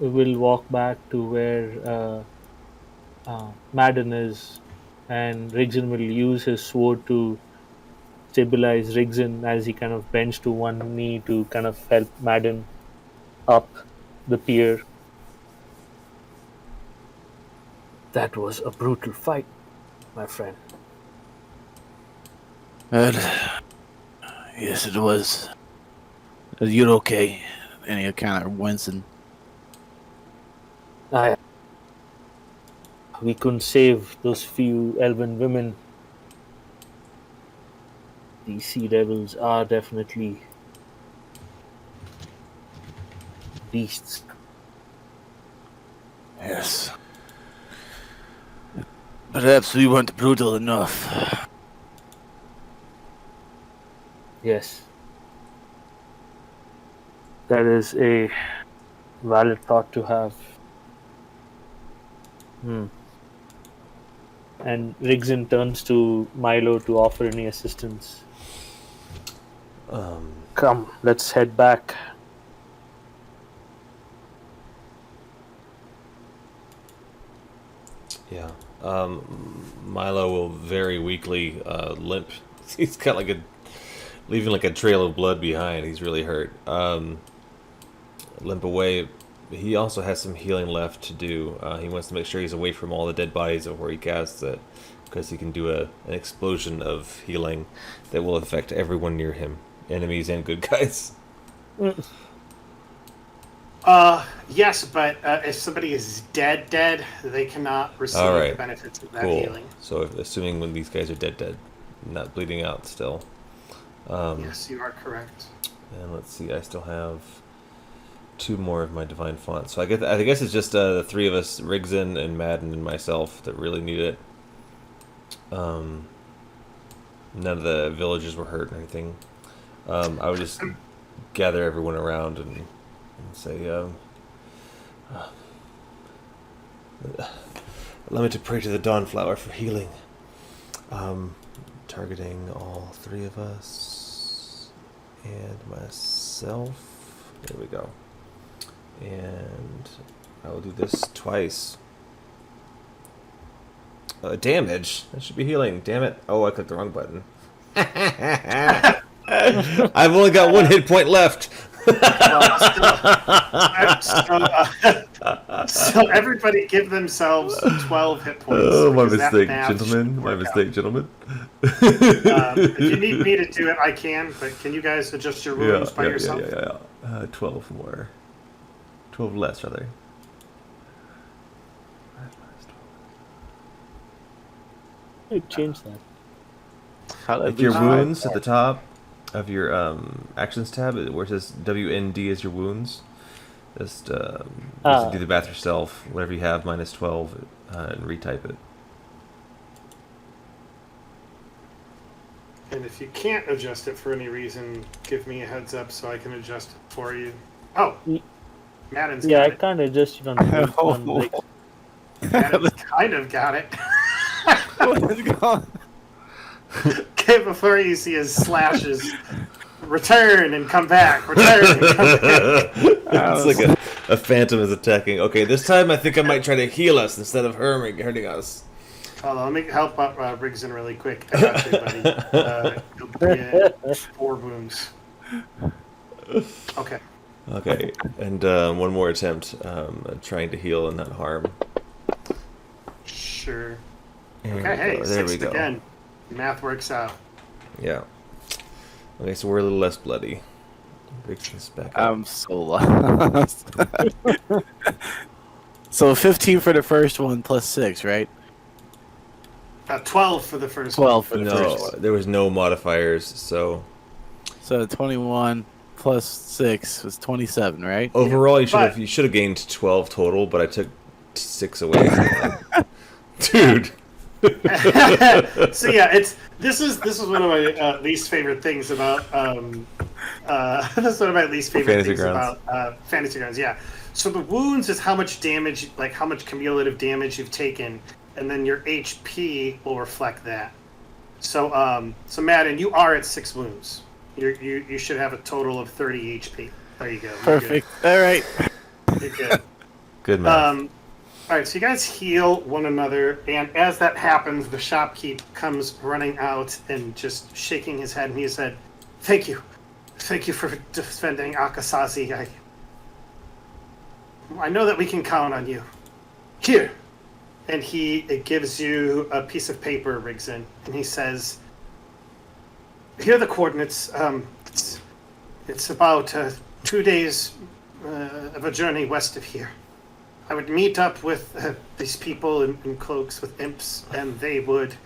will walk back to where Maden is, and Rigzin will use his sword to stabilize Rigzin as he kind of bends to one knee to kind of help Maden up the pier. That was a brutal fight, my friend. Yes, it was. You're okay. And he kind of wincing. We couldn't save those few elven women. These sea devils are definitely beasts. Yes. Perhaps we weren't brutal enough. Yes. That is a valid thought to have. And Rigzin turns to Milo to offer any assistance. Come, let's head back. Yeah. Milo will very weakly limp. He's got leaving like a trail of blood behind. He's really hurt. Limp away. He also has some healing left to do. He wants to make sure he's away from all the dead bodies of where he casts it, because he can do an explosion of healing that will affect everyone near him, enemies and good guys. Yes, but if somebody is dead, they cannot receive the benefits of that healing. So assuming when these guys are dead, not bleeding out still. Yes, you are correct. And let's see, I still have 2 more of my divine font. So I guess it's just the 3 of us, Rigzin and Maden and myself, that really need it. None of the villagers were hurt or anything. I would just gather everyone around and say, allow me to pray to the Dawnflower for healing. Targeting all 3 of us and myself. There we go. And I will do this twice. Damage. That should be healing. Damn it. Oh, I clicked the wrong button. I've only got 1 hit point left. So everybody give themselves 12 hit points. Oh, my mistake, gentlemen. My mistake, gentlemen. If you need me to do it, I can, but can you guys adjust your wounds by yourself? Yeah. 12 more. 12 less, rather. Change that. Like your wounds at the top of your actions tab, where it says WND is your wounds. Just do the math yourself. Whatever you have minus 12, and retype it. And if you can't adjust it for any reason, give me a heads up so I can adjust it for you. Oh, Maden's got I it. can't adjust it on the Maden's kind of got it. What is going on? Okay, before you see his slashes, return and come back. Return and come back. It's like a phantom is attacking. Okay, this time I think I might try to heal us instead of hurting us. Hold on, let me help out Rigzin really quick. I got you, buddy. You'll be at 4 wounds. Okay. Okay, and one more attempt trying to heal and not harm. Sure. And, Okay, hey, there we sixth go. again. Math works out. Yeah. Okay, so we're a little less bloody. Break this back up. I'm so lost. So 15 for the first one plus 6, right? 12 for the first 12 for the No, first. there was no modifiers, so So 21 plus 6 was 27, right? overall but- you should have gained 12 total, but I took 6 away. Dude. So yeah, this is one of my least favorite things about this is one of my least favorite Fantasy things Grounds. about Fantasy Grounds. Yeah, so the wounds is how much damage, like how much cumulative damage you've taken, and then your HP will reflect that. So so Maden, you are at 6 wounds. You should have a total of 30 HP. There you go. You're Perfect. All right. Good. You're good. Good math. All right, so you guys heal one another, and as that happens, the shopkeep comes running out and just shaking his head, and he said, "Thank you for defending Acisazi. I know that we can count on you. Here," and it gives you a piece of paper, Rigson, and he says, "Here are the coordinates. It's about 2 days of a journey west of here. I would meet up with these people in cloaks with imps, and they would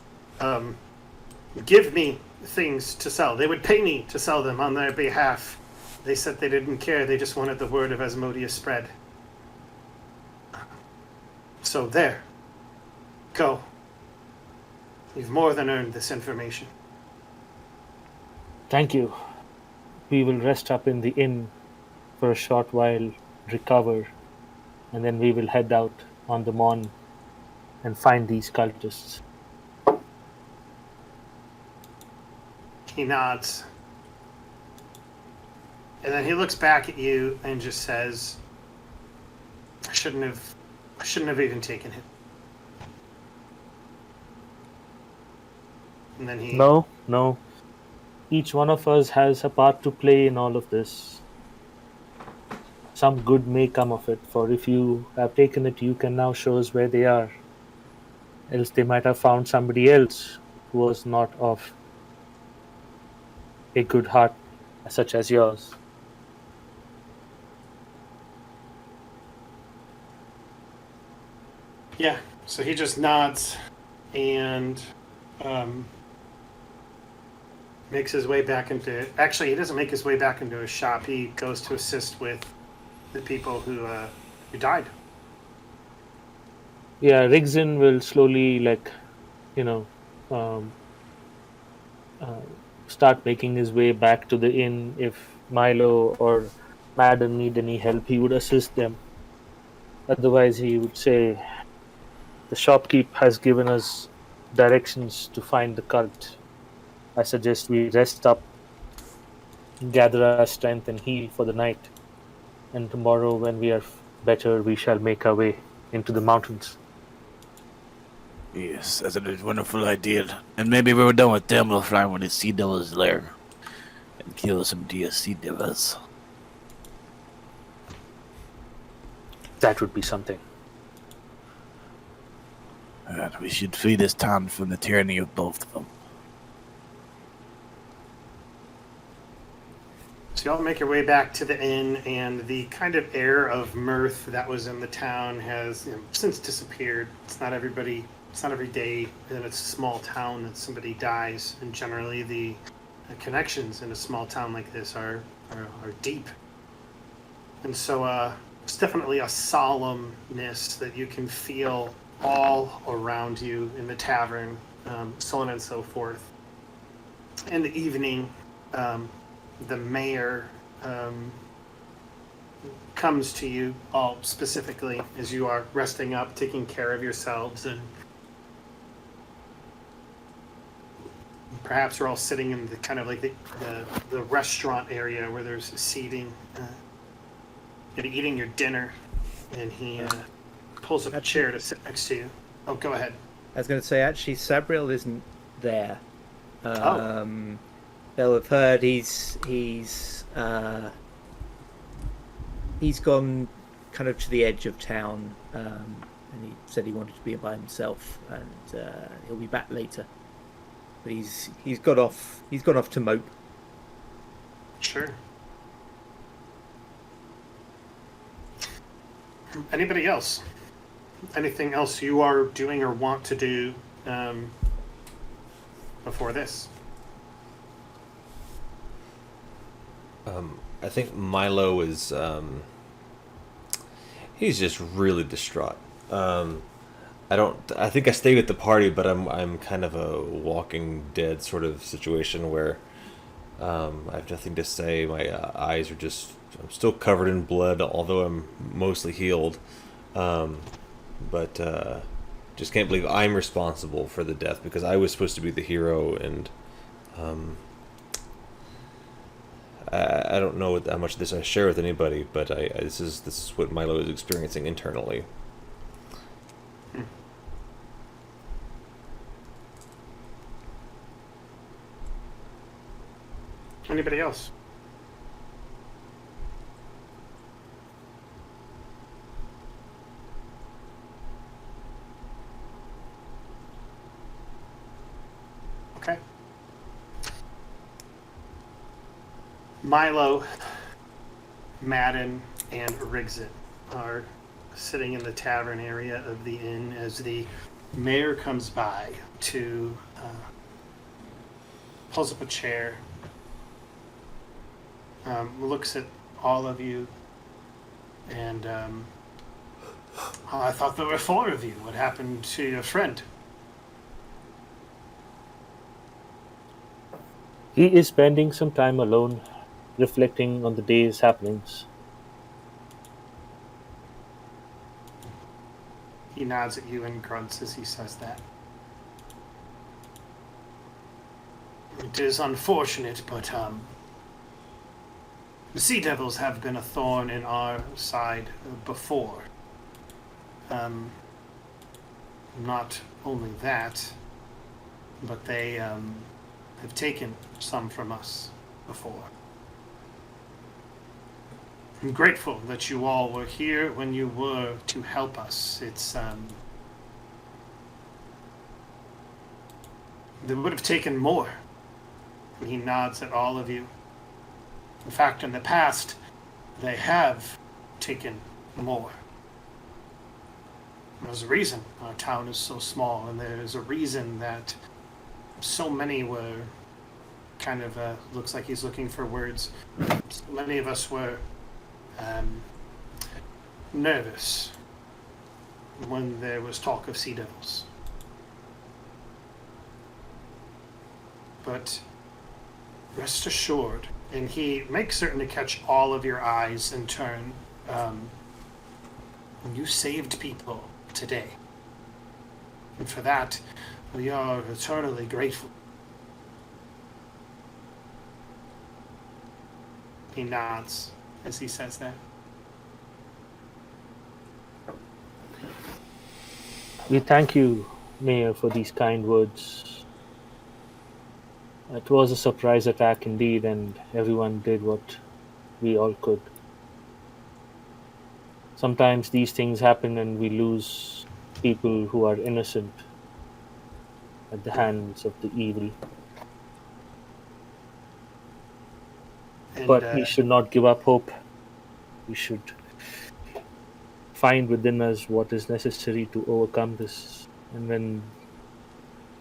give me things to sell. They would pay me to sell them on their behalf. They said they didn't care. They just wanted the word of Asmodeus spread. So there. Go. You've more than earned this information." Thank you. We will rest up in the inn for a short while, recover, and then we will head out on the morn and find these cultists. He nods. And then he looks back at you and just says, I shouldn't have even taken it. And then he No. Each one of us has a part to play in all of this. Some good may come of it, for if you have taken it, you can now show us where they are. Else they might have found somebody else who was not of a good heart such as yours. Yeah, so he just nods and makes his way back into... Actually, he doesn't make his way back into his shop. He goes to assist with the people who died. Yeah, Rigzin will slowly, start making his way back to the inn. If Milo or Maden need any help, he would assist them. Otherwise, he would say, the shopkeep has given us directions to find the cult. I suggest we rest up, gather our strength and heal for the night. And tomorrow, when we are better, we shall make our way into the mountains. Yes, that's a wonderful idea. And maybe when we're done with them, we'll fly one of the sea devils lair and kill some sea devils. That would be something. We should free this town from the tyranny of both of them. So y'all make your way back to the inn, and the kind of air of mirth that was in the town has since disappeared. It's not every day that it's a small town that somebody dies, and generally the connections in a small town like this are deep. And so it's definitely a solemnness that you can feel all around you in the tavern, so on and so forth. In the evening, the mayor comes to you all specifically as you are resting up, taking care of yourselves, and perhaps you're all sitting in the kind of like the restaurant area where there's seating, and eating your dinner, and he pulls up a chair to sit next to you. Oh, go ahead. I was going to say, actually, Sabriel isn't there. They'll have heard he's he's gone kind of to the edge of town, and he said he wanted to be by himself, and he'll be back later. But he's gone off to mope. Sure. Anybody else? Anything else you are doing or want to do before this? I think Milo is he's just really distraught. I think I stay with the party, but I'm kind of a Walking Dead sort of situation where I have nothing to say. My eyes are just, I'm still covered in blood, although I'm mostly healed. But just can't believe I'm responsible for the death, because I was supposed to be the hero, and I don't know how much of this I share with anybody, but this is what Milo is experiencing internally. Anybody else? Okay. Milo, Maden, and Rigzit are sitting in the tavern area of the inn as the mayor comes by to pulls up a chair, looks at all of you, and I thought there were 4 of you. What happened to your friend? He is spending some time alone, reflecting on the day's happenings. He nods at you and grunts as he says that. It is unfortunate, but the sea devils have been a thorn in our side before. Not only that, but they have taken some from us before. I'm grateful that you all were here when you were to help us. It's they would have taken more. And he nods at all of you. In fact, in the past, they have taken more. There's a reason our town is so small, and there's a reason that so many were kind of, looks like he's looking for words. So many of us were nervous when there was talk of sea devils. But rest assured, and he makes certain to catch all of your eyes in turn, you saved people today. And for that, we are eternally grateful. He nods as he says that. We thank you, Mayor, for these kind words. It was a surprise attack indeed, and everyone did what we all could. Sometimes these things happen and we lose people who are innocent at the hands of the evil. And, But we should not give up hope. We should find within us what is necessary to overcome this. And when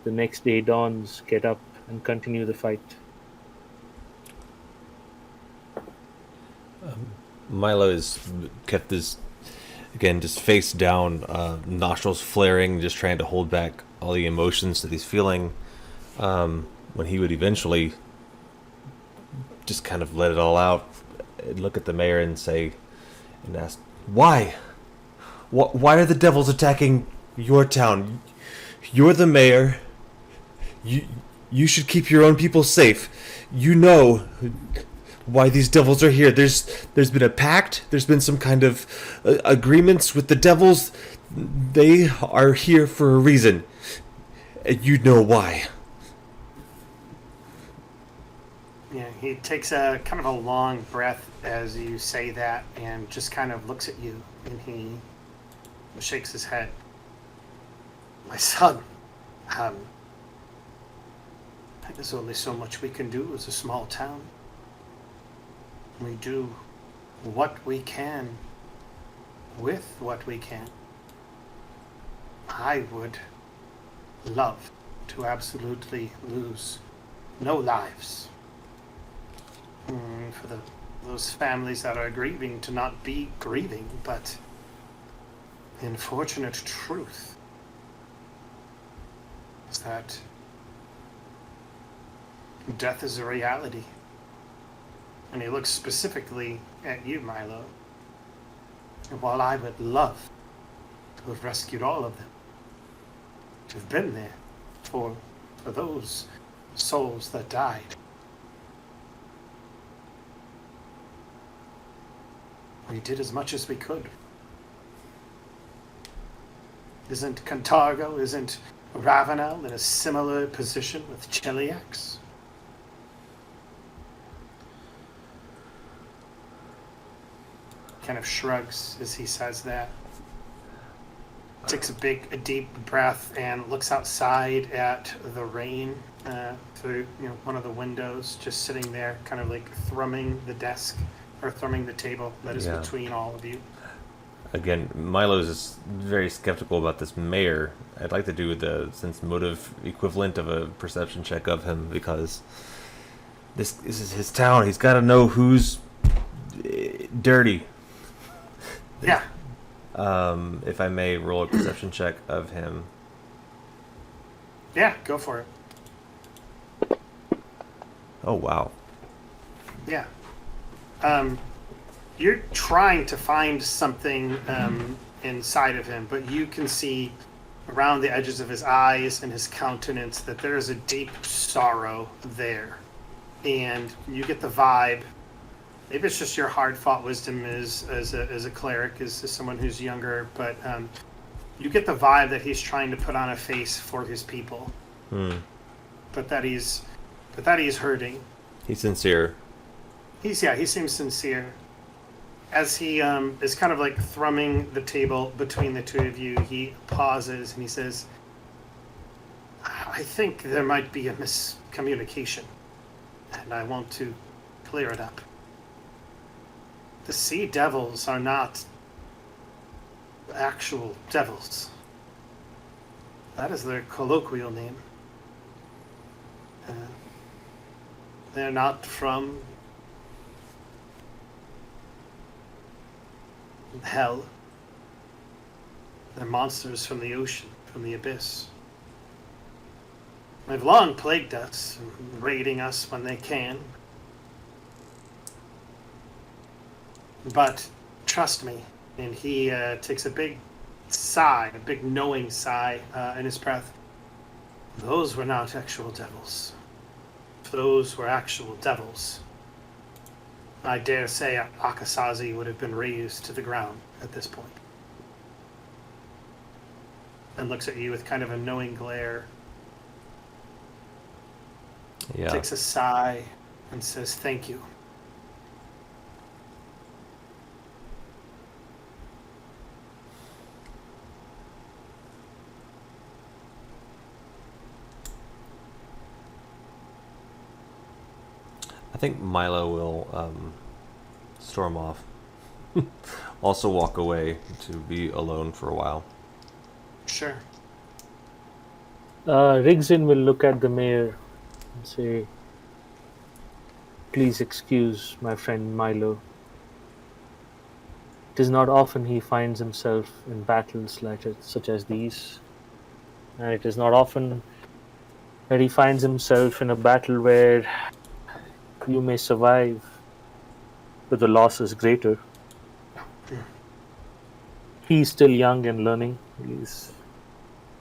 the next day dawns, get up and continue the fight. Milo has kept his, again, just face down, nostrils flaring, just trying to hold back all the emotions that he's feeling, when he would eventually just kind of let it all out and look at the mayor and say, and ask, why? Why are the devils attacking your town? You're the mayor. You should keep your own people safe. You know why these devils are here. There's been a pact. There's been some kind of agreements with the devils. They are here for a reason. And you know why. Yeah, he takes a kind of a long breath as you say that and just kind of looks at you and he shakes his head. My son, there's only so much we can do as a small town. We do what we can with what we can. I would love to absolutely lose no lives. For those families that are grieving to not be grieving, but the unfortunate truth is that death is a reality. And he looks specifically at you, Milo. And while I would love to have rescued all of them, to have been there for those souls that died, we did as much as we could. Isn't Cantargo, isn't Ravenel in a similar position with Cheliax? Kind of shrugs as he says that. Takes a deep breath and looks outside at the rain through one of the windows, just sitting there, kind of like thrumming the desk or thrumming the table that is between all of you. Again, Milo's is very skeptical about this mayor. I'd like to do the sense motive equivalent of a perception check of him, because this is his town. He's got to know who's dirty. Yeah. If I may roll a perception check of him. Yeah, go for it. Oh, wow. Yeah. You're trying to find something inside of him, but you can see around the edges of his eyes and his countenance that there is a deep sorrow there. And you get the vibe, maybe it's just your hard-fought wisdom as a cleric, as someone who's younger, but you get the vibe that he's trying to put on a face for his people. But that he's hurting. He's sincere. He seems sincere. As he is kind of like thrumming the table between the two of you, he pauses and he says, I think there might be a miscommunication, and I want to clear it up. The sea devils are not actual devils. That is their colloquial name. They're not from hell. They're monsters from the ocean, from the abyss. They've long plagued us, raiding us when they can. But trust me, and he takes a big sigh, a big knowing sigh in his breath. Those were not actual devils. If those were actual devils, I dare say Acisazi would have been razed to the ground at this point. And looks at you with kind of a knowing glare. Yeah. Takes a sigh and says, thank you. I think Milo will storm off. Also walk away to be alone for a while. Sure. Rigzin will look at the mayor and say, please excuse my friend Milo. It is not often he finds himself in battles such as these. And it is not often that he finds himself in a battle where you may survive, but the loss is greater. He's still young and learning. He's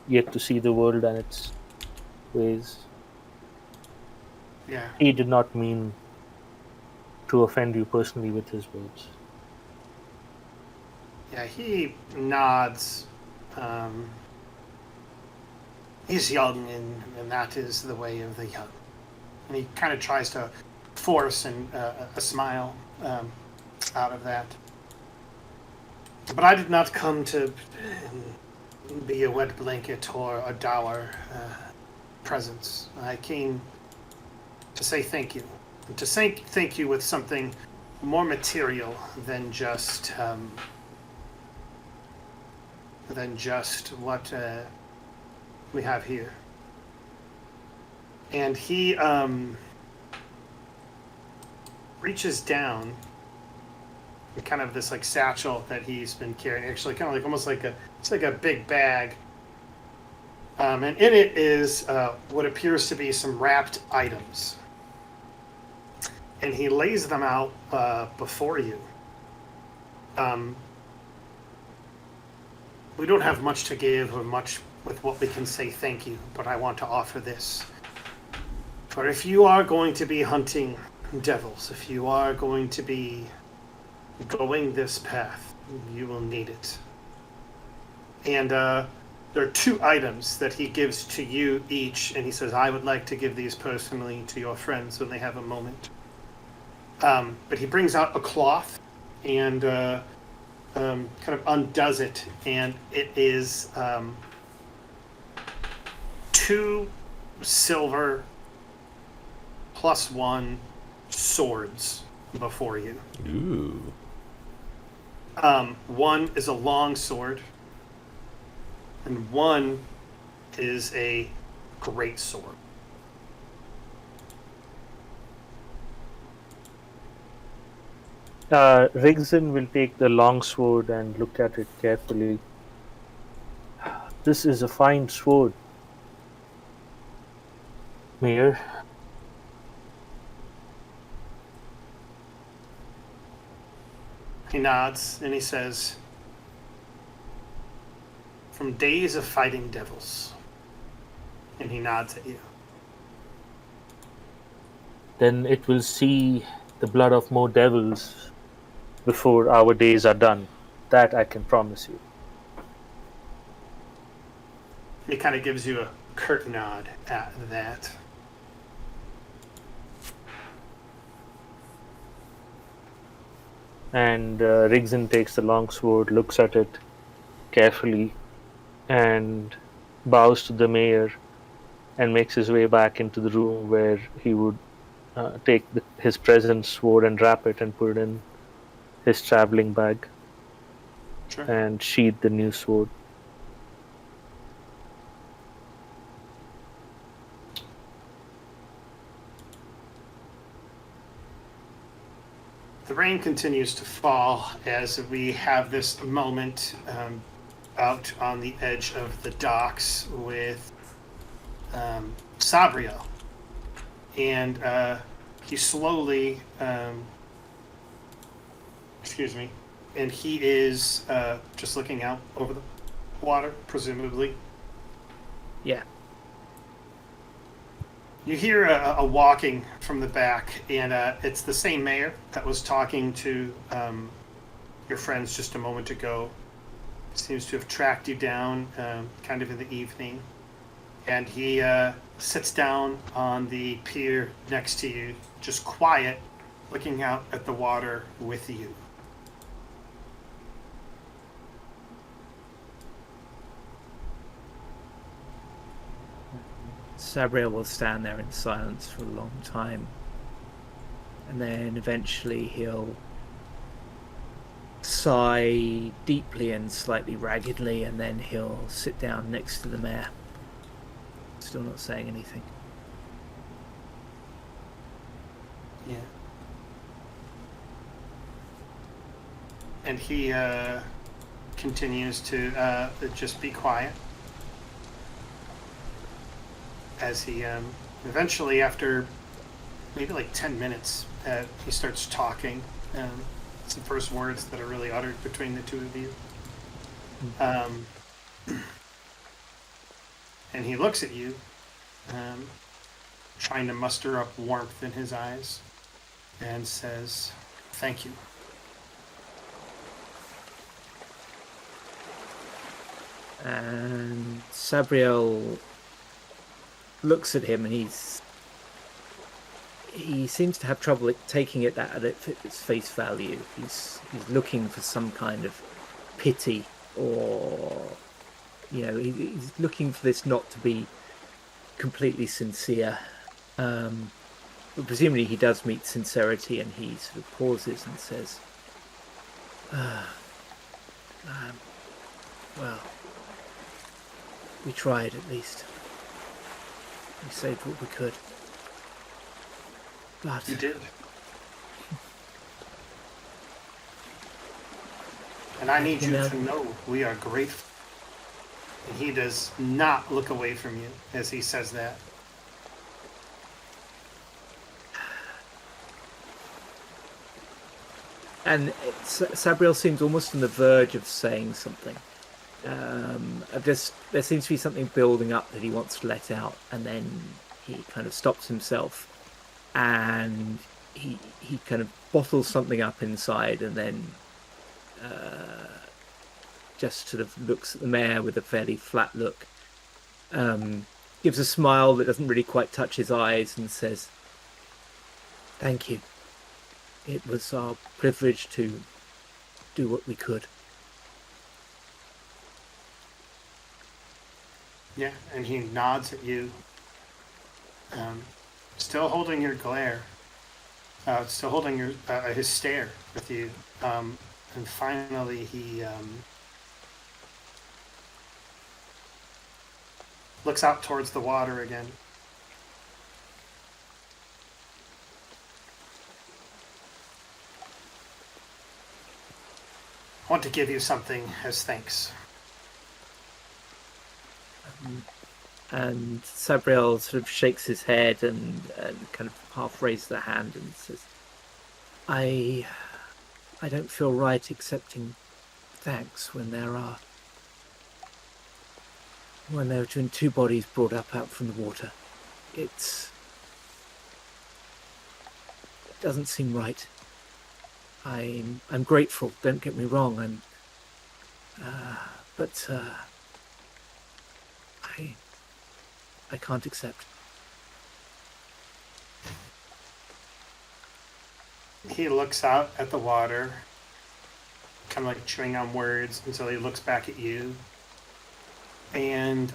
yet to see the world and its ways. Yeah. He did not mean to offend you personally with his words. Yeah, he nods. He's young, and that is the way of the young. And he kind of tries to force and a smile out of that. But I did not come to be a wet blanket or a dour presence. I came to say thank you. And to say thank you with something more material than just what we have here. And he reaches down, kind of this like satchel that he's been carrying, actually kind of like almost like it's like a big bag. And in it is what appears to be some wrapped items. And he lays them out before you. We don't have much to give or much with what we can say thank you, but I want to offer this. For if you are going to be hunting devils, if you are going to be going this path, you will need it. And there are 2 items that he gives to you each, and he says, I would like to give these personally to your friends when they have a moment. But he brings out a cloth and kind of undoes it, and it is 2 silver +1 swords before you. Ooh. One is a long sword, and one is a great sword. Rigzin will take the long sword and look at it carefully. This is a fine sword, Mayor. He nods and he says, from days of fighting devils. And he nods at you. Then it will see the blood of more devils before our days are done. That I can promise you. He kind of gives you a curt nod at that. And Rigzin takes the long sword, looks at it carefully, and bows to the mayor and makes his way back into the room where he would take his present sword and wrap it and put it in his traveling bag. Sure. And sheath the new sword. The rain continues to fall as we have this moment out on the edge of the docks with Sabriel. And he slowly, and he is just looking out over the water, presumably. Yeah. You hear a walking from the back, and it's the same mayor that was talking to your friends just a moment ago. Seems to have tracked you down kind of in the evening. And he sits down on the pier next to you, just quiet, looking out at the water with you. Sabriel will stand there in silence for a long time, and then eventually he'll sigh deeply and slightly raggedly, and then he'll sit down next to the mayor, still not saying anything. Yeah. And he continues to just be quiet. As he eventually, after maybe like 10 minutes, he starts talking. Some first words that are really uttered between the two of you. And he looks at you, trying to muster up warmth in his eyes, and says, "Thank you." And Sabriel looks at him, and he seems to have trouble taking it at its face value. He's looking for some kind of pity, or he's looking for this not to be completely sincere. But presumably he does meet sincerity, and he sort of pauses and says, well, we tried at least. We saved what we could. But You did. And I need you to know we are grateful. And he does not look away from you as he says that. And Sabriel seems almost on the verge of saying something. There seems to be something building up that he wants to let out, and then he kind of stops himself, and he kind of bottles something up inside, and then just sort of looks at the mayor with a fairly flat look, gives a smile that doesn't really quite touch his eyes, and says, "Thank you. It was our privilege to do what we could." Yeah, and he nods at you, still holding your glare, still holding your his stare with you, and finally he looks out towards the water again. I want to give you something as thanks. And Sabriel sort of shakes his head and kind of half raises a hand and says, I don't feel right accepting thanks when there have been two bodies brought up out from the water. It doesn't seem right. I'm grateful, don't get me wrong, but I can't accept. He looks out at the water, kind of like chewing on words, until he looks back at you. And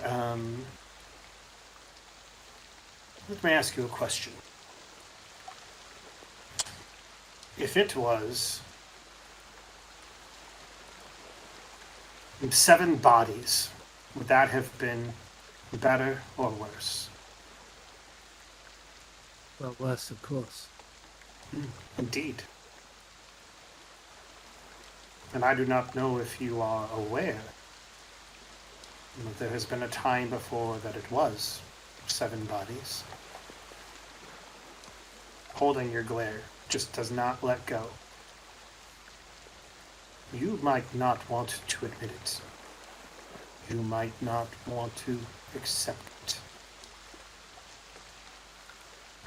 let me ask you a question. If it was 7 bodies, would that have been better or worse? Well, worse, of course. Indeed. And I do not know if you are aware that there has been a time before that it was 7 bodies. Holding your glare just does not let go. You might not want to admit it. You might not want to accept it.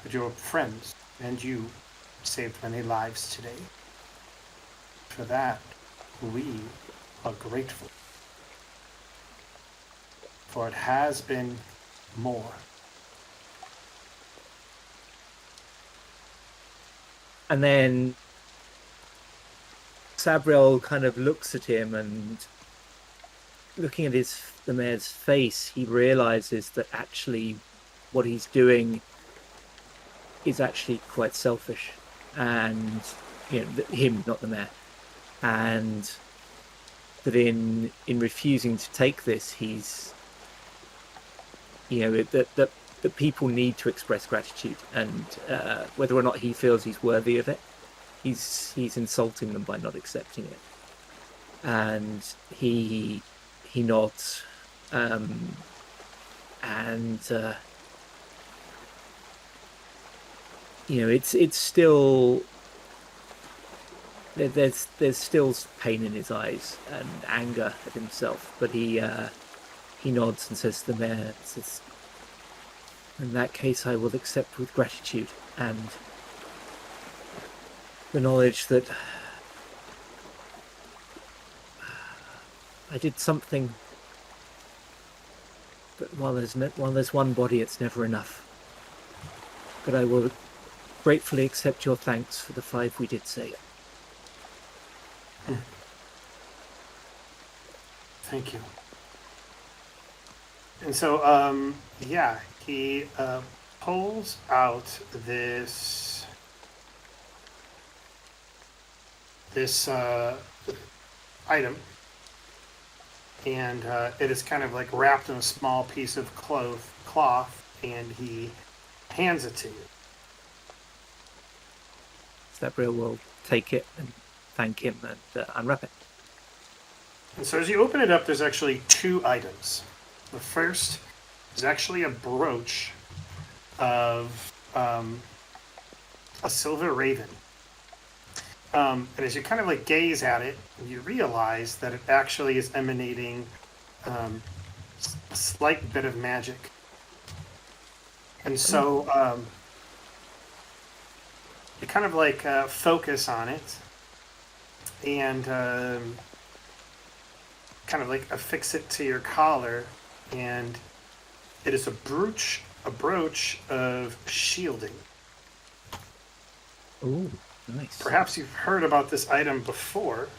But your friends and you saved many lives today. For that, we are grateful. For it has been more. And then Sabriel kind of looks at him, and looking at the mayor's face, he realizes that actually what he's doing is actually quite selfish. And, him, not the mayor. And that in refusing to take this, he's, that people need to express gratitude, and whether or not he feels he's worthy of it, he's insulting them by not accepting it. And he nods, it's still there's still pain in his eyes and anger at himself, but he nods and says to the mayor, says, "In that case, I will accept with gratitude and the knowledge that I did something. But while there's one body, it's never enough. But I will gratefully accept your thanks for the 5 we did save. Thank you. And so, yeah, he pulls out this item, and it is kind of like wrapped in a small piece of cloth, and he hands it to you. Sabriel will take it and thank him and unwrap it. And so as you open it up, there's actually 2 items. The first is actually a brooch of a silver raven. And as you kind of like gaze at it, you realize that it actually is emanating a slight bit of magic. And so you kind of like focus on it and kind of like affix it to your collar, and it is a brooch of shielding. Ooh, nice. Perhaps you've heard about this item before,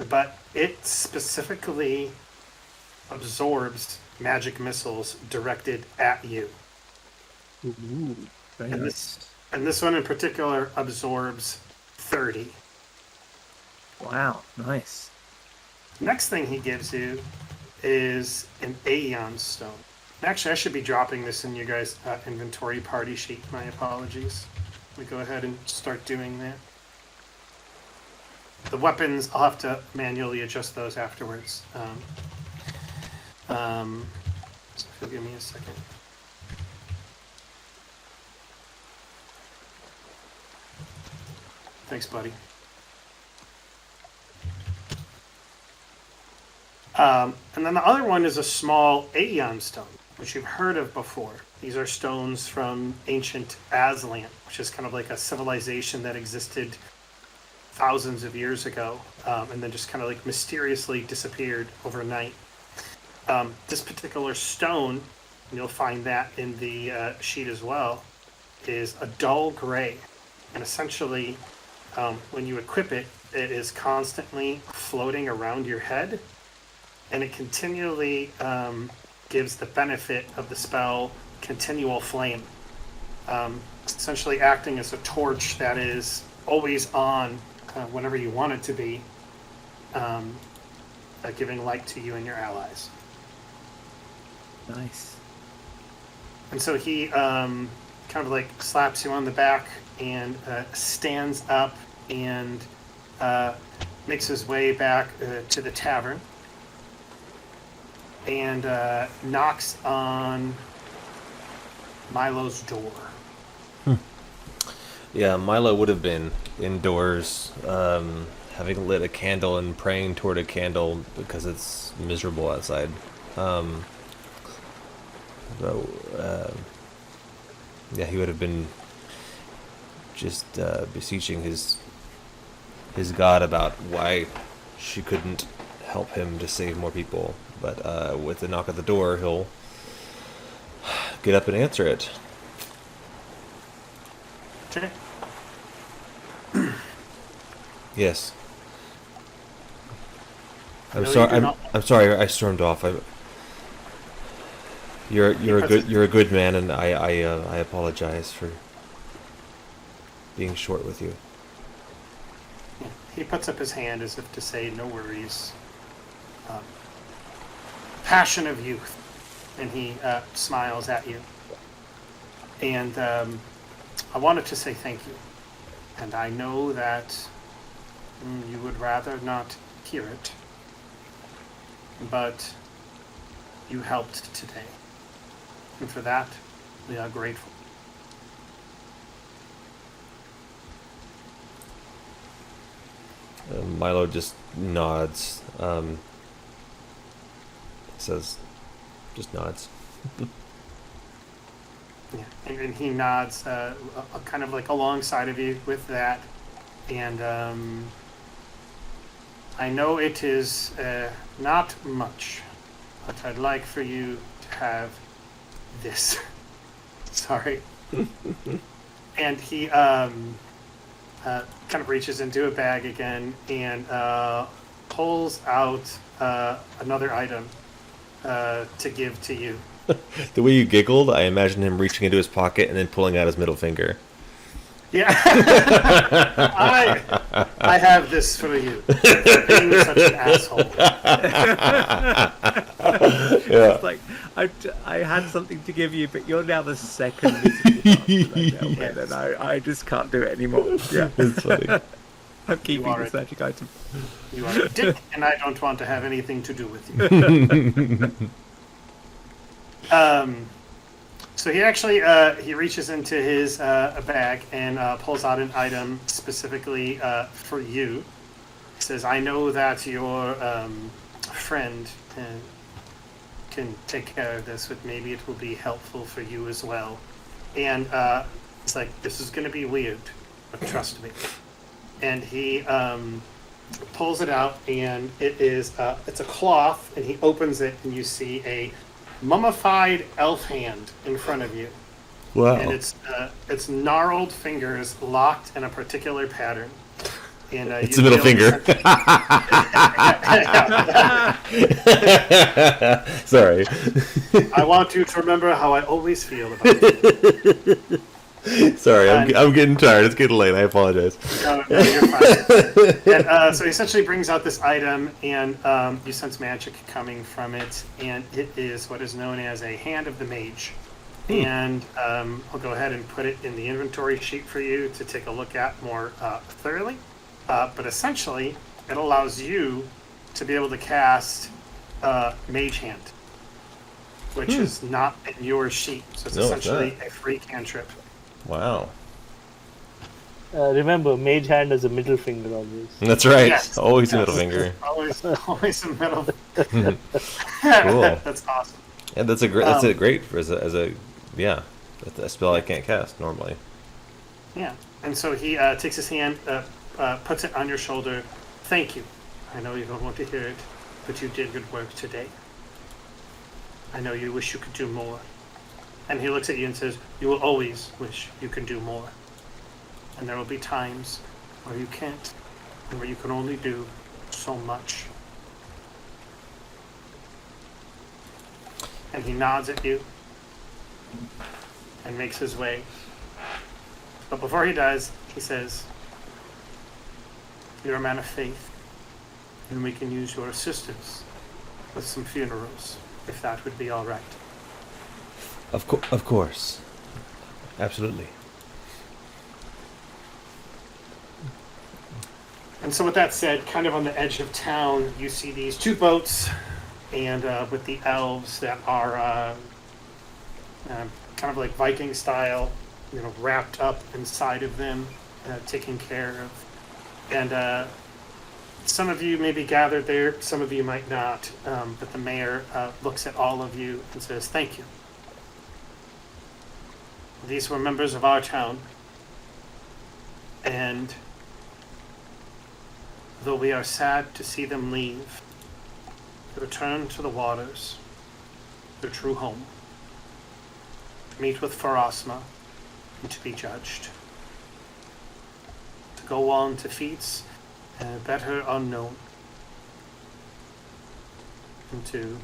but it specifically absorbs magic missiles directed at you. Ooh, very And nice. this one in particular absorbs 30. Wow, nice. Next thing he gives you is an Aeon stone. Actually, I should be dropping this in you guys' inventory party sheet. My apologies. We go ahead and start doing that. The weapons, I'll have to manually adjust those afterwards. So give me a second. Thanks, buddy. And then the other one is a small Aeon stone, which you've heard of before. These are stones from ancient Aslan, which is kind of like a civilization that existed thousands of years ago, and then just kind of like mysteriously disappeared overnight. This particular stone, and you'll find that in the sheet as well, is a dull gray. And essentially, when you equip it, it is constantly floating around your head, and it continually gives the benefit of the spell Continual Flame, essentially acting as a torch that is always on whenever you want it to be, giving light to you and your allies. Nice. And so he kind of like slaps you on the back and stands up and makes his way back to the tavern and knocks on Milo's door. Yeah, Milo would have been indoors, having lit a candle and praying toward a candle because it's miserable outside. Yeah, he would have been just beseeching his god about why she couldn't help him to save more people. But with the knock at the door, he'll get up and answer it. Okay. Yes. I'm No, sorry. you do not. I'm sorry. I stormed off. You're a good man, and I apologize for being short with you. He puts up his hand as if to say, "No worries." Passion of youth, and he smiles at you. And I wanted to say thank you, and I know that you would rather not hear it, but you helped today, and for that we are grateful. Milo just nods. Says, just nods. Yeah, and he nods, kind of like alongside of you with that, and I know it is not much, but I'd like for you to have this. Sorry. And he kind of reaches into a bag again and pulls out another item to give to you. The way you giggled, I imagine him reaching into his pocket and then pulling out his middle finger. Yeah. I have this for you. For being such an asshole. Yeah. It's like, I had something to give you, but you're now the second miserable bastard I dealt with, and I just can't do it anymore. Yeah. It's funny. I'm keeping are this magic item. You are a dick, and I don't want to have anything to do with you. So he actually he reaches into his bag and pulls out an item specifically for you. He says, "I know that your friend can take care of this, but maybe it will be helpful for you as well." And it's like, this is going to be weird, but trust me. And he pulls it out, and it's a cloth, and he opens it, and you see a mummified elf hand in front of you. Wow. And it's gnarled fingers locked in a particular pattern. And It's a middle finger. Sorry. I want you to remember how I always feel about it. Sorry, I'm getting tired. It's getting late. I apologize. No, you're fine. And so he essentially brings out this item, and you sense magic coming from it, and it is what is known as a Hand of the Mage. And I'll go ahead and put it in the inventory sheet for you to take a look at more thoroughly. But essentially, it allows you to be able to cast Mage Hand, which is not in your sheet. So it's essentially a free cantrip. Wow. Remember, Mage Hand is a middle finger always. That's right. Yes. Always a middle finger. Always a middle. Cool. That's awesome. Yeah, that's a great. That's a great as a yeah. That's a spell I can't cast normally. Yeah, and so he takes his hand, puts it on your shoulder. Thank you. I know you don't want to hear it, but you did good work today. I know you wish you could do more. And he looks at you and says, "You will always wish you could do more. And there will be times where you can't, and where you can only do so much." And he nods at you and makes his way. But before he does, he says, "You're a man of faith, and we can use your assistance with some funerals, if that would be all right." Of course. Absolutely. And so with that said, kind of on the edge of town, you see these two boats, and with the elves that are kind of like Viking style, wrapped up inside of them, taken care of. And some of you may be gathered there, some of you might not, but the mayor looks at all of you and says, "Thank you. These were members of our town, and though we are sad to see them leave, to return to the waters, their true home, to meet with Pharasma, and to be judged, to go on to feats better unknown, and to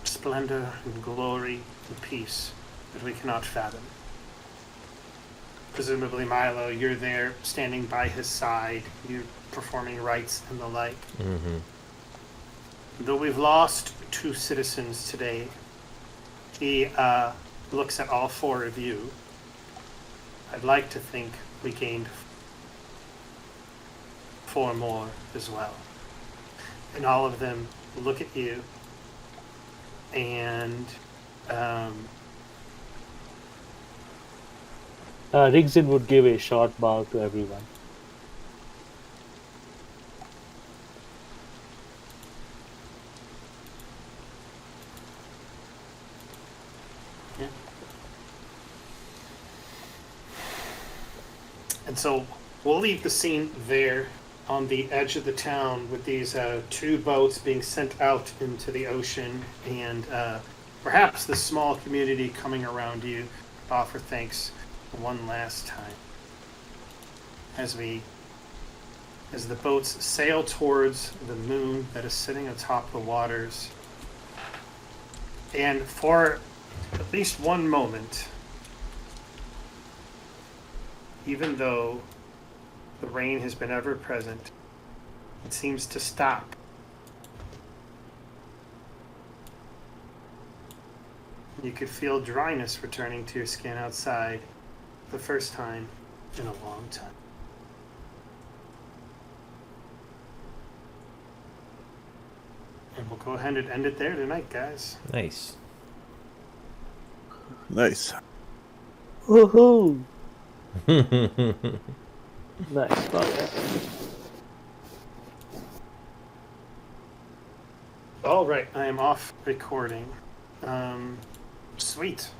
splendor and glory and peace that we cannot fathom." Presumably, Milo, you're there standing by his side, you're performing rites and the like. Mm-hmm. Though we've lost 2 citizens today, he looks at all 4 of you. I'd like to think we gained 4 more as well. And all of them look at you and Rigzin would give a short bow to everyone. Yeah. And so we'll leave the scene there on the edge of the town with these 2 boats being sent out into the ocean, and perhaps the small community coming around you to offer thanks one last time as the boats sail towards the moon that is sitting atop the waters. And for at least one moment, even though the rain has been ever present, it seems to stop. You could feel dryness returning to your skin outside the first time in a long time. And we'll go ahead and end it there tonight, guys. Nice. Nice. Woohoo! Nice. Fun. All right, I am off recording. Sweet.